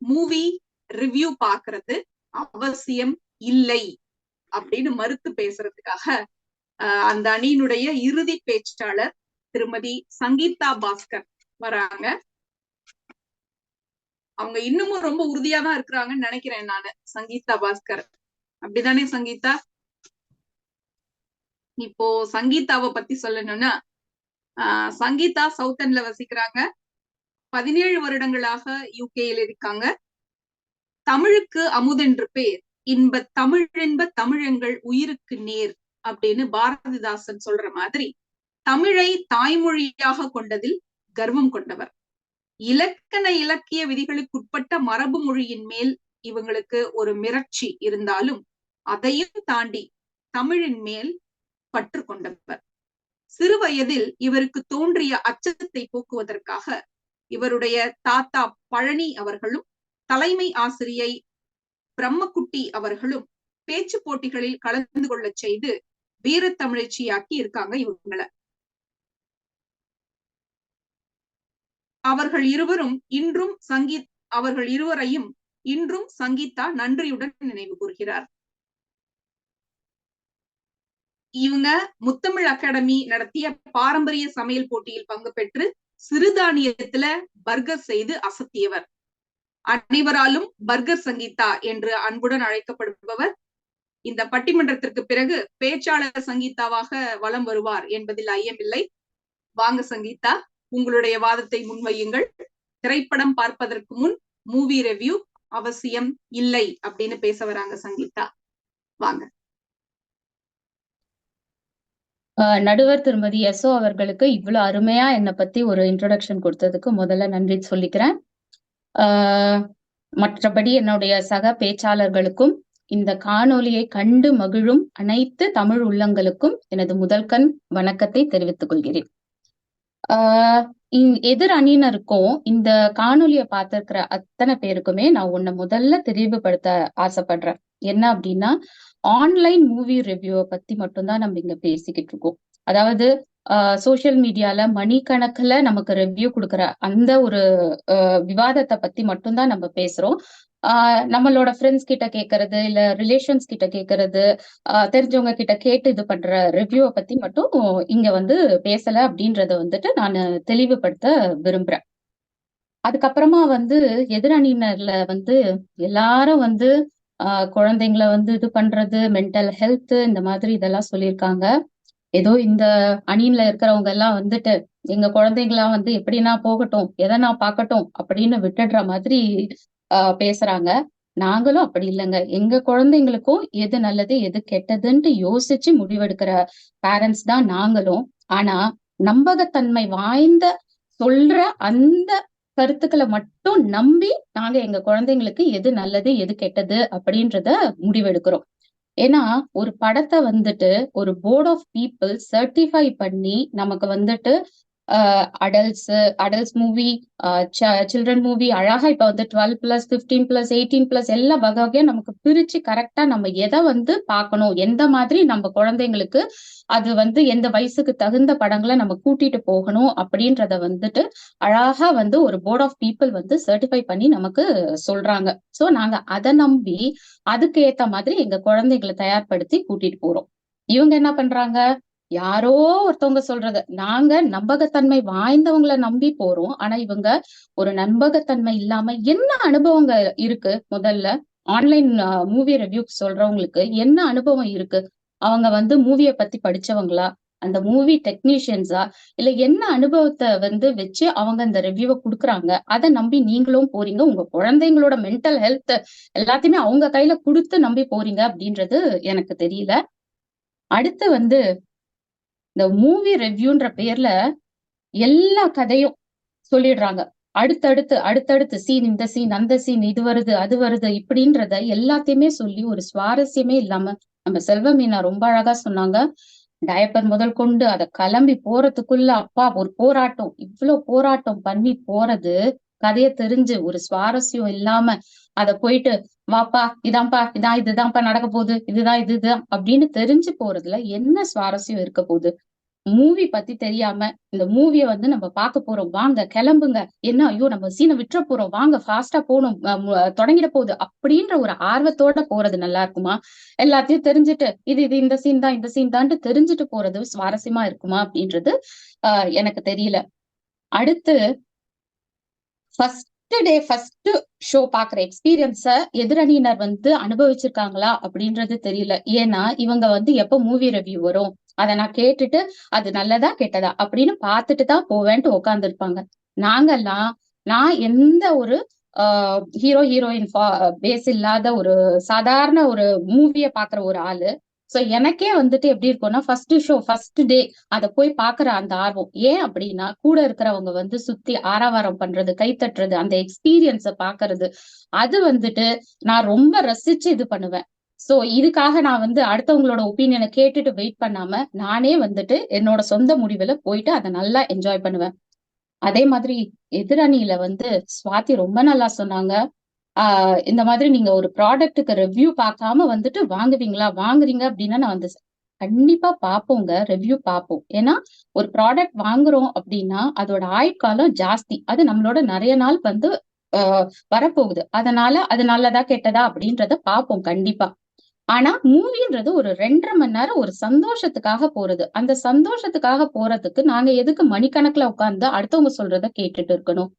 S2: மூவி ரிவ்யூ பாக்குறது அவசியம் இல்லை அப்படின்னு மறுத்து பேசுறதுக்காக அந்த அணியினுடைய இறுதி பேச்சாளர் திருமதி சங்கீதா பாஸ்கர் வராங்க. அவங்க இன்னமும் ரொம்ப உறுதியா தான் இருக்கிறாங்கன்னு நினைக்கிறேன் நானு. சங்கீதா பாஸ்கர், அப்படிதானே சங்கீதா? இப்போ சங்கீதாவை பத்தி சொல்லணும்னா, சங்கீதா சவுத்தன்ல வசிக்கிறாங்க. 17 வருடங்களாக யூகேயில் இருக்காங்க. தமிழுக்கு அமுதென்று பேர், தமிழென்ப தமிழெங்கள் உயிருக்கு நேர் அப்படின்னு பாரதிதாசன் சொல்ற மாதிரி தமிழை தாய்மொழியாக கொண்டதில் கர்வம் கொண்டவர். இலக்கண இலக்கிய விதிகளுக்குட்பட்ட மரபு மொழியின் மேல் இவங்களுக்கு ஒரு மிரட்சி இருந்தாலும் அதையும் தாண்டி தமிழின் மேல் பற்று கொண்டவர். சிறு வயதில் இவருக்கு தோன்றிய அச்சத்தை போக்குவதற்காக இவருடைய தாத்தா பழனி அவர்களும் தலைமை ஆசிரியை பிரம்மக்குட்டி அவர்களும் பேச்சு போட்டிகளில் கலந்து கொள்ள செய்து வீரத்தமிழச்சியாக்கி இருக்காங்க இவங்கள. அவர்கள் இருவரையும் இன்றும் சங்கீதா நன்றியுடன் நினைவு கூர்கிறார். இவங்க முத்தமிழ் அகாடமி நடத்திய பாரம்பரிய சமையல் போட்டியில் பங்கு பெற்று சிறுதானியத்துல பர்கர் செய்து அசத்தியவர். அனைவராலும் பர்கர் சங்கீதா என்று அன்புடன் அழைக்கப்படுபவர். இந்த பட்டிமன்றத்திற்கு பிறகு பேச்சாளர் சங்கீதாவாக வலம் வருவார் என்பதில் ஐயமில்லை. வாங்க சங்கீதா, உங்களுடைய வாதத்தை முன்வையுங்கள். திரைப்படம் பார்ப்பதற்கு முன் மூவி ரிவ்யூ அவசியம் இல்லை அப்படின்னு பேச வராங்க சங்கீதா. வாங்க.
S8: நடுவர் திருமதி எஸ்ஓ அவர்களுக்கு இவ்வளவு அருமையா என்னை பத்தி ஒரு இன்ட்ரோடக்ஷன் கொடுத்ததுக்கு முதல்ல நன்றி சொல்லிக்கிறேன். மற்றபடி என்னுடைய சக பேச்சாளர்களுக்கும் இந்த காணொலியை கண்டு மகிழும் அனைத்து தமிழ் உள்ளங்களுக்கும் எனது முதல்கண் வணக்கத்தை தெரிவித்துக் கொள்கிறேன். எதிர் அணியினருக்கும் இந்த காணொலியை பார்த்திருக்கிற அத்தனை பேருக்குமே நான் உன்னை முதல்ல தெரிவுபடுத்த ஆசைப்படுறேன். என்ன அப்படின்னா, ஆன்லைன் மூவி ரிவ்யூவை பத்தி மட்டும்தான் நம்ம இங்க பேசிக்கிட்டு இருக்கோம். அதாவது சோசியல் மீடியால மணிக்கணக்குல நமக்கு ரிவ்யூ கொடுக்குற அந்த ஒரு விவாதத்தை பத்தி மட்டும்தான் நம்ம பேசுறோம். நம்மளோட ஃப்ரெண்ட்ஸ் கிட்ட கேட்கறது, இல்ல ரிலேஷன்ஸ் கிட்ட கேட்கறது, தெரிஞ்சவங்க கிட்ட கேட்டு இது பண்ற ரிவ்யூவை பத்தி மட்டும் இங்க பேசல அப்படின்றத நான் தெளிவுபடுத்த விரும்புறேன். அதுக்கப்புறமா எதிரணியினர்ல எல்லாரும் குழந்தைங்களை இது பண்றது, மென்டல் ஹெல்த், இந்த மாதிரி இதெல்லாம் சொல்லியிருக்காங்க. ஏதோ இந்த அணியில இருக்கிறவங்க எல்லாம் எங்க குழந்தைங்களாம் எப்படின்னா போகட்டும், எதை நான் பார்க்கட்டும் அப்படின்னு விட்டுடுற மாதிரி பேசுறாங்க. நாங்களும் அப்படி இல்லைங்க. எங்க குழந்தைங்களுக்கும் எது நல்லது எது கெட்டதுன்ட்டு யோசிச்சு முடிவெடுக்கிற பேரண்ட்ஸ் தான் நாங்களும். ஆனா நம்பகத்தன்மை வாய்ந்த சொல்ற அந்த கருத்துக்களை மட்டும் நம்பி நாங்க எங்க குழந்தைங்களுக்கு எது நல்லது எது கெட்டது அப்படின்றத முடிவெடுக்கிறோம். ஏன்னா ஒரு படத்தை ஒரு போர்ட் ஆஃப் பீப்புள் சர்டிஃபை பண்ணி நமக்கு அடல்ட்ஸ் மூவி, சில்ட்ரன் மூவி அழகா இப்ப 12+, 15+, 18+ எல்லா வகையா நமக்கு பிரிச்சு கரெக்டா நம்ம எதை பார்க்கணும், எந்த மாதிரி நம்ம குழந்தைங்களுக்கு அது எந்த வயசுக்கு தகுந்த படங்களை நம்ம கூட்டிட்டு போகணும் அப்படின்றத அழகா ஒரு போர்ட் ஆஃப் பீப்புள் சர்டிஃபை பண்ணி நமக்கு சொல்றாங்க. சோ நாங்க அதை நம்பி அதுக்கு ஏத்த மாதிரி எங்க குழந்தைகளை தயார்படுத்தி கூட்டிட்டு போறோம். இவங்க என்ன பண்றாங்க, யாரோ ஒருத்தவங்க சொல்றத நாங்க நம்பகத்தன்மை வாய்ந்தவங்களை நம்பி போறோம். ஆனா இவங்க ஒரு நம்பகத்தன்மை இல்லாம என்ன அனுபவங்க இருக்கு, முதல்ல ஆன்லைன் மூவி ரிவ்யூ சொல்றவங்களுக்கு என்ன அனுபவம் இருக்கு, அவங்க மூவியை பத்தி படிச்சவங்களா, அந்த மூவி டெக்னீஷியன்ஸா, இல்ல என்ன அனுபவத்தை வச்சு அவங்க அந்த ரிவ்யூவை கொடுக்குறாங்க. அதை நம்பி நீங்களும் போறீங்க. உங்க குழந்தைங்களோட மென்டல் ஹெல்த் எல்லாத்தையுமே அவங்க கையில கொடுத்து நம்பி போறீங்க அப்படின்றது எனக்கு தெரியல. அடுத்து இந்த மூவி ரிவ்யூன்ற பேர்ல எல்லா கதையும் சொல்லிடுறாங்க. அடுத்தடுத்து சீன், இந்த சீன், அந்த சீன், இது வருது அது வருது இப்படின்றத எல்லாத்தையுமே சொல்லி ஒரு சுவாரஸ்யமே இல்லாம, நம்ம செல்வமீனா ரொம்ப அழகா சொன்னாங்க, டயப்பர் முதல் கொண்டு அதை கிளம்பி போறதுக்குள்ள அப்பா ஒரு போராட்டம், இவ்வளவு போராட்டம் பண்ணி போறது, கதையை தெரிஞ்சு ஒரு சுவாரஸ்யம் இல்லாம அத போயிட்டு வாப்பா இதான்ப்பா இதுதான்ப்பா நடக்க போகுது, இதுதான் அப்படின்னு தெரிஞ்சு போறதுல என்ன சுவாரஸ்யம் இருக்க போகுது? மூவி பத்தி தெரியாம இந்த மூவிய நம்ம பார்க்க போறோம், வாங்க கிளம்புங்க, என்ன ஐயோ நம்ம சீனை விட்டுற போறோம், வாங்க ஃபாஸ்டா போகணும், தொடங்கிட போகுது அப்படின்ற ஒரு ஆர்வத்தோட போறது நல்லா இருக்குமா? எல்லாத்தையும் தெரிஞ்சுட்டு இது இந்த சீன் தான்ட்டு தெரிஞ்சுட்டு போறது சுவாரஸ்யமா இருக்குமா அப்படின்றது எனக்கு தெரியல. அடுத்து ஃபர்ஸ்ட் ஷோ பாக்குற எக்ஸ்பீரியன்ஸ எதிரணியினர் அனுபவிச்சிருக்காங்களா அப்படின்றது தெரியல. ஏன்னா இவங்க எப்ப மூவி ரிவ்யூ வரும் அதை நான் கேட்டுட்டு அது நல்லதா கெட்டதா அப்படின்னு பார்த்துட்டு தான் போவேன்ட்டு உட்கார்ந்து இருப்பாங்க. நான் எந்த ஒரு ஹீரோ ஹீரோயின் பேஸ் இல்லாத ஒரு சாதாரண ஒரு மூவிய பாக்குற ஒரு ஆளு. சோ எனக்கே எப்படி இருக்கும்னா ஃபர்ஸ்ட் டே அதை போய் பாக்குற அந்த ஆர்வம். ஏன் அப்படின்னா கூட இருக்கிறவங்க சுத்தி ஆரவாரம் பண்றது, கை தட்டுறது, அந்த எக்ஸ்பீரியன்ஸ பாக்குறது, அது நான் ரொம்ப ரசிச்சு இது பண்ணுவேன். சோ இதுக்காக நான் அடுத்தவங்களோட ஒப்பீனியனை கேட்டுட்டு வெயிட் பண்ணாம நானே என்னோட சொந்த முடிவுல போயிட்டு அதை நல்லா என்ஜாய் பண்ணுவேன். அதே மாதிரி எதிரணியில சுவாதி ரொம்ப நல்லா சொன்னாங்க, இந்த மாதிரி நீங்க ஒரு ப்ராடக்ட்டுக்கு ரிவ்யூ பார்க்காம வாங்குறீங்க அப்படின்னா நான் கண்டிப்பா பார்ப்போங்க, ரிவ்யூ பார்ப்போம். ஏன்னா ஒரு ப்ராடக்ட் வாங்குறோம் அப்படின்னா அதோட ஆயுட்காலம் ஜாஸ்தி. அது நம்மளோட நிறைய நாள் வந்து வரப்போகுது. அதனால அது நல்லதா கெட்டதா அப்படின்றத பார்ப்போம் கண்டிப்பா. ஆனா மூவின்றது ஒரு 2.5 மணி நேரம் ஒரு சந்தோஷத்துக்காக போறது. அந்த சந்தோஷத்துக்காக போறதுக்கு நாங்க எதுக்கு மணிக்கணக்குல உட்கார்ந்து அடுத்தவங்க சொல்றத கேட்டுட்டு இருக்கணும்?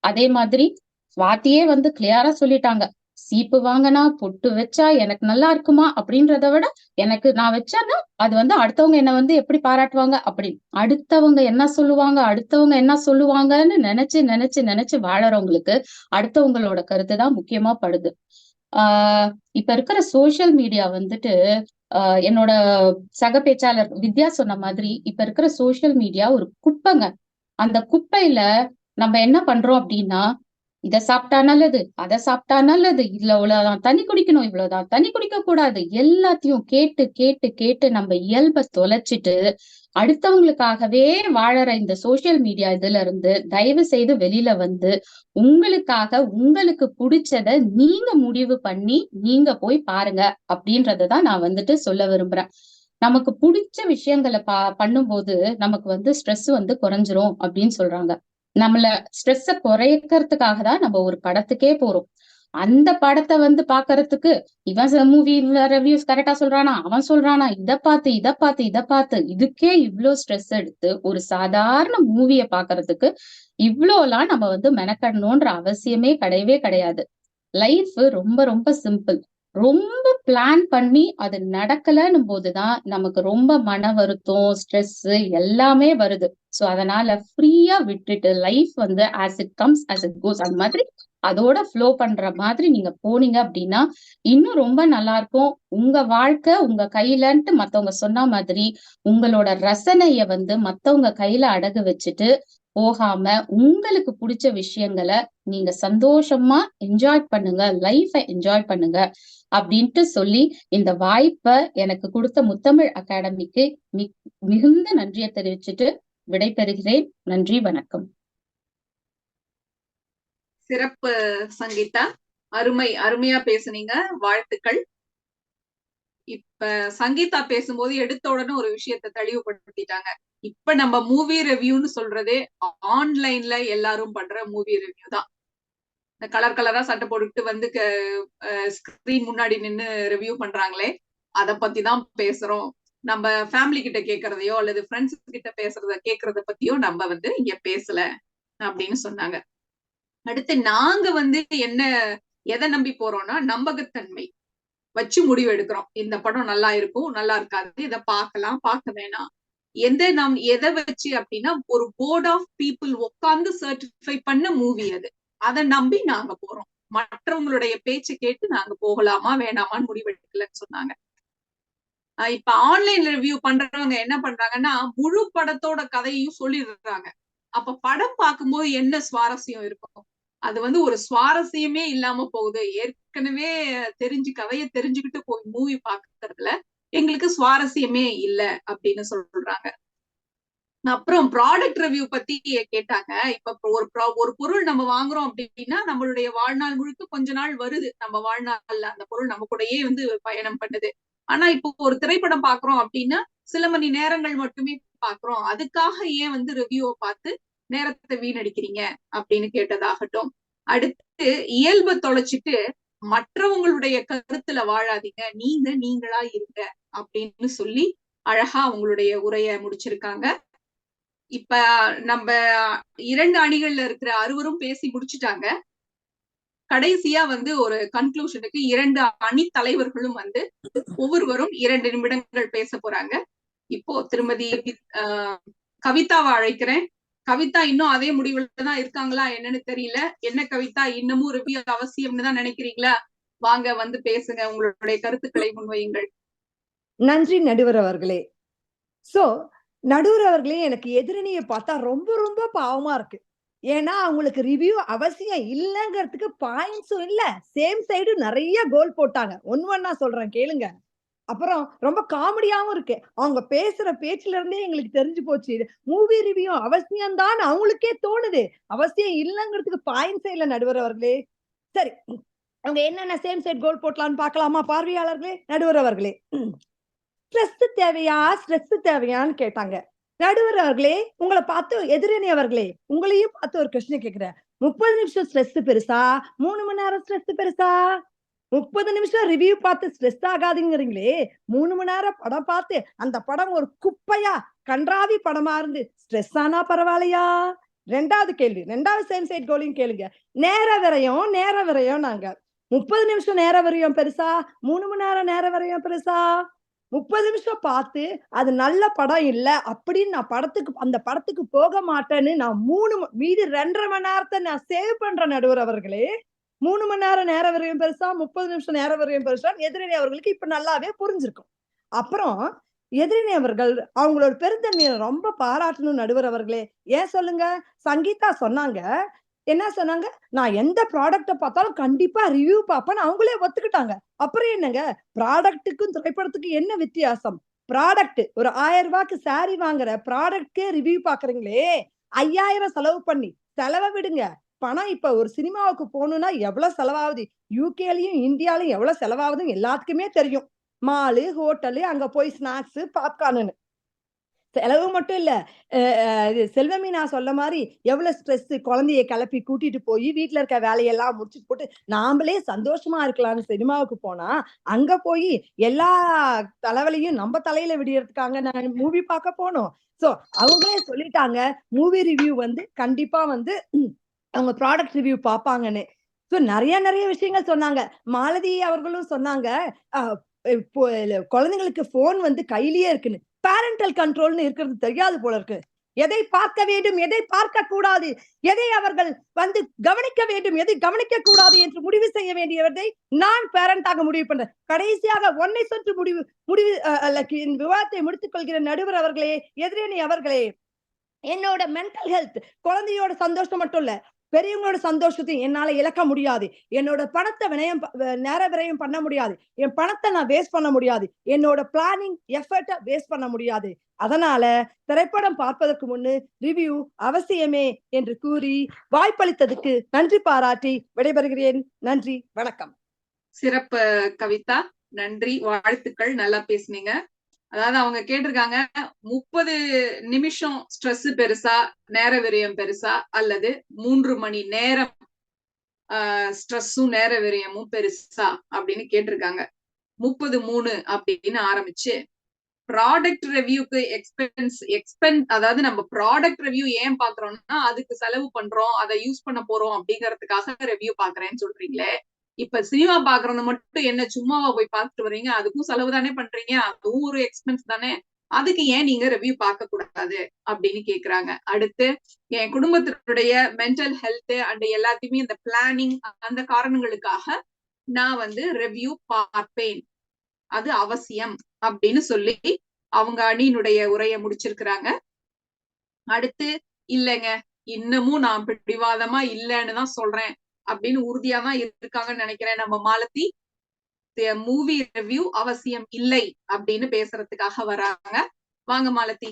S8: அதே மாதிரி ஸ்வாதியே வந்து கிளியரா சொல்லிட்டாங்க. சீப்பு வாங்கினா பொட்டு வச்சா எனக்கு நல்லா இருக்குமா அப்படின்றத விட எனக்கு நான் வச்சேன்னா அது வந்து அடுத்தவங்க என்ன வந்து எப்படி பாராட்டுவாங்க அப்படி அடுத்தவங்க என்ன சொல்லுவாங்க அடுத்தவங்க என்ன சொல்லுவாங்கன்னு நினைச்சு நினைச்சு நினைச்சு வாழறவங்களுக்கு அடுத்தவங்களோட கருத்து தான் முக்கியமா படுது. இப்ப இருக்கிற சோசியல் மீடியா வந்துட்டு என்னோட சக பேச்சாளர் வித்யா சொன்ன மாதிரி இப்ப இருக்கிற சோசியல் மீடியா ஒரு குப்பைங்க. அந்த குப்பையில நம்ம என்ன பண்றோம் அப்படின்னா இத சாப்பிட்டா நல்லது அத சாப்பிட்டா நல்லது இவ்வளவுதான் தண்ணி குடிக்கணும் இவ்வளவுதான் தண்ணி குடிக்க கூடாது எல்லாத்தையும் கேட்டு கேட்டு கேட்டு நம்ம இயல்பை தொலைச்சிட்டு அடுத்தவங்களுக்காகவே வாழற இந்த சோசியல் மீடியா இதுல இருந்து தயவு செய்து வெளியில வந்து உங்களுக்காக உங்களுக்கு பிடிச்சத நீங்க முடிவு பண்ணி நீங்க போய் பாருங்க அப்படின்றதான் நான் வந்துட்டு சொல்ல விரும்புறேன். நமக்கு பிடிச்ச விஷயங்களை பண்ணும்போது நமக்கு வந்து ஸ்ட்ரெஸ் வந்து குறைஞ்சிரும் அப்படின்னு சொல்றாங்க. நம்மள ஸ்ட்ரெஸ்ஸ குறைக்கிறதுக்காக தான் நம்ம ஒரு படத்துக்கே போறோம். அந்த படத்தை வந்து பாக்குறதுக்கு இவன் மூவி ரிவ்யூஸ் கரெக்டா சொல்றானா அவன் சொல்றானா இத பார்த்து இதுக்கே இவ்ளோ ஸ்ட்ரெஸ் எடுத்து ஒரு சாதாரண மூவிய பாக்குறதுக்கு இவ்ளோலாம் நம்ம வந்து மெனக்கடணும்ன்ற அவசியமே கிடையவே கிடையாது. லைஃப் ரொம்ப ரொம்ப சிம்பிள். ரொம்ப பிளான் பண்ணி அது நடக்கலன்னும் போதுதான் நமக்கு ரொம்ப மன வருத்தம் ஸ்ட்ரெஸ் எல்லாமே வருது. சோ அதனால ஃப்ரீயா விட்டுட்டு லைஃப் வந்து as it comes as it goes அந்த மாதிரி அதோட ஃப்ளோ பண்ற மாதிரி நீங்க போனீங்க அப்படின்னா இன்னும் ரொம்ப நல்லா இருக்கும். உங்க வாழ்க்கை உங்க கையிலன்ட்டு மத்தவங்க சொன்ன மாதிரி உங்களோட ரசனைய வந்து மத்தவங்க கையில அடகு வச்சுட்டு போகாம உங்களுக்கு பிடிச்ச விஷயங்களை நீங்க சந்தோஷமா என்ஜாய் பண்ணுங்க, லைஃபை என்ஜாய் பண்ணுங்க அப்படின்ட்டு சொல்லி இந்த வாய்ப்பை எனக்கு கொடுத்த முத்தமிழ் அகாடமிக்கு மிகுந்த நன்றியை தெரிவிச்சுட்டு விடைபெறுகிறேன். நன்றி, வணக்கம்.
S2: சிறப்பு சங்கீதா, அருமையா பேசுனீங்க, வாழ்த்துக்கள். இப்ப சங்கீதா பேசும்போது எடுத்த உடனே ஒரு விஷயத்தை தெளிவுபடுத்திட்டாங்க. இப்ப நம்ம மூவி ரிவ்யூன்னு சொல்றதே ஆன்லைன்ல எல்லாரும் பண்ற மூவி ரிவ்யூ தான். கலர் கலரா சட்டை போட்டுட்டு வந்து ஸ்கிரீன் முன்னாடி நின்னு ரிவ்யூ பண்றாங்களே அத பத்தி தான் பேசுறோம். நம்ம ஃபேமிலி கிட்ட கேட்கறதையோ அல்லது ஃப்ரெண்ட்ஸ் கிட்ட கேட்கறத பத்தியோ நம்ம வந்து இங்க பேசல அப்படின்னு சொன்னாங்க. அடுத்து நாங்க வந்து எதை நம்பி போறோம்னா நம்பகத்தன்மை வச்சு முடிவு எடுக்கிறோம். இந்த படம் நல்லா இருக்கும் நல்லா இருக்காது, இதை பார்க்கலாம் பார்க்க வேணாம். நாம் எதை வச்சு அப்படின்னா ஒரு போர்ட் ஆஃப் பீப்புள் உட்கார்ந்து சர்டிஃபை பண்ண மூவி அது. அதை நம்பி நாங்க போறோம். மற்றவங்களுடைய பேச்சை கேட்டு நாங்க போகலாமா வேணாமான்னு முடிவெடுக்கலன்னு சொன்னாங்க. இப்ப ஆன்லைன் ரிவ்யூ பண்றவங்க என்ன பண்றாங்கன்னா முழு படத்தோட கதையையும் சொல்லிடுறாங்க. அப்ப படம் பார்க்கும்போது என்ன சுவாரஸ்யம் இருக்கும்? அது வந்து ஒரு சுவாரஸ்யமே இல்லாம போகுது. ஏற்கனவே கதையை தெரிஞ்சுக்கிட்டு போய் மூவி பாக்குறதுல எங்களுக்கு சுவாரஸ்யமே இல்லை அப்படின்னு சொல்றாங்க. அப்புறம் ப்ராடக்ட் ரிவ்யூ பத்தி கேட்டாங்க. இப்ப ஒரு பொருள் நம்ம வாங்குறோம் அப்படின்னா நம்மளுடைய வாழ்நாள் முழுக்க கொஞ்ச நாள் வருது. நம்ம வாழ்நாள்ல அந்த பொருள் நம்ம கூடயே வந்து பயணம் பண்ணுது. ஆனா இப்போ ஒரு திரைப்படம் பாக்குறோம் அப்படின்னா சில மணி நேரங்கள் மட்டுமே பாக்குறோம். அதுக்காக ஏன் வந்து ரிவ்யூவை பார்த்து நேரத்தை வீணடிக்கிறீங்க அப்படின்னு கேட்டதாகட்டும். அடுத்து இயல்பை தொலைச்சிட்டு மற்றவங்களுடைய கருத்துல வாழாதீங்க, நீங்களா இருங்க அப்படின்னு சொல்லி அழகா அவங்களுடைய உரையை முடிச்சிருக்காங்க. இப்ப நம்ம 2 அணிகள்ல இருக்கிற அறுவரும் பேசி முடிச்சுட்டாங்க. கடைசியா வந்து ஒரு கன்க்ளூஷனுக்கு 2 அணி தலைவர்களும் வந்து ஒவ்வொருவரும் 2 நிமிடங்கள் பேச போறாங்க. இப்போ திருமதி கவிதாவை அழைக்கிறேன். கவிதா இன்னும் அதே முடிவுல தான் இருக்காங்களா என்னன்னு தெரியல. என்ன கவிதா, இன்னமும் ரிவ்யூ அவசியம்னு தான் நினைக்கிறீங்களா? வாங்க வந்து பேசுங்க, உங்களுடைய கருத்துக்களை முன்வையுங்கள்.
S3: நன்றி நடுவர் அவர்களே. சோ நடுவர் அவர்களே, எனக்கு எதிரணியை பார்த்தா ரொம்ப ரொம்ப பாவமா இருக்கு. ஏன்னா அவங்களுக்கு ரிவ்யூ அவசியம் இல்லைங்கிறதுக்கு பாயிண்ட்ஸும் இல்ல, சேம் சைடு நிறைய கோல் போட்டாங்க. ஒன்னா சொல்றேன் கேளுங்க. அப்புறம் ரொம்ப காமெடியாவும் இருக்கு. அவங்க பேசுற பேச்சுல இருந்தே எங்களுக்கு தெரிஞ்சு போச்சு மூவி ரிவ்யூ அவசியம் தான் அவங்களுக்கே தோணுது. அவசியம் இல்லைங்கிறதுக்கு பாயிண்ட்ஸே இல்ல நடுவர் அவர்களே. சரி, அவங்க என்னென்ன சேம் சைட் கோல் போட்டலான்னு பார்க்கலாமா பார்வையாளர்களே? நடுவர் அவர்களே, ஸ்ட்ரெஸ் தேவையான்னு கேட்டாங்க. நடுவர் அவர்களே, உங்களை பார்த்து எதிரணி அவர்களே, உங்களையும் பார்த்து ஒரு கொஸ்டின் கேட்கிறேன். 30 நிமிஷம் ஸ்ட்ரெஸ் பெருசா, 3 மணி நேரம் ஸ்ட்ரெஸ் பெருசா? 30 நிமிஷம் ரிவ்யூ பார்த்து ஸ்ட்ரெஸ் ஆகாதுங்கிறீங்களே, 3 மணி நேரம் படம் பார்த்து அந்த படம் ஒரு குப்பையா கன்றாவி படமா இருந்து ஸ்ட்ரெஸ் ஆனா பரவாயில்லையா? 2வது கேள்வி, 2வது சேம் சைட் கோலிங் கேளுங்க. நேர விரயம் நாங்க 30 நிமிஷம் நேர விரயம் பெருசா, 3 மணி நேரம் நேர விரயம் பெருசா? 30 நிமிஷம் பார்த்து அது நல்ல படம் இல்ல அப்படின்னு நான் அந்த படத்துக்கு போக மாட்டேன்னு நான் மீதி 2.5 மணி நேரத்தை நான் சேவ் பண்ற நடுவர் அவர்களே. 3 மணி நேரம் நேர விரயம் பெருசா, 30 நிமிஷம் நேர விரயம் பெருசா? எதிரணி அவர்களுக்கு இப்ப நல்லாவே புரிஞ்சிருக்கும். அப்புறம் எதிரணி அவர்கள் அவங்களோட பெருந்தன்மையை ரொம்ப பாராட்டணும் நடுவர் அவர்களே. ஏன் சொல்லுங்க? சங்கீதா சொன்னாங்க, என்ன சொன்னாங்க? நான் எந்த ப்ராடக்ட பார்த்தாலும் கண்டிப்பா ரிவ்யூ பார்ப்பேன்னு அவங்களே ஒத்துக்கிட்டாங்க. அப்புறம் என்னங்க, ப்ராடக்ட்டுக்கும் திரைப்படத்துக்கும் என்ன வித்தியாசம்? ப்ராடக்ட் ஒரு 1000 ரூபாய்க்கு சாரி வாங்குற ப்ராடக்ட்கே ரிவ்யூ பாக்குறீங்களே, 5000 செலவு பண்ணி செலவை விடுங்க. பணம் இப்ப ஒரு சினிமாவுக்கு போகணும்னா எவ்வளவு செலவாகுது? யூகேலயும் இந்தியாலயும் எவ்வளவு செலவாகுதுன்னு எல்லாத்துக்குமே தெரியும். மாலு, ஹோட்டலு, அங்க போய் ஸ்நாக்ஸ், பாப்கார்ன்னு. செலவு மட்டும் இல்ல. இது செல்வமி நான் சொல்ல மாதிரி எவ்வளவு ஸ்ட்ரெஸ், குழந்தைய கிளப்பி கூட்டிட்டு போய் வீட்டுல இருக்க வேலையெல்லாம் முடிச்சுட்டு போட்டு நாமளே சந்தோஷமா இருக்கலாம்னு சினிமாவுக்கு போனா, அங்க போய் எல்லா தலைவலியும் நம்ம தலையில விடியறதுக்காக நான் மூவி பார்க்க போனோம். சோ அவங்களே சொல்லிட்டாங்க, மூவி ரிவ்யூ வந்து கண்டிப்பா வந்து அவங்க ப்ராடக்ட் ரிவ்யூ பார்ப்பாங்கன்னு. சோ நிறைய விஷயங்கள் சொன்னாங்க. மாலதி அவர்களும் சொன்னாங்க, இப்போ குழந்தைங்களுக்கு போன் வந்து கையிலேயே இருக்குன்னு. பேரண்டல் கண்ட்ரோல்னு இருக்கிறது தெரியாது போல இருக்கு. எதை பார்க்க வேண்டும், எதை பார்க்க கூடாது, எதை அவர்கள் வந்து கவனிக்க வேண்டும், எதை கவனிக்க கூடாது என்று முடிவு செய்ய வேண்டியவதை நான் பேரண்டாக முடிவு பண்றேன். கடைசியாக ஒன்னை சொன்று முடிவு விவாதத்தை முடித்துக் கொள்கிற நடுவர் அவர்களே, எதிரணி அவர்களே, என்னோட மென்டல் ஹெல்த், குழந்தையோட சந்தோஷம் மட்டும் இல்ல, பெரியவங்களோட சந்தோஷத்தையும் என்னால இழக்க முடியாது. என்னோட பணத்தை நேர விரயம் பண்ண முடியாது. என் பணத்தை நான் வேஸ்ட் பண்ண முடியாது. என்னோட பிளானிங் எஃபர்ட்டை வேஸ்ட் பண்ண முடியாது. அதனால திரைப்படம் பார்ப்பதற்கு முன்னு ரிவ்யூ அவசியமே என்று கூறி வாய்ப்பளித்ததுக்கு நன்றி பாராட்டி விடைபெறுகிறேன். நன்றி, வணக்கம்.
S2: சிறப்பு கவிதா, நன்றி, வாழ்த்துக்கள், நல்லா பேசுனீங்க. அதாவது அவங்க கேட்டிருக்காங்க, 30 நிமிஷம் ஸ்ட்ரெஸ் பெருசா, நேர விரயம் பெருசா, அல்லது 3 மணி நேரம் ஸ்ட்ரெஸ்ஸும் நேர விரயமும் பெருசா அப்படின்னு கேட்டிருக்காங்க. 33 அப்படின்னு ஆரம்பிச்சு ப்ராடக்ட் ரிவ்யூக்கு அதாவது நம்ம ப்ராடக்ட் ரிவ்யூ ஏன் பாக்குறோம்னா அதுக்கு செலவு பண்றோம், அதை யூஸ் பண்ண போறோம் அப்படிங்கறதுக்காக ரிவ்யூ பாக்குறேன்னு சொல்றீங்களே. இப்ப சினிமா பாக்குறது மட்டும் என்ன சும்மாவா போய் பார்த்துட்டு வர்றீங்க? அதுக்கும் செலவு தானே பண்றீங்க, அதுவும் ஒரு எக்ஸ்பென்ஸ் தானே, அதுக்கு ஏன் நீங்க ரிவ்யூ பார்க்க கூடாது அப்படின்னு கேக்குறாங்க. அடுத்து, என் குடும்பத்தினுடைய மென்டல் ஹெல்த் அண்ட் எல்லாத்தையுமே இந்த பிளானிங் அந்த காரணங்களுக்காக நான் வந்து ரிவ்யூ பார்ப்பேன், அது அவசியம் அப்படின்னு சொல்லி அவங்க அணியினுடைய உரையை முடிச்சிருக்கிறாங்க. அடுத்து, இல்லைங்க இன்னமும் நான் பிடிவாதமா இல்லைன்னு தான் சொல்றேன் அப்படின்னு உறுதியாதான் இருக்காங்கன்னு நினைக்கிறேன் நம்ம மாலதி. மூவி ரிவ்யூ அவசியம் இல்லை அப்படின்னு பேசுறதுக்காக வராங்க. வாங்க மாலதி.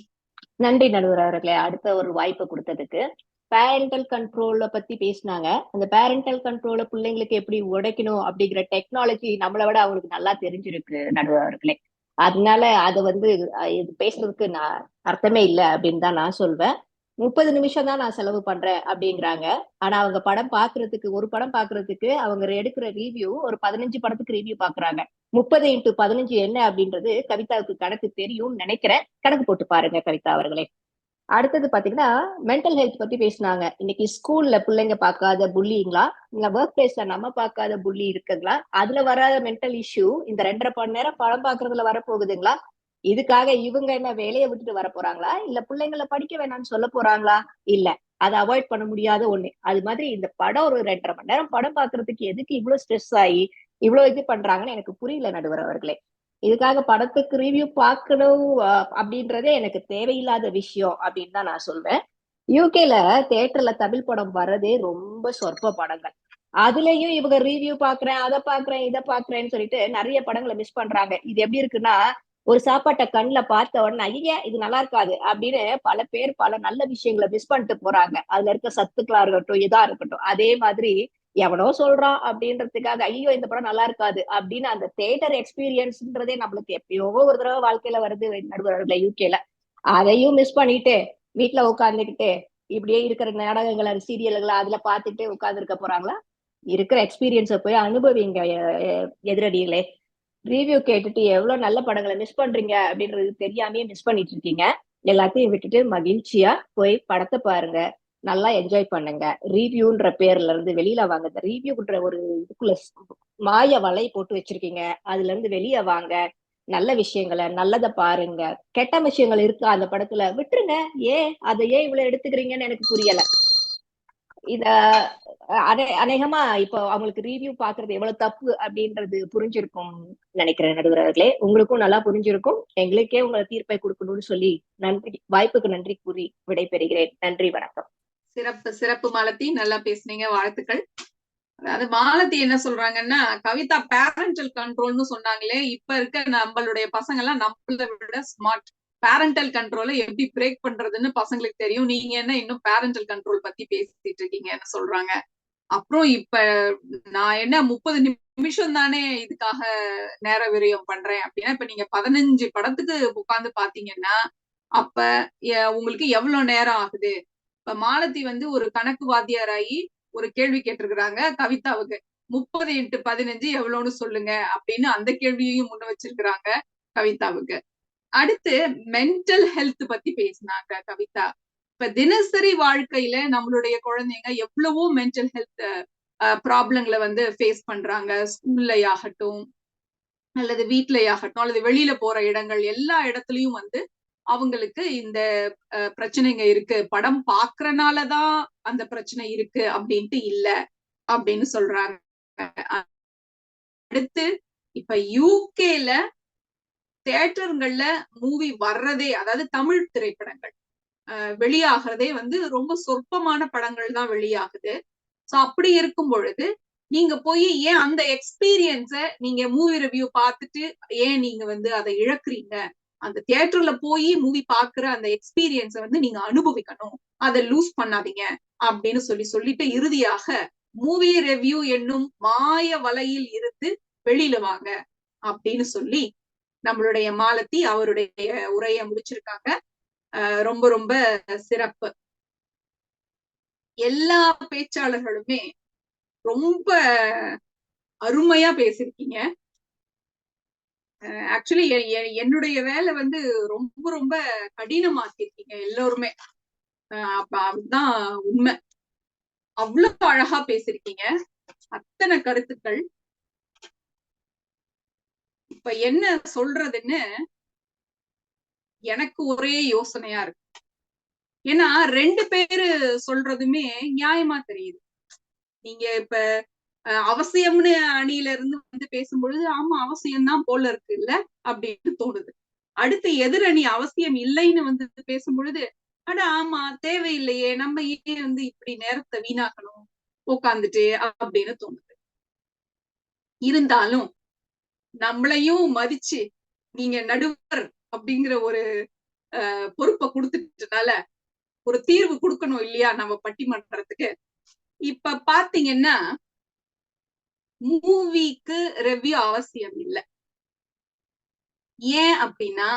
S4: நன்றி நடுவர் அவர்களே, அடுத்த ஒரு வாய்ப்பு கொடுத்ததுக்கு. பேரண்டல் கண்ட்ரோல பத்தி பேசினாங்க. அந்த பேரண்டல் கண்ட்ரோல பிள்ளைங்களுக்கு எப்படி உடைக்கணும் அப்படிங்கிற டெக்னாலஜி நம்மளை விட அவங்களுக்கு நல்லா தெரிஞ்சிருக்கு நடுவர் அவர்களே. அதனால அதை வந்து இது பேசுறதுக்கு நான் அர்த்தமே இல்லை அப்படின்னு தான் நான் சொல்வேன். 30 நிமிஷம் தான் நான் செலவு பண்றேன் அப்படிங்கிறாங்க. ஆனா அவங்க ஒரு படம் பாக்குறதுக்கு அவங்க எடுக்கிற ரிவ்யூ ஒரு 15 படத்துக்கு ரிவ்யூ பாக்குறாங்க. 30 × 15 என்ன அப்படின்றது கவிதாவுக்கு கணக்கு தெரியும்னு நினைக்கிறேன். கணக்கு போட்டு பாருங்க கவிதா அவர்களே. அடுத்தது பாத்தீங்கன்னா மென்டல் ஹெல்த் பத்தி பேசினாங்க. இன்னைக்கு ஸ்கூல்ல பிள்ளைங்க பார்க்காத புல்லிங்களா, இல்ல ஒர்க் பிளேஸ்ல நம்ம பார்க்காத புள்ளி இருக்குங்களா, அதுல வராத மென்டல் இஷ்யூ இந்த 2.5 மணி நேரம் படம் பாக்குறதுல வரப்போகுதுங்களா? இதுக்காக இவங்க என்ன வேலையை விட்டுட்டு வர போறாங்களா, இல்ல பிள்ளைங்களை படிக்க வேணாம்னு சொல்ல போறாங்களா? இல்ல, அதை அவாய்ட் பண்ண முடியாத ஒண்ணு. அது மாதிரி இந்த படம் ஒரு 2.5 மணி நேரம் படம் பாக்குறதுக்கு எதுக்கு இவ்வளவு ஸ்ட்ரெஸ் ஆகி இவ்வளவு இது பண்றாங்கன்னு எனக்கு புரியல நடுவர் அவர்களே. இதுக்காக படத்துக்கு ரிவ்யூ பார்க்கணும் அப்படின்றதே எனக்கு தேவையில்லாத விஷயம் அப்படின்னு தான் நான் சொல்வேன். யூகேல தியேட்டர்ல தமிழ் படம் வர்றதே ரொம்ப சொற்ப படங்கள். அதுலயும் இவங்க ரிவ்யூ பாக்குறேன், அதை பாக்குறேன், இதை பாக்குறேன்னு சொல்லிட்டு நிறைய படங்களை மிஸ் பண்றாங்க. இது எப்படி இருக்குன்னா, ஒரு சாப்பாட்டை கண்ணுல பார்த்த உடனே ஐயா இது நல்லா இருக்காது அப்படின்னு பல பேர் பல நல்ல விஷயங்களை மிஸ் பண்ணிட்டு போறாங்க. அதுல இருக்க சத்துக்களா இருக்கட்டும், இதா இருக்கட்டும். அதே மாதிரி எவனோ சொல்றான் அப்படின்றதுக்காக ஐயோ இந்த படம் நல்லா இருக்காது அப்படின்னு அந்த தியேட்டர் எக்ஸ்பீரியன்ஸ்ன்றதே நம்மளுக்கு எப்பயோ ஒரு தடவை வாழ்க்கையில வருது நடுவர்கள யூகேல. அதையும் மிஸ் பண்ணிட்டு வீட்டுல உட்காந்துக்கிட்டு இப்படியே இருக்கிற நாடகங்களை சீரியல்களை அதுல பார்த்துட்டு உட்கார்ந்து இருக்க போறாங்களா? இருக்கிற எக்ஸ்பீரியன்ஸை போய் அனுபவிங்க எதிரடிகளே. ரிவ்யூ கேட்டுட்டு எவ்வளவு நல்ல படங்களை மிஸ் பண்றீங்க அப்படின்றது தெரியாமே மிஸ் பண்ணிட்டு இருக்கீங்க. எல்லாத்தையும் விட்டுட்டு மகிழ்ச்சியா போய் படத்தை பாருங்க, நல்லா என்ஜாய் பண்ணுங்க. ரிவ்யூன்ற பேர்ல இருந்து வெளியில வாங்க. இந்த ரிவ்யூன்ற ஒரு இதுக்குள்ள மாய வலை போட்டு வச்சிருக்கீங்க, அதுல இருந்து வெளியே வாங்க. நல்ல விஷயங்களை நல்லதை பாருங்க. கெட்ட விஷயங்கள் இருக்கு அந்த படத்துல விட்டுருங்க. அதை ஏன் இவ்வளவு எடுத்துக்கிறீங்கன்னு எனக்கு புரியல. இத அநேகமா இப்போ அவங்களுக்கு ரிவ்யூ பாக்குறது எவ்வளவு தப்பு அப்படின்றது புரிஞ்சிருக்கும் நினைக்கிறேன் நடுவர்களே. உங்களுக்கும் நல்லா புரிஞ்சிருக்கும். எங்களுக்கே உங்களை தீர்ப்பை கொடுக்கணும்னு சொல்லி நன்றி, வாய்ப்புக்கு நன்றி கூறி விடைபெறுகிறேன். நன்றி, வணக்கம்.
S2: சிறப்பு சிறப்பு மாலதி, நல்லா பேசுனீங்க, வாழ்த்துக்கள். அதாவது மாலதி என்ன சொல்றாங்கன்னா, கவிதா பேரண்டல் கண்ட்ரோல்னு சொன்னாங்களே, இப்ப இருக்க நம்மளுடைய பசங்க எல்லாம் நம்மளை விட ஸ்மார்ட். பேரண்டல் கண்ட்ரோலை எப்படி பிரேக் பண்றதுன்னு பசங்களுக்கு தெரியும். நீங்க என்ன இன்னும் பேரண்டல் கண்ட்ரோல் பத்தி பேசிட்டு இருக்கீங்கன்னு சொல்றாங்க. அப்புறம் இப்ப நான் என்ன 30 நிமிஷம் தானே இதுக்காக நேர விரயம் பண்றேன் அப்படின்னா, இப்ப நீங்க 15 படத்துக்கு உட்கார்ந்து பாத்தீங்கன்னா அப்ப உங்களுக்கு எவ்வளவு நேரம் ஆகுது? இப்ப மாலதி வந்து ஒரு கணக்கு வாத்தியாராயி ஒரு கேள்வி கேட்டிருக்கிறாங்க கவிதாவுக்கு, 30 × 15 எவ்வளவுன்னு சொல்லுங்க அப்படின்னு அந்த கேள்வியையும் முன்ன வச்சிருக்கிறாங்க கவிதாவுக்கு. அடுத்து மென்டல் ஹெல்த் பத்தி பேசினாங்க கவிதா. இப்ப தினசரி வாழ்க்கையில நம்மளுடைய குழந்தைங்க எவ்வளவோ மென்டல் ஹெல்த் ப்ராப்ளங்களை வந்து ஃபேஸ் பண்றாங்க. ஸ்கூல்லையாகட்டும் அல்லது வீட்லயாகட்டும் அல்லது வெளியில போற இடங்கள் எல்லா இடத்துலயும் வந்து அவங்களுக்கு இந்த பிரச்சனைங்க இருக்கு. படம் பாக்குறனாலதான் அந்த பிரச்சனை இருக்கு அப்படின்ட்டு இல்ல அப்படின்னு சொல்றாங்க. அடுத்து இப்ப யூகேல தியேட்டர்கள்ல மூவி வர்றதே, அதாவது தமிழ் திரைப்படங்கள் வெளியாகிறதே வந்து ரொம்ப சொற்பமான படங்கள் தான் வெளியாகுது. சோ அப்படி இருக்கும் பொழுது நீங்க போய் ஏன் அந்த எக்ஸ்பீரியன்ஸ நீங்க மூவி ரிவ்யூ பார்த்துட்டு ஏன் நீங்க வந்து அதை இழக்குறீங்க? அந்த தியேட்டர்ல போய் மூவி பாக்குற அந்த எக்ஸ்பீரியன்ஸ வந்து நீங்க அனுபவிக்கணும், அதை லூஸ் பண்ணாதீங்க அப்படின்னு சொல்லிட்டு இறுதியாக மூவி ரிவ்யூ என்னும் மாய வலையில் இருந்து வெளியில வாங்க அப்படின்னு சொல்லி நம்மளுடைய மாலதி அவருடைய உரையை முடிச்சிருக்காங்க. ரொம்ப ரொம்ப சிறப்பு. எல்லா பேச்சாளர்களுமே ரொம்ப அருமையா பேசிருக்கீங்க. ஆக்சுவலி என்னுடைய வேலை வந்து ரொம்ப ரொம்ப கடினமாக்கிருக்கீங்க எல்லோருமே. அதுதான் உண்மை. அவ்வளவு அழகா பேசிருக்கீங்க, அத்தனை கருத்துக்கள். இப்ப என்ன சொல்றதுன்னு எனக்கு ஒரே யோசனையா இருக்கு. ஏன்னா 2 பேரு சொல்றதுமே நியாயமா தெரியுது. நீங்க இப்ப அவசியம்னு அணியில இருந்து வந்து பேசும்பொழுது ஆமா அவசியம்தான் போல இருக்கு இல்ல அப்படின்னு தோணுது. அடுத்து எதிரணி அவசியம் இல்லைன்னு வந்து பேசும் பொழுது அட ஆமா தேவையில்லையே, நம்ம ஏன் வந்து இப்படி நேரத்தை வீணாக்கணும் உட்காந்துட்டு அப்படின்னு தோணுது. இருந்தாலும் நம்மளையும் மதிச்சு நீங்க நடுவர் அப்படிங்கிற ஒரு பொறுப்பை கொடுத்துட்டனால ஒரு தீர்வு கொடுக்கணும் இல்லையா நம்ம பட்டிமன்றத்துக்கு. இப்ப பாத்தீங்கன்னா மூவிக்கு ரிவ்யூ அவசியம் இல்லை. ஏன் அப்படின்னா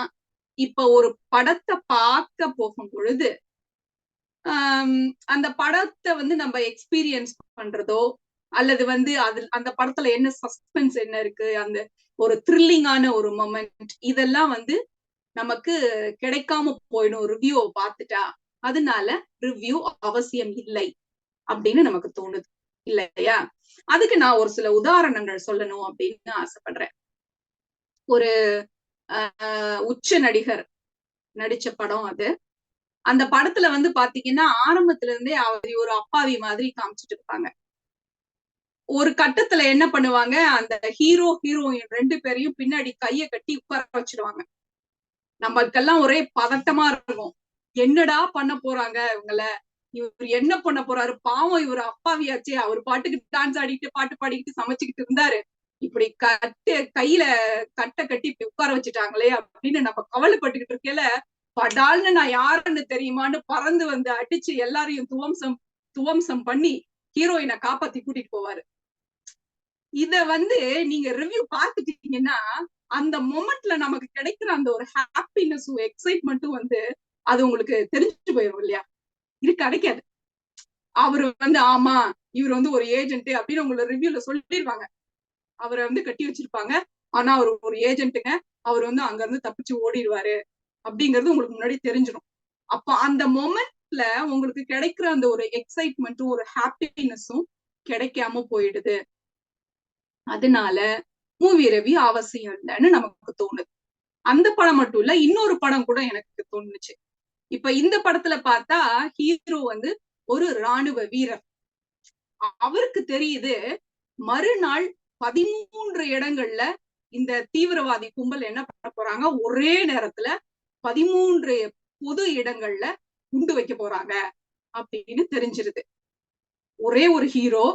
S2: இப்ப ஒரு படத்தை பார்க்க போகும் பொழுது அந்த படத்தை வந்து நம்ம எக்ஸ்பீரியன்ஸ் பண்றதோ அல்லது வந்து அந்த படத்துல என்ன சஸ்பென்ஸ் என்ன இருக்கு, அந்த ஒரு த்ரில்லிங்கான ஒரு மொமெண்ட், இதெல்லாம் வந்து நமக்கு கிடைக்காம போயிடும் ரிவ்யூவை பார்த்துட்டா. அதனால ரிவ்யூ அவசியம் இல்லை அப்படின்னு நமக்கு தோணுது இல்லையா? அதுக்கு நான் ஒரு சில உதாரணங்கள் சொல்லணும் அப்படின்னு ஆசைப்படுறேன். ஒரு உச்ச நடிகர் நடிச்ச படம் அது. அந்த படத்துல வந்து பாத்தீங்கன்னா ஆரம்பத்துல இருந்தே அவர் ஒரு அப்பாவி மாதிரி காமிச்சிட்டு இருப்பாங்க. ஒரு கட்டத்துல என்ன பண்ணுவாங்க, அந்த ஹீரோ ஹீரோயின் 2 பேரையும் பின்னாடி கைய கட்டி உட்கார வச்சிருவாங்க. நம்மளுக்கெல்லாம் ஒரே பதட்டமா இருக்கும், என்னடா பண்ண போறாங்க இவங்கள, இவர் என்ன பண்ண போறாரு, பாவம் இவர் அப்பாவியாச்சே, அவர் பாட்டுக்கு டான்ஸ் ஆடிட்டு பாட்டு பாடிக்கிட்டு சமைச்சுக்கிட்டு இருந்தாரு, இப்படி கையில கட்டை கட்டி இப்படி உட்கார வச்சுட்டாங்களே அப்படின்னு நம்ம கவலைப்பட்டுக்கிட்டு இருக்கல, படால்னு நான் யாருன்னு தெரியுமான்னு பறந்து வந்து அடிச்சு எல்லாரையும் துவம்சம் பண்ணி ஹீரோயினை காப்பாத்தி கூட்டிட்டு போவாரு. இத வந்து நீங்க ரிவ்யூ பாத்துட்டீங்கன்னா அந்த மொமெண்ட்ல நமக்கு கிடைக்கிற அந்த ஒரு ஹாப்பினஸும் எக்ஸைட்மெண்ட்டும் வந்து அது உங்களுக்கு தெரிஞ்சு போயிடும் இல்லையா? இது கிடைக்காது. அவரு வந்து ஆமா இவர் வந்து ஒரு ஏஜென்ட் அப்படின்னு உங்களை ரிவ்யூல சொல்லிடுவாங்க. அவரை வந்து கட்டி வச்சிருப்பாங்க. ஆனா அவர் ஒரு ஏஜென்ட்டுங்க, அவர் வந்து அங்க இருந்து தப்பிச்சு ஓடிடுவாரு அப்படிங்கிறது உங்களுக்கு முன்னாடி தெரிஞ்சிடும். அப்ப அந்த மொமெண்ட்ல உங்களுக்கு கிடைக்கிற அந்த ஒரு எக்ஸைட்மெண்ட்டும் ஒரு ஹாப்பினஸும் கிடைக்காம போயிடுது. அதனால மூவி ரிவ்யூ அவசியம் இல்லைன்னு நமக்கு தோணுது. அந்த படம் மட்டும் இல்ல, இன்னொரு படம் கூட எனக்கு தோணுச்சு. இப்ப இந்த படத்துல பார்த்தா ஹீரோ வந்து ஒரு ராணுவ வீரர். அவருக்கு தெரியுது மறுநாள் 13 இடங்கள்ல இந்த தீவிரவாதி கும்பல் என்ன பண்ண போறாங்க, ஒரே நேரத்துல 13 பொது இடங்கள்ல குண்டு வைக்க போறாங்க அப்படின்னு தெரிஞ்சிருது. ஒரே ஒரு ஹீரோ,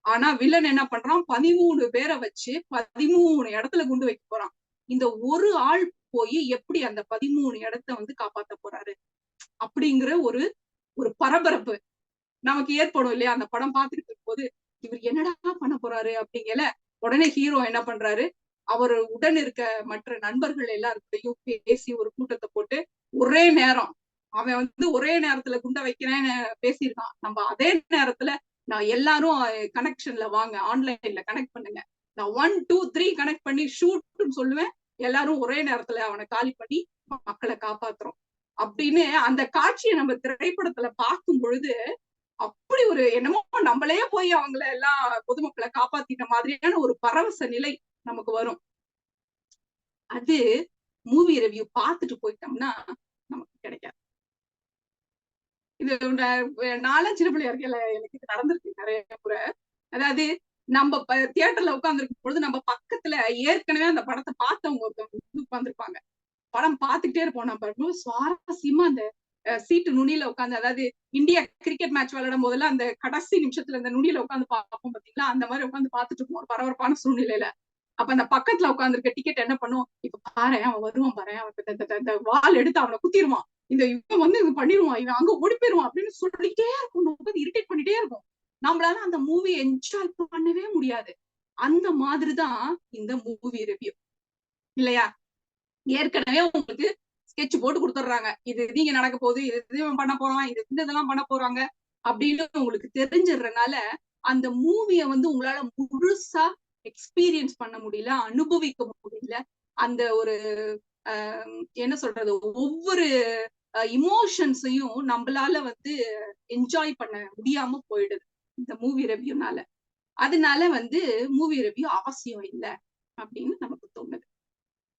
S2: ஆனா வில்லன் என்ன பண்றான், 13 பேரை வச்சு 13 இடத்துல குண்டு வைக்க போறான். இந்த ஒரு ஆள் போய் எப்படி அந்த 13 இடத்த வந்து காப்பாத்த போறாரு அப்படிங்கிற ஒரு ஒரு பரபரப்பு நமக்கு ஏற்படும் இல்லையா? அந்த படம் பார்த்துட்டு இருக்கும்போது இவர் என்னடா பண்ண போறாரு அப்படிங்கல உடனே ஹீரோ என்ன பண்றாரு, அவர் உடன் இருக்க மற்ற நண்பர்கள் எல்லாருக்கையும் பேசி ஒரு கூட்டத்தை போட்டு ஒரே நேரம் அவன் வந்து ஒரே நேரத்துல குண்டை வைக்கிறேன்னு பேசியிருக்கான். நம்ம அதே நேரத்துல நான் எல்லாரும் கனெக்ஷன்ல வாங்க, ஆன்லைன்ல கனெக்ட் பண்ணுங்க, நான் 1 2 3 கனெக்ட் பண்ணி ஷூட்னு சொல்லுவேன், எல்லாரும் ஒரே நேரத்துல அவனை காலி பண்ணி மக்களை காப்பாத்துறோம் அப்படின்னு அந்த காட்சியை நம்ம திரைப்படத்துல பார்க்கும் பொழுது அப்படி ஒரு என்னமோ நம்மளே போய் அவங்கள எல்லாம் பொதுமக்களை காப்பாத்திட்ட மாதிரியான ஒரு பரவச நிலை நமக்கு வரும். அது மூவி ரிவ்யூ பார்த்துட்டு போயிட்டோம்னா நமக்கு கிடைக்காது. இது நானும் சின்ன பிள்ளையா இருக்கல, எனக்கு இது நடந்திருக்கு நிறைய முறை. அதாவது நம்ம தியேட்டர்ல உட்கார்ந்துருக்கும் பொழுது நம்ம பக்கத்துல ஏற்கனவே அந்த படத்தை பார்த்தவங்க ஒருத்தவங்க உட்கார்ந்துருப்பாங்க. படம் பார்த்துக்கிட்டே இருப்போம். நம்ம சுவாரஸ்யமா அந்த சீட்டு நுனியில உட்காந்து, அதாவது இந்தியா கிரிக்கெட் மேட்ச் விளையாடும் போதெல்லாம் அந்த கடைசி நிமிஷத்துல அந்த நுனியில உட்காந்து பார்ப்போம் பாத்தீங்களா, அந்த மாதிரி உட்காந்து பார்த்துட்டு இருப்போம் ஒரு பரபரப்பான சூழ்நிலையில. அப்ப அந்த பக்கத்துல உட்காந்துருக்க டிக்கெட் என்ன பண்ணும், இப்ப பாரு அவன் வருவான், பாரு அவன் வால் எடுத்து அவனை குத்திடுவான், இந்த இவன் வந்து இது பண்ணிடுவான், இவன் அங்க ஓடி போயிருவான் அப்படின்னு சொல்லிட்டே இருக்கும், இரிட்டேட் பண்ணிட்டே இருக்கும். நம்மளால அந்த மூவி என்ஜாய் பண்ணவே முடியாது. அந்த மாதிரிதான் இந்த மூவி ரிவ்யூ இல்லையா? ஏற்கனவே உங்களுக்கு ஸ்கெட்ச் போட்டு கொடுத்துட்றாங்க, இது நீங்க நடக்க போகுது, இது பண்ண போறான், இது இதெல்லாம் பண்ண போறாங்க அப்படின்னு உங்களுக்கு தெரிஞ்சிடுறதுனால அந்த மூவிய வந்து உங்களால முழுசா எக்ஸ்பீரியன்ஸ் பண்ண முடியல, அனுபவிக்க முடியல. அந்த ஒரு என்ன சொல்றது, ஒவ்வொரு இமோஷன்ஸையும் நம்மளால வந்து என்ஜாய் பண்ண முடியாம போயிடுது இந்த மூவி ரிவ்யூனால. அதனால வந்து மூவி ரிவ்யூ அவசியம் இல்லை அப்படின்னு நமக்கு தோணுது.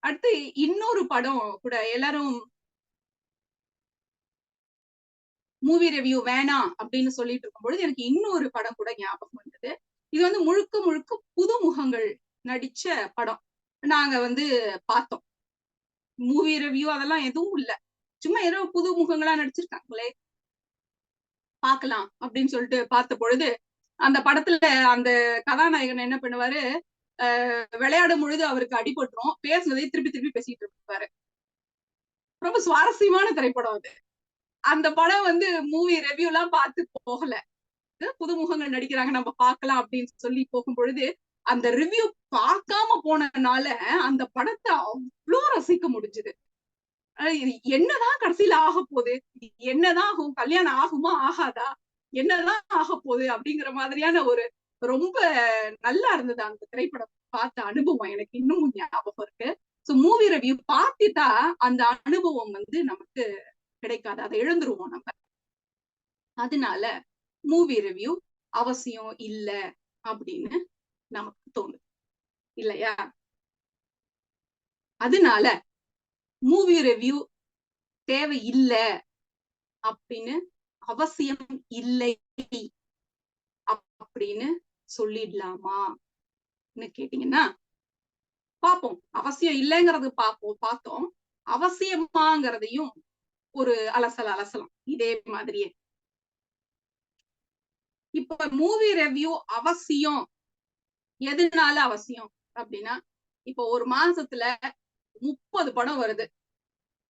S2: அடுத்து இன்னொரு படம் கூட எல்லாரும் மூவி ரிவ்யூ வேணாம் அப்படின்னு சொல்லிட்டு இருக்கும் பொழுது எனக்கு இன்னொரு படம் கூட ஞாபகம் வந்தது. இது வந்து முழுக்க முழுக்க புதுமுகங்கள் நடிச்ச படம். நாங்க வந்து பார்த்தோம். மூவி ரிவ்யூ அதெல்லாம் எதுவும் இல்ல, சும்மா ஏதோ புதுமுகங்களா நடிச்சிருக்காங்களே பார்க்கலாம் அப்படின்னு சொல்லிட்டு பார்த்த பொழுது அந்த படத்துல அந்த கதாநாயகன் என்ன பண்ணுவாரு, விளையாடும் பொழுது அவருக்கு அடிபட்டுரும், பேசுனதை திருப்பி திருப்பி பேசிட்டு இருப்பாரு. ரொம்ப சுவாரஸ்யமான திரைப்படம் அது. அந்த படம் வந்து மூவி ரிவ்யூ எல்லாம் பார்த்து போகல, புதுமுகங்கள் நடிக்கிறாங்க நம்ம பார்க்கலாம் அப்படின்னு சொல்லி போகும் பொழுது அந்த ரிவ்யூ பார்க்காம போனதுனால அந்த படத்தை அவ்வளோ ரசிக்க முடிஞ்சது. என்னதான் கடைசியில ஆக போகுது, என்னதான் ஆகும், கல்யாணம் ஆகுமா ஆகாதா, என்னதான் ஆக போகுது அப்படிங்கிற மாதிரியான ஒரு ரொம்ப நல்லா இருந்தது அந்த திரைப்படம் பார்த்த அனுபவம் எனக்கு இன்னும் ஞாபகம் இருக்கு. சோ மூவி ரிவ்யூ பார்த்துட்டா அந்த அனுபவம் வந்து நமக்கு கிடைக்காது, அதை இழந்துருவோம் நம்ம. அதனால மூவி ரிவ்யூ அவசியம் இல்ல அப்படின்னு நமக்கு தோணுது இல்லையா? அதனால மூவி ரிவ்யூ தேவை இல்லை அப்படின்னு, அவசியம் இல்லை அப்படின்னு சொல்லிடலாமா கேட்டீங்கன்னா பார்ப்போம். அவசியம் இல்லைங்கிறது பார்த்தோம், அவசியமாங்கிறதையும் ஒரு அலசலாம் இதே மாதிரியே. இப்ப மூவி ரிவ்யூ அவசியம் எதனால அவசியம் அப்படின்னா, இப்போ ஒரு மாசத்துல 30 படம் வருது,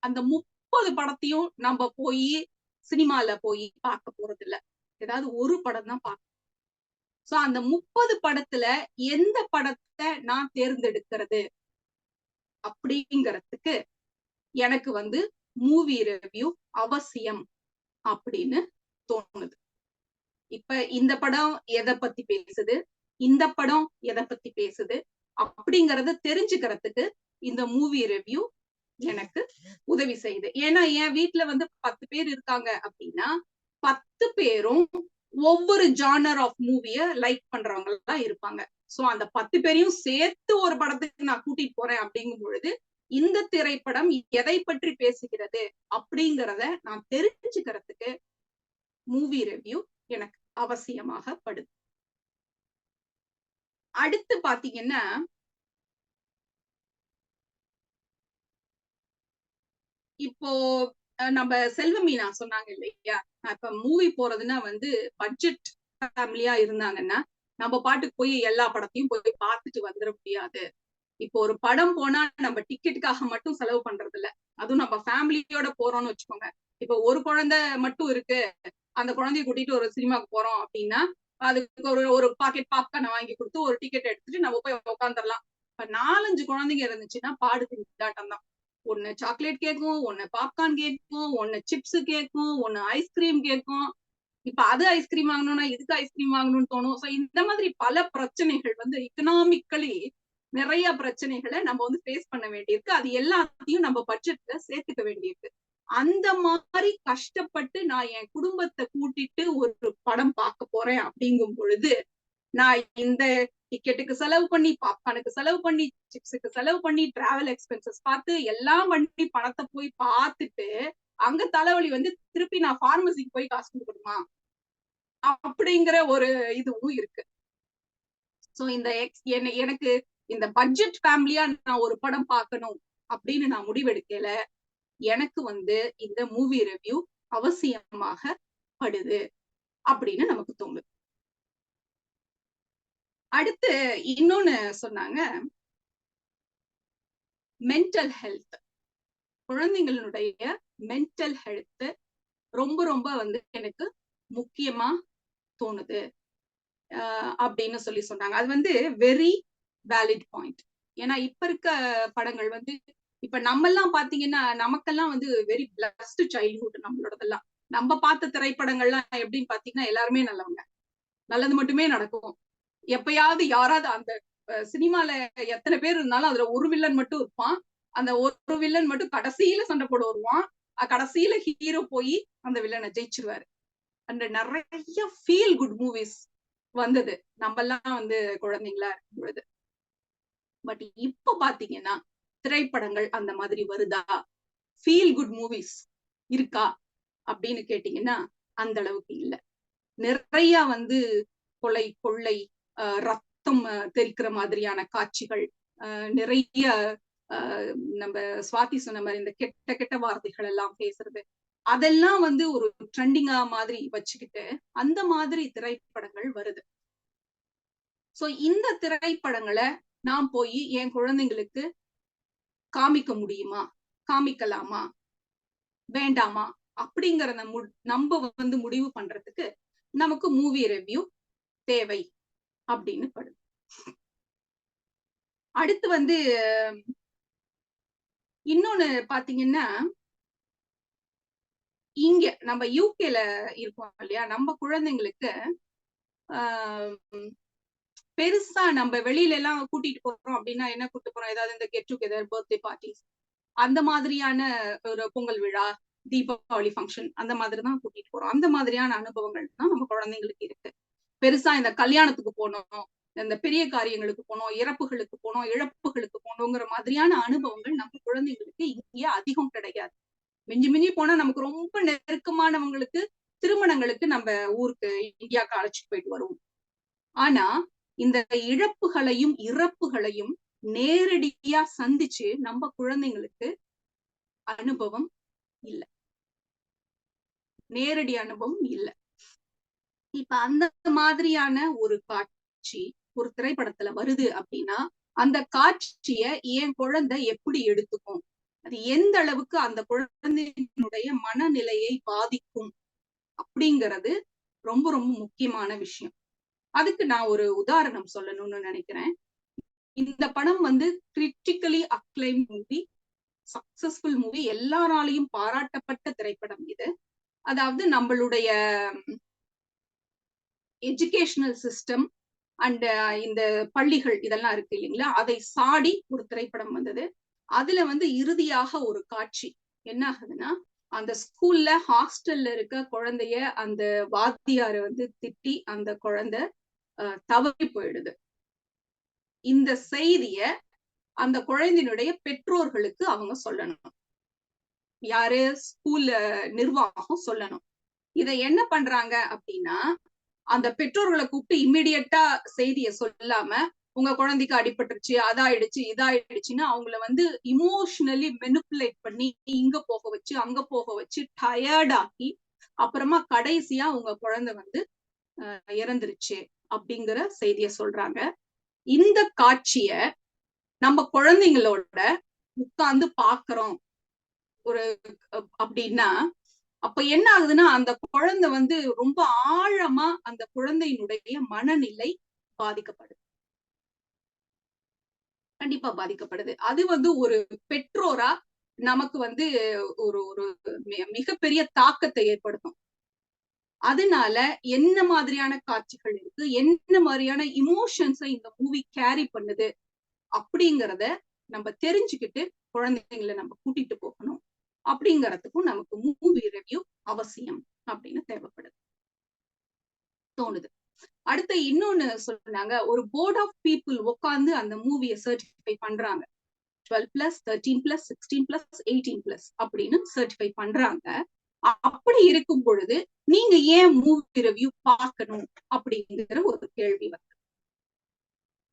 S2: அந்த 30 படத்தையும் நம்ம போய் சினிமால போய் பார்க்க போறது இல்ல, ஏதாவது ஒரு படம் தான் பார்க்க. சோ அந்த 30 படத்துல எந்த படத்தை நான் தேர்ந்தெடுக்கிறது அப்படிங்கிறதுக்கு எனக்கு வந்து மூவி ரிவ்யூ அவசியம் அப்படின்னு தோணுது. இப்ப இந்த படம் எதை பத்தி பேசுது, இந்த படம் எதை பத்தி பேசுது அப்படிங்கறத தெரிஞ்சுக்கிறதுக்கு இந்த மூவி ரிவ்யூ எனக்கு உதவி செய்யுது. ஏன்னா என் வீட்டுல வந்து 10 பேர் இருக்காங்க அப்படின்னா 10 பேரும் ஒவ்வொரு ஜானர் ஆஃப் மூவிய லைக் பண்றவங்க தான் இருப்பாங்க. சோ அந்த 10 பேரையும் சேர்த்து ஒரு படத்துக்கு நான் கூட்டிட்டு போறேன் அப்படிங்கும் பொழுது இந்த திரைப்படம் எதை பற்றி பேசுகிறது அப்படிங்கிறத நான் தெரிஞ்சுக்கிறதுக்கு மூவி ரிவ்யூ எனக்கு அவசியமாக படுது. அடுத்து பாத்தீங்கன்னா இப்போ நம்ம செல்வமீனா சொன்னாங்க இல்லையா, இப்ப மூவி போறதுன்னா வந்து பட்ஜெட் ஃபேமிலியா இருந்தாங்கன்னா நம்ம பாட்டுக்கு போய் எல்லா படத்தையும் போய் பார்த்துட்டு வந்துட முடியாது. இப்போ ஒரு படம் போனா நம்ம டிக்கெட்டுக்காக மட்டும் செலவு பண்றது இல்ல, அதுவும் நம்ம ஃபேமிலியோட போறோம்னு வச்சுக்கோங்க. இப்போ ஒரு குழந்தை மட்டும் இருக்கு, அந்த குழந்தைய கூட்டிட்டு ஒரு சினிமாவுக்கு போறோம் அப்படின்னா அதுக்கு ஒரு பாக்கெட் பாப்கார்னை வாங்கி கொடுத்து ஒரு டிக்கெட் எடுத்துட்டு நம்ம போய் உட்காந்துடலாம். இப்ப 4-5 குழந்தைங்க இருந்துச்சுன்னா பாடு திண்டாட்டம் தான். ஒண்ணு சாக்லேட் கேட்கும், ஒண்ணு பாப்கார்ன் கேட்கும், ஒண்ணு சிப்ஸ் கேட்கும், ஒண்ணு ஐஸ்கிரீம் கேட்கும். இப்ப அது ஐஸ்கிரீம் வாங்கணும்னா இதுக்கு ஐஸ்கிரீம் வாங்கணும்னு தோணும். சோ இந்த மாதிரி பல பிரச்சனைகள் வந்து எக்கனாமிக்கலி நிறைய பிரச்சனைகளை நம்ம வந்து ஃபேஸ் பண்ண வேண்டியிருக்கு. அது எல்லாத்தையும் நம்ம பட்ஜெட்ல சேர்த்துக்க வேண்டியிருக்கு. அந்த மாதிரி கஷ்டப்பட்டு நான் என் குடும்பத்தை கூட்டிட்டு ஒரு படம் பார்க்க போறேன் அப்படிங்கும் பொழுது நான் இந்த டிக்கெட்டுக்கு செலவு பண்ணி, பாப்கார்னுக்கு செலவு பண்ணி, சிப்ஸுக்கு செலவு பண்ணி, டிராவல் எக்ஸ்பென்சஸ் பார்த்து எல்லாம் பண்ணி படத்தை போய் பார்த்துட்டு அங்க தலைவலி வந்து திருப்பி நான் பார்மசிக்கு போய் காசு கொடுக்கணுமா அப்படிங்கிற ஒரு இதுவும் இருக்கு. சோ இந்த எனக்கு இந்த பட்ஜெட் ஃபேமிலியா நான் ஒரு படம் பார்க்கணும் அப்படின்னு நான் முடிவெடுக்கல. எனக்கு வந்து இந்த மூவி ரிவ்யூ அவசியமாக படுது அப்படின்னு நமக்கு தோணுது. அடுத்து இன்னொன்னு சொன்னாங்க, மென்டல் ஹெல்த். குழந்தைங்களுடைய மென்டல் ஹெல்த் ரொம்ப ரொம்ப வந்து எனக்கு முக்கியமா தோணுது அப்படின்னு சொன்னாங்க. அது வந்து வெரி வேலிட் பாயிண்ட். ஏன்னா இப்ப இருக்க படங்கள் வந்து இப்ப நம்ம எல்லாம் பாத்தீங்கன்னா நமக்கெல்லாம் வந்து வெரி பிளஸ்டு சைல்ட்ஹுட் நம்மளோடதெல்லாம். நம்ம பார்த்த திரைப்படங்கள்லாம் எப்படின்னு பாத்தீங்கன்னா எல்லாருமே நல்லவங்க, நல்லது மட்டுமே நடக்கும். எப்பயாவது யாராவது அந்த சினிமால எத்தனை பேர் இருந்தாலும் அதுல ஒரு வில்லன் மட்டும் இருப்பான். அந்த ஒரு வில்லன் மட்டும் கடைசியில சண்டை போட வருவான். கடைசியில ஹீரோ போய் அந்த வில்லனை ஜெயிச்சிருவாரு. அந்த நிறைய ஃபீல் குட் மூவிஸ் வந்தது நம்ம எல்லாம் வந்து குழந்தைங்களா இருக்கும் பொழுது. பட் இப்ப பாத்தீங்கன்னா திரைப்படங்கள் அந்த மாதிரி வருதா, ஃபீல் குட் மூவிஸ் இருக்கா அப்படின்னு கேட்டீங்கன்னா அந்த அளவுக்கு இல்ல. நிறைய வந்து கொலை, கொள்ளை, ரத்தம் தெரிக்கிற மாதிரியான காட்சிகள், நிறைய நம்ம சுவாதி சொன்ன மாதிரி இந்த கெட்ட கெட்ட வார்த்தைகள் எல்லாம் பேசுறது, அதெல்லாம் வந்து ஒரு ட்ரெண்டிங்கா மாதிரி வச்சுக்கிட்டு அந்த மாதிரி திரைப்படங்கள் வருது. சோ இந்த திரைப்படங்களை நான் போய் என் குழந்தைங்களுக்கு காமிக்க முடியுமா, காமிக்கலாமா, வேண்டாமா அப்படிங்கறத நம்ம வந்து முடிவு பண்றதுக்கு நமக்கு மூவி ரிவ்யூ தேவை அப்படின்னு படுது. அடுத்து வந்து இன்னொன்னு பாத்தீங்கன்னா, இங்க நம்ம யூகேல இருக்கோம் இல்லையா, நம்ம குழந்தைங்களுக்கு பெருசா நம்ம வெளியில எல்லாம் கூட்டிட்டு போறோம் அப்படின்னா என்ன கூட்டிட்டு போறோம், ஏதாவது இந்த கெட் டுகெதர், பர்த்டே பார்ட்டிஸ், அந்த மாதிரியான ஒரு பொங்கல் விழா, தீபாவளி ஃபங்க்ஷன், அந்த மாதிரிதான் கூட்டிட்டு போறோம். அந்த மாதிரியான அனுபவங்கள் தான் நம்ம குழந்தைங்களுக்கு இருக்கு. பெருசா இந்த கல்யாணத்துக்கு போனோம், இந்த பெரிய காரியங்களுக்கு போனோம், இறப்புகளுக்கு போனோம், இழப்புகளுக்கு போனோங்கிற மாதிரியான அனுபவங்கள் நம்ம குழந்தைங்களுக்கு இங்கே அதிகம் கிடையாது. மிஞ்சி மிஞ்சி போனா நமக்கு ரொம்ப நெருக்கமானவங்களுக்கு திருமணங்களுக்கு நம்ம ஊருக்கு இந்தியாவுக்கு அழைச்சிட்டு போயிட்டு வருவோம். ஆனா இந்த இழப்புகளையும் இறப்புகளையும் நேரடியா சந்திச்சு நம்ம குழந்தைங்களுக்கு அனுபவம் இல்லை, நேரடி அனுபவம் இல்லை. இப்ப அந்த மாதிரியான ஒரு காட்சி ஒரு திரைப்படத்துல வருது அப்படின்னா அந்த காட்சிய என் குழந்தை எப்படி எடுத்துக்கும், அது எந்த அளவுக்கு அந்த குழந்தையினுடைய மனநிலையை பாதிக்கும் அப்படிங்கிறது ரொம்ப ரொம்ப முக்கியமான விஷயம். அதுக்கு நான் ஒரு உதாரணம் சொல்லணும்னு நினைக்கிறேன். இந்த படம் வந்து critically acclaim movie, successful movie, எல்லாராலையும் பாராட்டப்பட்ட திரைப்படம் இது. அதாவது நம்மளுடைய எஜுகேஷனல் சிஸ்டம் அண்ட் இந்த பள்ளிகள் இதெல்லாம் இருக்கு இல்லைங்களா, அதை சாடி ஒரு திரைப்படம் வந்தது. அதுல வந்து இறுதியாக ஒரு காட்சி என்ன ஆகுதுன்னா, அந்த ஸ்கூல்ல ஹாஸ்டல்ல இருக்க குழந்தைய அந்த வாத்தியாரை வந்து திட்டி அந்த குழந்தை தவறி போயிடுது. இந்த செய்திய அந்த குழந்தையினுடைய பெற்றோர்களுக்கு அவங்க சொல்லணும். யாரு? ஸ்கூல்ல நிர்வாகம் சொல்லணும். இதை என்ன பண்றாங்க அப்படின்னா, அந்த பெற்றோர்களை கூப்பிட்டு இம்மிடியட்டா செய்தியை சொல்லாம, உங்க குழந்தைக்கு அடிபட்டுருச்சு, அதாயிடுச்சு, இதாயிடுச்சுன்னு அவங்கள வந்து இமோஷனலி மெனிப்புலேட் பண்ணி இங்க போக வச்சு அங்க போக வச்சு டயர்டாக்கி, அப்புறமா கடைசியா உங்க குழந்தை வந்து இறந்துருச்சு அப்படிங்கிற செய்திய சொல்றாங்க. இந்த காட்சிய நம்ம குழந்தைங்களோட உட்கார்ந்து பாக்குறோம் ஒரு அப்படின்னா, அப்ப என்ன ஆகுதுன்னா, அந்த குழந்தை வந்து ரொம்ப ஆழமா அந்த குழந்தையினுடைய மனநிலை பாதிக்கப்படுது. கண்டிப்பா பாதிக்கப்படுது. அது வந்து ஒரு பெற்றோரா நமக்கு வந்து ஒரு ஒரு மிகப்பெரிய தாக்கத்தை ஏற்படுத்தும். அதனால என்ன மாதிரியான காட்சிகள் இருக்கு, என்ன மாதிரியான இமோஷன்ஸை இந்த மூவி கேரி பண்ணுது அப்படிங்கிறத நம்ம தெரிஞ்சுக்கிட்டு குழந்தைங்களை நம்ம கூட்டிட்டு போகணும். அப்படிங்கறதுக்கும் நமக்கு மூவி ரிவ்யூ அவசியம் அப்படின்னு தேவைப்படுது தோணுது. அடுத்து இன்னொன்னு சொன்னாங்க, ஒரு போர்ட் ஆஃப் பீப்புள் உட்கார்ந்து அந்த மூவியை சர்டிஃபை பண்றாங்க. 12+, 13+, 16+, 18+ அப்படின்னு சர்டிஃபை பண்றாங்க. அப்படி இருக்கும் பொழுது நீங்க ஏன் மூவி ரிவ்யூ பார்க்கணும் அப்படிங்கிற ஒரு கேள்வி வருது.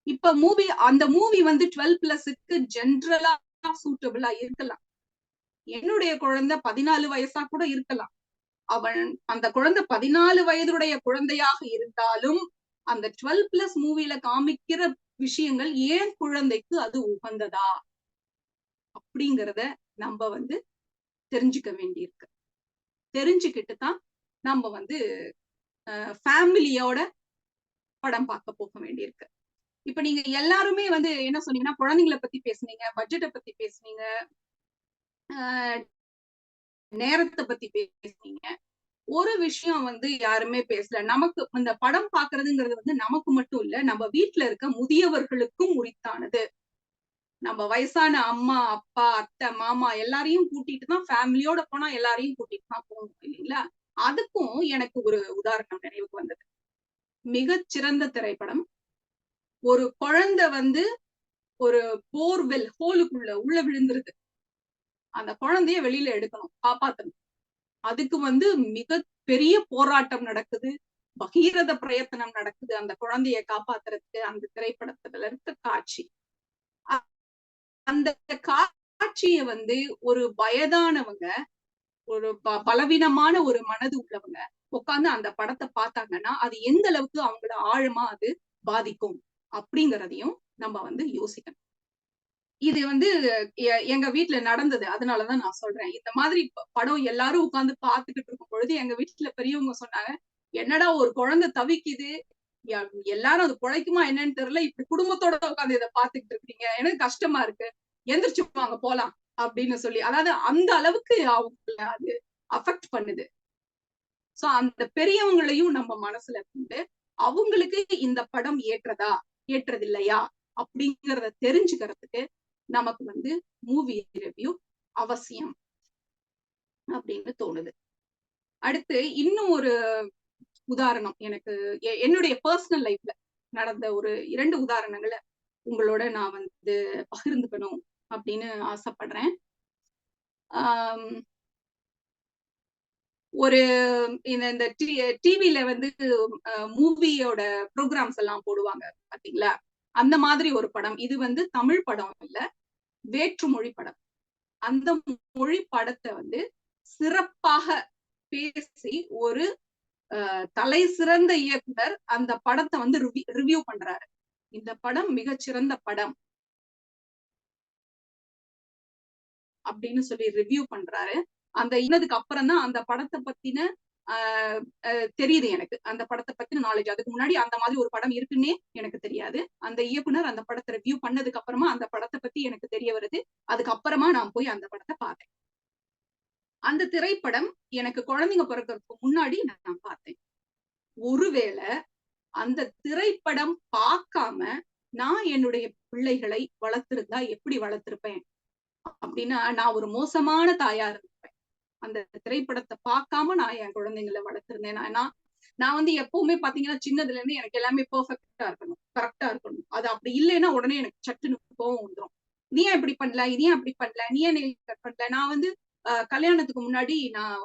S2: இப்ப அந்த மூவி வந்து 12+க்கு ஜென்ரலா சூட்டபிளா இருக்கலாம். என்னுடைய குழந்தை 14 வயசா கூட இருக்கலாம். அந்த குழந்தை 14 வயதுடைய குழந்தையாக இருந்தாலும் அந்த 12+ மூவில காமிக்கிற விஷயங்கள் ஏன் குழந்தைக்கு அது உகந்ததா அப்படிங்கிறத நம்ம வந்து தெரிஞ்சுக்க வேண்டியிருக்கு. தெரிஞ்சுக்கிட்டு தான் நம்ம வந்து ஃபேமிலியோட படம் பார்க்க போக வேண்டியிருக்கு. இப்ப நீங்க எல்லாருமே வந்து என்ன சொன்னீங்கன்னா, குழந்தைங்களை பத்தி பேசுனீங்க, பட்ஜெட்டை பத்தி பேசுனீங்க, நேரத்தை பத்தி பேசுனீங்க. ஒரு விஷயம் வந்து யாருமே பேசல. நமக்கு இந்த படம் பாக்குறதுங்கிறது வந்து நமக்கு மட்டும் இல்ல, நம்ம வீட்டுல இருக்க முதியவர்களுக்கும் உரித்தானது. நம்ம வயசான அம்மா, அப்பா, அத்தை, மாமா எல்லாரையும் கூட்டிட்டு தான், ஃபேமிலியோட போனா எல்லாரையும் கூட்டிட்டு தான் போகணும் இல்லைங்களா? அதுக்கும் எனக்கு ஒரு உதாரணம் நினைவுக்கு வந்தது. மிகச்சிறந்த திரைப்படம். ஒரு குழந்தை வந்து ஒரு போர்வெல் ஹோலுக்குள்ள உள்ள விழுந்துருது. அந்த குழந்தைய வெளியில எடுக்கணும், காப்பாத்தணும். அதுக்கு வந்து மிக பெரிய போராட்டம் நடக்குது, பகீரத பிரயத்தனம் நடக்குது அந்த குழந்தைய காப்பாத்துறதுக்கு. அந்த திரைப்படத்துல இருக்க காட்சி, அந்த காட்சிய வந்து ஒரு வயதானவங்க, ஒரு பலவீனமான ஒரு மனது உள்ளவங்க உட்கார்ந்து அந்த படத்தை பார்த்தாங்கன்னா அது எந்த அளவுக்கு அவங்கள ஆழமா அது பாதிக்கும் அப்படிங்கிறதையும் நம்ம வந்து யோசிக்கணும். இது வந்து எங்க வீட்டுல நடந்தது, அதனாலதான் நான் சொல்றேன். இந்த மாதிரி படம் எல்லாரும் உட்கார்ந்து பாத்துக்கிட்டு இருக்கும் பொழுது எங்க வீட்டுல பெரியவங்க சொன்னாங்க, என்னடா ஒரு குழந்தை தவிக்குது, எல்லாரும் அது குழைக்குமா என்னன்னு தெரியல, இப்படி குடும்பத்தோட உட்காந்து இதை பாத்துக்கிட்டு இருக்கீங்க, எனக்கு கஷ்டமா இருக்கு, எந்திரிச்சு வாங்க போலாம் அப்படின்னு சொல்லி. அதாவது அந்த அளவுக்கு அவங்கள அது அஃபெக்ட் பண்ணுது. சோ அந்த பெரியவங்களையும் நம்ம மனசுல கொண்டு அவங்களுக்கு இந்த படம் ஏற்றதா ஏற்றதில்லையா அப்படிங்கிறத தெரிஞ்சுக்கிறதுக்கு நமக்கு வந்து மூவி ரிவ்யூ அவசியம் அப்படின்னு தோணுது. அடுத்து இன்னும் ஒரு உதாரணம், எனக்கு என்னுடைய பர்சனல் லைஃப்ல நடந்த ஒரு 2 உதாரணங்களை உங்களோட நான் வந்து பகிர்ந்துக்கணும் அப்படின்னு ஆசைப்படுறேன். ஒரு இந்த டிவில வந்து மூவியோட ப்ரோக்ராம்ஸ் எல்லாம் போடுவாங்க பாத்தீங்களா, அந்த மாதிரி ஒரு படம். இது வந்து தமிழ் படம் இல்ல, வேற்று மொழி படம். அந்த மொழி படத்தை வந்து சிறப்பாக பேசி ஒரு தலை சிறந்த இயக்குனர் அந்த படத்தை வந்து ரிவ்யூ பண்றாரு. இந்த படம் மிகச்சிறந்த படம் அப்படின்னு சொல்லி ரிவ்யூ பண்றாரு. அந்த இன்னதுக்கு அப்புறம் தான் அந்த படத்தை பத்தின தெரியுது எனக்கு அந்த படத்தை பத்தின நாலேஜ். அதுக்கு முன்னாடி அந்த மாதிரி ஒரு படம் இருக்குன்னே எனக்கு தெரியாது. அந்த இயக்குனர் அந்த படத்தை ரிவ்யூ பண்ணதுக்கு அப்புறமா அந்த படத்தை பத்தி எனக்கு தெரிய வருது. அதுக்கப்புறமா நான் போய் அந்த படத்தை பார்த்தேன். அந்த திரைப்படம் எனக்கு குழந்தைங்க பிறக்கிறதுக்கு முன்னாடி நான் பார்த்தேன். ஒருவேளை அந்த திரைப்படம் பார்க்காம நான் என்னுடைய பிள்ளைகளை வளர்த்திருந்தா எப்படி வளர்த்திருப்பேன் அப்படின்னா, நான் ஒரு மோசமான தாயா இருந்திருப்பேன். அந்த திரைப்படத்தை பார்க்காம நான் என் குழந்தைங்களை வளர்த்திருந்தேன். நான் வந்து எப்பவுமே பாத்தீங்கன்னா சின்னதுல இருந்து எனக்கு எல்லாமே பெர்ஃபெக்டா இருக்கணும், கரெக்டா இருக்கணும். அது அப்படி இல்லைன்னா உடனே எனக்கு சட்டுன்னு கோவம் வந்துடும். நீ ஏன் இப்படி பண்ணல, இது ஏன் அப்படி பண்ணல, நீ ஏன் நெயில் கட் பண்ணல. நான் வந்து கல்யாணத்துக்கு முன்னாடி நான்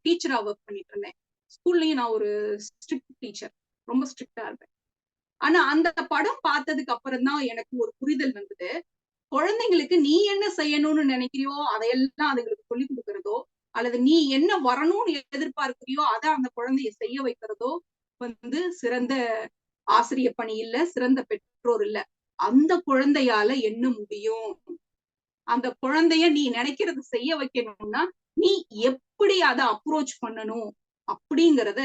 S2: டீச்சரா ஒர்க் பண்ணிட்டு இருந்தேன். ஸ்கூல்லயும் நான் ஒரு ஸ்ட்ரிக்ட் டீச்சர், ரொம்ப ஸ்ட்ரிக்டா இருப்பேன். ஆனா அந்த படம் பார்த்ததுக்கு அப்புறம் தான் எனக்கு ஒரு புரிதல் வந்தது. குழந்தைங்களுக்கு நீ என்ன செய்யணும்னு நினைக்கிறியோ அதையெல்லாம் அதுங்களுக்கு சொல்லி கொடுக்கறதோ, அல்லது நீ என்ன வரணும்னு எதிர்பார்க்கிறியோ அதை அந்த குழந்தைய செய்ய வைக்கிறதோ வந்து சிறந்த ஆசிரியர் பணி இல்ல, சிறந்த பெற்றோர் இல்ல. அந்த குழந்தையால என்ன முடியும், அந்த குழந்தைய நீ நினைக்கிறது செய்ய வைக்கணும்னா நீ எப்படி அதை அப்ரோச் பண்ணணும் அப்படிங்கிறத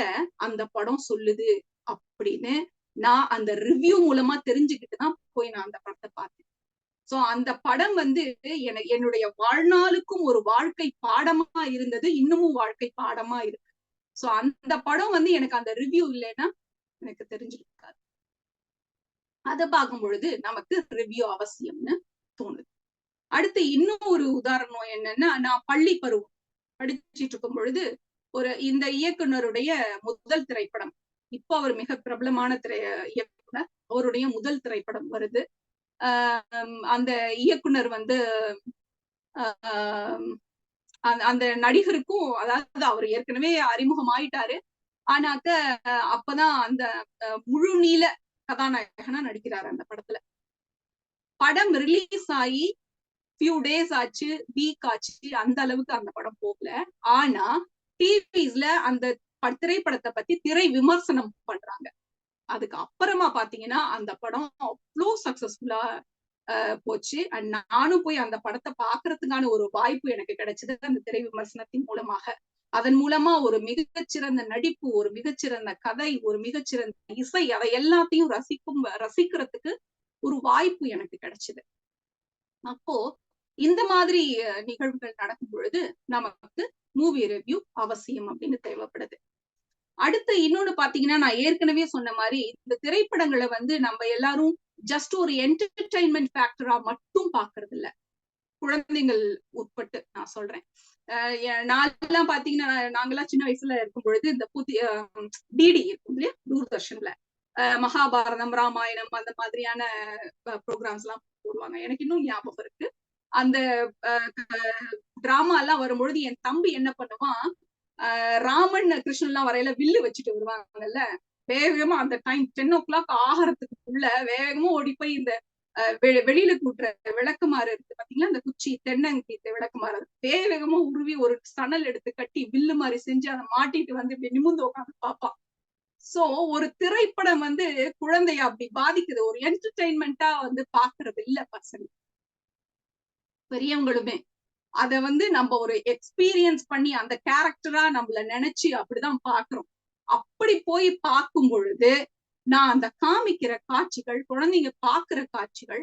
S2: அந்த படம் சொல்லுது அப்படின்னு நான் அந்த ரிவ்யூ மூலமா தெரிஞ்சுக்கிட்டுதான் போய் நான் அந்த படத்தை பார்த்தேன். சோ அந்த படம் வந்து என்னுடைய வாழ்நாளுக்கும் ஒரு வாழ்க்கை பாடமா இருந்தது, இன்னமும் வாழ்க்கை பாடமா இருக்கு. சோ அந்த படம் வந்து எனக்கு அந்த ரிவ்யூ இல்லைன்னா எனக்கு தெரிஞ்சிருக்காது. அதை பார்க்கும் பொழுது நமக்கு ரிவ்யூ அவசியம்னு தோணுது. அடுத்து இன்னும் ஒரு உதாரணம் என்னன்னா, நான் பள்ளி பருவம் படிச்சுட்டு இருக்கும் பொழுது இந்த இயக்குனருடைய முதல் திரைப்படம், இப்போ அவர் மிக பிரபலமான இயக்குனர், அவருடைய முதல் திரைப்படம் வருது. அந்த இயக்குனர் வந்து அந்த நடிகருக்கும், அதாவது அவர் ஏற்கனவே அறிமுகம் ஆயிட்டாரு, ஆனாக்க அப்பதான் அந்த முழு நீள கதாநாயகனா நடிக்கிறாரு அந்த படத்துல. படம் ரிலீஸ் ஆகி ஃபியூ டேஸ் ஆச்சு, வீக் ஆச்சு, அந்த அளவுக்கு அந்த படம் போகல. ஆனா டிவிஸ்ல அந்த திரைப்படத்தை பத்தி திரை விமர்சனம் பண்றாங்க. அதுக்கு அப்புறமா பாத்தீங்கன்னா அந்த படம் அவ்வளோ சக்சஸ்ஃபுல்லா போச்சு. அண்ட் நானும் போய் அந்த படத்தை பாக்குறதுக்கான ஒரு வாய்ப்பு எனக்கு கிடைச்சது அந்த திரை விமர்சனத்தின் மூலமாக. அதன் மூலமா ஒரு மிகச்சிறந்த நடிப்பு, ஒரு மிகச்சிறந்த கதை, ஒரு மிகச்சிறந்த இசை, அதை எல்லாத்தையும் ரசிக்கிறதுக்கு ஒரு வாய்ப்பு எனக்கு கிடைச்சது. அப்போ இந்த மாதிரி நிகழ்வுகள் நடக்கும் பொழுது நமக்கு மூவி ரிவ்யூ அவசியம் அப்படின்னு தேவைப்படுது. அடுத்து இன்னொன்னு பாத்தீங்கன்னா, நான் ஏற்கனவே சொன்ன மாதிரி இந்த திரைப்படங்களை வந்து நம்ம எல்லாரும் ஜஸ்ட் ஒரு என்டர்டைன்மெண்ட் ஃபேக்டரா மட்டும் பாக்குறது இல்ல, குழந்தைகள் உட்பட்டு நான் சொல்றேன். நான்லாம் பாத்தீங்கன்னா, நாங்கெல்லாம் சின்ன வயசுல இருக்கும் பொழுது இந்த புதிய டிடி இருக்கும் இல்லையா, தூர்தர்ஷன்ல மகாபாரதம், ராமாயணம் அந்த மாதிரியான ப்ரோக்ராம்ஸ் எல்லாம் போடுவாங்க. எனக்கு இன்னும் ஞாபகம் இருக்கு. அந்த டிராமா எல்லாம் வரும்பொழுது என் தம்பி என்ன பண்ணுவான், ராமன் கிருஷ்ணன் எல்லாம் வரையில வில்லு வச்சுட்டு வருவாங்கல்ல, வேகமா அந்த டைம் 10 o'clock ஆகிறதுக்குள்ள வேகமா ஓடி போய் இந்த வெளியில கூட்டுற விளக்குமாறு இருக்கு பாத்தீங்களா, அந்த குச்சி தென்னங்கீத்த விளக்குமாறு வேகமா உருவி ஒரு சணல் எடுத்து கட்டி வில்லு மாதிரி செஞ்சு அதை மாட்டிட்டு வந்து நிமிர்ந்து உட்காந்து பார்ப்பான். சோ ஒரு திரைப்படம் வந்து குழந்தைய அப்படி பாதிக்குது, ஒரு என்டர்டெயின்மெண்டா வந்து பாக்குறது இல்ல பசங்க. பெரியவங்களுமே அத வந்து நம்ம ஒரு எக்ஸ்பீரியன்ஸ் பண்ணி அந்த கேரக்டரா நம்மள நினைச்சு அப்படிதான் பாக்குறோம். அப்படி போய் பார்க்கும் பொழுது நான் அந்த காமிக்கிற காட்சிகள், குழந்தைங்க பாக்குற காட்சிகள்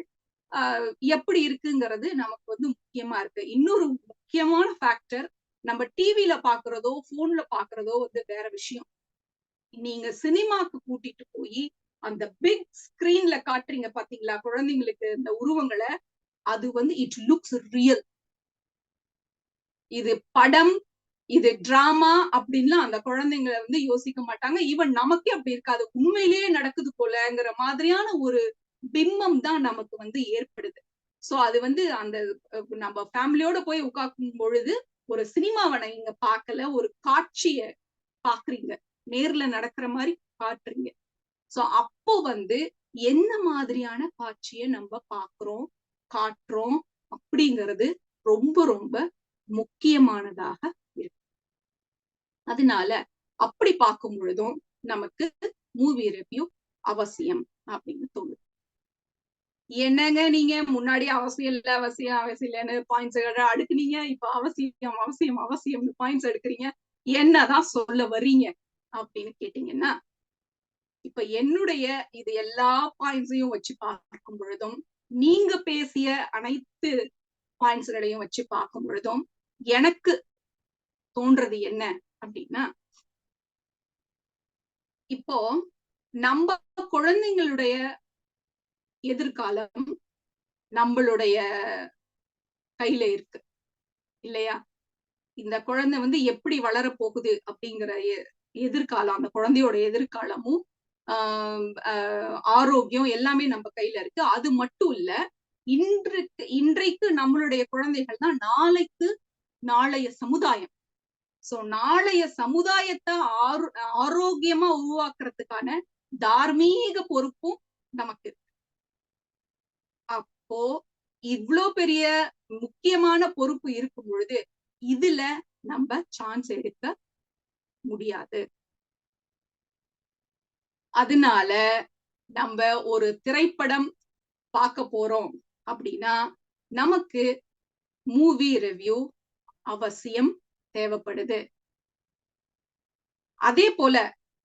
S2: எப்படி இருக்குங்கிறது நமக்கு வந்து முக்கியமா இருக்கு. இன்னொரு முக்கியமான ஃபேக்டர், நம்ம டிவில பாக்குறதோ போன்ல பாக்குறதோ வந்து வேற விஷயம். நீங்க சினிமாக்கு கூட்டிட்டு போய் அந்த பிக் ஸ்கிரீன்ல காட்டுறீங்க பாத்தீங்களா குழந்தைங்களுக்கு இந்த உருவங்களை, அது வந்து இட் லுக்ஸ் ரியல். இது படம், இது டிராமா அப்படின்லாம் அந்த குழந்தைங்களை வந்து யோசிக்க மாட்டாங்க. ஈவன் நமக்கே அப்படி இருக்காது, உண்மையிலேயே நடக்குது போலங்கிற மாதிரியான ஒரு பிம்பம் தான் நமக்கு வந்து ஏற்படுது. சோ அது வந்து அந்த நம்ம ஃபேமிலியோட போய் உட்கார்க்கும் பொழுது ஒரு சினிமாவை நீங்க பார்க்கல, ஒரு காட்சிய பாக்குறீங்க, நேர்ல நடக்கிற மாதிரி காட்டுறீங்க. சோ அப்போ வந்து என்ன மாதிரியான காட்சியை நம்ம பாக்குறோம், காட்டுறோம் அப்படிங்கிறது ரொம்ப ரொம்ப முக்கியமானதாக இருக்கு. அதனால அப்படி பார்க்கும் பொழுதும் நமக்கு மூவி ரிவ்யூ அவசியம் அப்படின்னு தோணுது. என்னங்க நீங்க முன்னாடி அவசியம் இல்ல அவசியம் அவசியம் இல்லைன்னு பாயிண்ட்ஸ் அடுக்குனீங்க, இப்ப அவசியம் அவசியம் அவசியம் பாயிண்ட்ஸ் எடுக்கிறீங்க. என்னதான் சொல்ல வர்றீங்க அப்படின்னு கேட்டீங்கன்னா, இப்ப என்னுடைய இது எல்லா பாயிண்ட்ஸையும் வச்சு பார்க்கும் பொழுதும், நீங்க பேசிய அனைத்து பாயிண்ட்ஸ்களையும் வச்சு பார்க்கும் பொழுதும் எனக்கு தோன்றது என்ன அப்படின்னா, இப்போ நம்ம குழந்தைங்களுடைய எதிர்காலம் நம்மளுடைய கையில இருக்கு இல்லையா? இந்த குழந்தை வந்து எப்படி வளர போகுது அப்படிங்கிற எதிர்காலம், அந்த குழந்தையோட எதிர்காலமும் ஆரோக்கியம் எல்லாமே நம்ம கையில இருக்கு. அது மட்டும் இல்ல, இன்றைக்கு நம்மளுடைய குழந்தைகள் தான் நாளைய சமுதாயம். சோ நாளைய சமுதாயத்தை ஆரோக்கியமா உருவாக்குறதுக்கான தார்மீக பொறுப்பும் நமக்கு இருக்கு. அப்போ இவ்ளோ பெரிய முக்கியமான பொறுப்பு இருக்கும் பொழுது இதுல நம்ம சான்ஸ் எடுக்க முடியாது. அதனால நம்ம ஒரு திரைப்படம் பார்க்க போறோம் அப்படின்னா நமக்கு மூவி ரிவ்யூ அவசியம் தேவைப்படுது. அதே போல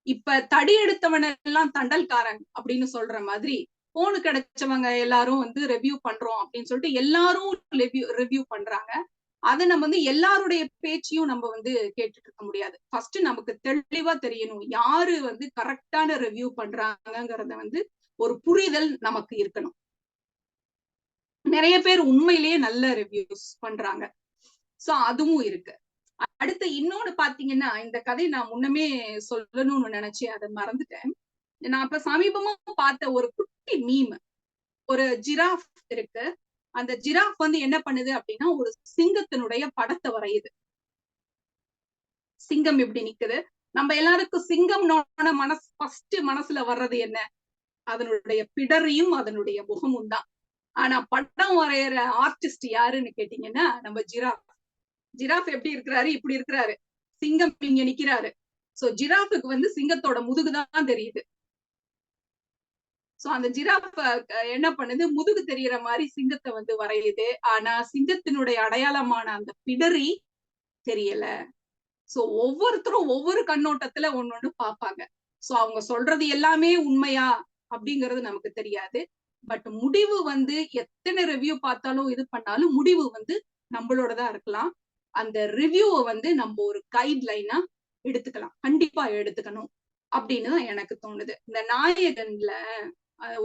S2: இப்ப தடி எடுத்தவன எல்லாம் தண்டல்காரன் அப்படின்னு சொல்ற மாதிரி போனு கிடைச்சவங்க எல்லாரும் வந்து ரிவ்யூ பண்றோம் அப்படின்னு சொல்லிட்டு எல்லாரும் ரிவ்யூ பண்றாங்க. அதை நம்ம வந்து எல்லாருடைய பேச்சையும் நம்ம வந்து கேட்டுட்டு இருக்க முடியாது. ஃபர்ஸ்ட் நமக்கு தெளிவா தெரியணும் யாரு வந்து கரெக்டான ரிவ்யூ பண்றாங்கிறத வந்து ஒரு புரிதல் நமக்கு இருக்கணும். நிறைய பேர் உண்மையிலேயே நல்ல ரிவ்யூஸ் பண்றாங்க. சோ அதுவும் இருக்கு. அடுத்து இன்னொன்னு பாத்தீங்கன்னா, இந்த கதை நான் முன்னமே சொல்லணும்னு நினைச்சேன், அதை மறந்துட்டேன். நான் இப்ப சமீபமா பார்த்த ஒரு குட்டி மீம், ஒரு ஜிராஃப் இருக்கு. அந்த ஜிராஃப் வந்து என்ன பண்ணுது அப்படின்னா ஒரு சிங்கத்தினுடைய படத்தை வரையுது. சிங்கம் எப்படி நிக்குது, நம்ம எல்லாருக்கும் சிங்கம் ஃபர்ஸ்ட் மனசுல வர்றது என்ன? அதனுடைய பிடரியும் அதனுடைய முகமும் தான். ஆனா படம் வரைகிற ஆர்டிஸ்ட் யாருன்னு கேட்டீங்கன்னா நம்ம ஜிராஃப். ஜிராஃப் எப்படி இருக்கிறாரு? இப்படி இருக்கிறாரு. சிங்கம் இங்க நிக்கிறாரு. சோ ஜிராஃபுக்கு வந்து சிங்கத்தோட முதுகுதான் தெரியுது. சோ அந்த ஜிராஃப் என்ன பண்ணுது, முதுகு தெரியற மாதிரி சிங்கத்தை வந்து வரையுது. ஆனா சிங்கத்தினுடைய அடையாளமான அந்த பிடரி தெரியல. சோ ஒவ்வொருத்தரும் ஒவ்வொரு கண்ணோட்டத்துல ஒன்னொன்னு பார்ப்பாங்க. சோ அவங்க சொல்றது எல்லாமே உண்மையா அப்படிங்கிறது நமக்கு தெரியாது. பட் முடிவு வந்து எத்தனை ரிவ்யூ பார்த்தாலும் இது பண்ணாலும் முடிவு வந்து நம்மளோடதான் இருக்கலாம். அந்த ரிவ்யூவை வந்து நம்ம ஒரு கைட்லைனா எடுத்துக்கலாம், கண்டிப்பா எடுத்துக்கணும் அப்படின்னு தான் எனக்கு தோணுது. இந்த நாயகன்ல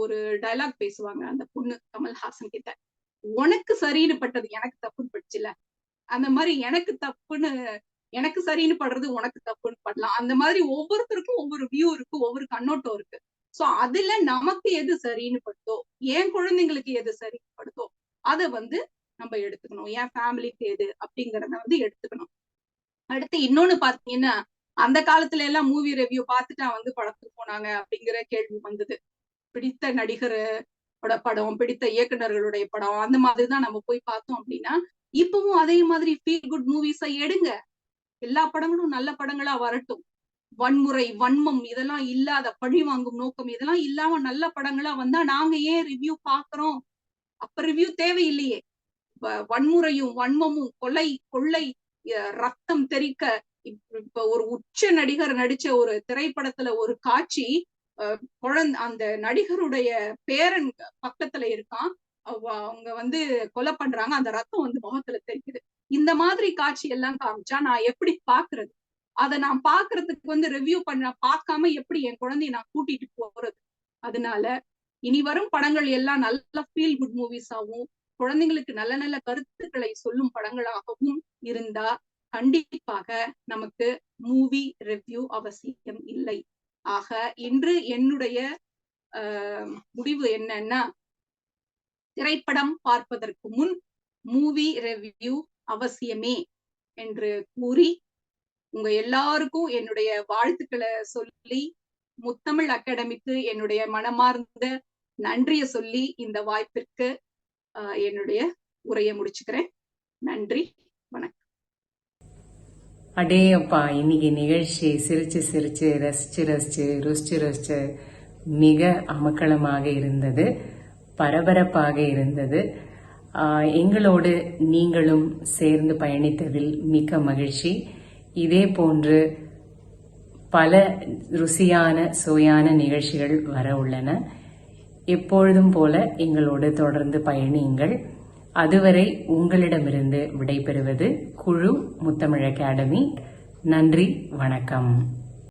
S2: ஒரு டைலாக் பேசுவாங்க அந்த பொண்ணு கமல்ஹாசன் கிட்ட, உனக்கு சரின்னு பட்டது எனக்கு தப்புன்னு பட்டுச்சுல, அந்த மாதிரி எனக்கு சரின்னு படுறது உனக்கு தப்புன்னு படலாம். அந்த மாதிரி ஒவ்வொருத்தருக்கும் ஒவ்வொரு வியூ இருக்கு, ஒவ்வொரு கண்ணோட்டம் இருக்கு. சோ அதுல நமக்கு எது சரின்னு படுதோ, என் குழந்தைங்களுக்கு எது சரின்னு படுதோ அதை வந்து நம்ம எடுத்துக்கணும். என் ஃபேமிலிக்கு எது அப்படிங்கறத வந்து எடுத்துக்கணும். அடுத்து இன்னொன்னு பாத்தீங்கன்னா, அந்த காலத்துல எல்லாம் மூவி ரிவ்யூ பார்த்துட்டா வந்து படத்துக்கு போனாங்க அப்படிங்கிற கேள்வி வந்தது. பிடித்த நடிகரோட படம், பிடித்த இயக்குநர்களுடைய படம், அந்த மாதிரிதான் நம்ம போய் பார்த்தோம் அப்படின்னா, இப்பவும் அதே மாதிரி ஃபீல் குட் மூவிஸை எடுங்க. எல்லா படங்களும் நல்ல படங்களா வரட்டும். வன்முறை, வன்மம் இதெல்லாம் இல்லாத, பழி வாங்கும் நோக்கம் இதெல்லாம் இல்லாம நல்ல படங்களா வந்தா நாங்க ஏன் ரிவ்யூ பாக்குறோம்? அப்ப ரிவ்யூ தேவையில்லையே. வன்முறையும் வன்மமும் கொள்ளை ரத்தம் தெறிக்க இப்ப ஒரு உச்ச நடிகர் நடிச்ச ஒரு திரைப்படத்துல ஒரு காட்சி, அந்த நடிகருடைய பேரன் பக்கத்துல இருக்கான், அவங்க வந்து கொலை பண்றாங்க, அந்த ரத்தம் வந்து முகத்துல தெரிக்குது. இந்த மாதிரி காட்சி எல்லாம் காமிச்சா நான் எப்படி பாக்குறது? அதை நான் பாக்குறதுக்கு வந்து ரிவ்யூ பார்க்காம எப்படி என் குழந்தைய நான் கூட்டிட்டு போறது? அதனால இனி வரும் படங்கள் எல்லாம் நல்ல ஃபீல் குட் மூவிஸாவும் குழந்தைங்களுக்கு நல்ல நல்ல கருத்துக்களை சொல்லும் படங்களாகவும் இருந்தா கண்டிப்பாக நமக்கு மூவி ரிவ்யூ அவசியம் இல்லை. ஆக இன்று என்னுடைய முடிவு என்னன்னா, திரைப்படம் பார்ப்பதற்கு முன் மூவி ரிவ்யூ அவசியமே என்று கூறி உங்க எல்லாருக்கும் என்னுடைய வாழ்த்துக்களை சொல்லி, முத்தமிழ் அகாடமிக்கு என்னுடைய மனமார்ந்த நன்றியை சொல்லி இந்த வாய்ப்பிற்கு என்னுடைய உரையை முடிச்சுக்கிறேன். நன்றி, வணக்கம்.
S1: அடே அப்பா, இன்னைக்கு நிகழ்ச்சி சிரிச்சு சிரிச்சு ருசிச்சு மிக அமக்களமாக இருந்தது, பரபரப்பாக இருந்தது. எங்களோடு நீங்களும் சேர்ந்து பயணித்ததில் மிக்க மகிழ்ச்சி. இதே போன்று பல ருசியான சுவையான நிகழ்ச்சிகள் வர உள்ளன. எப்பொழுதும் போல எங்களோடு தொடர்ந்து பயணியுங்கள். அதுவரை உங்களிடமிருந்து விடைபெறுவது குழு முத்தமிழ் அகாடமி. நன்றி, வணக்கம்.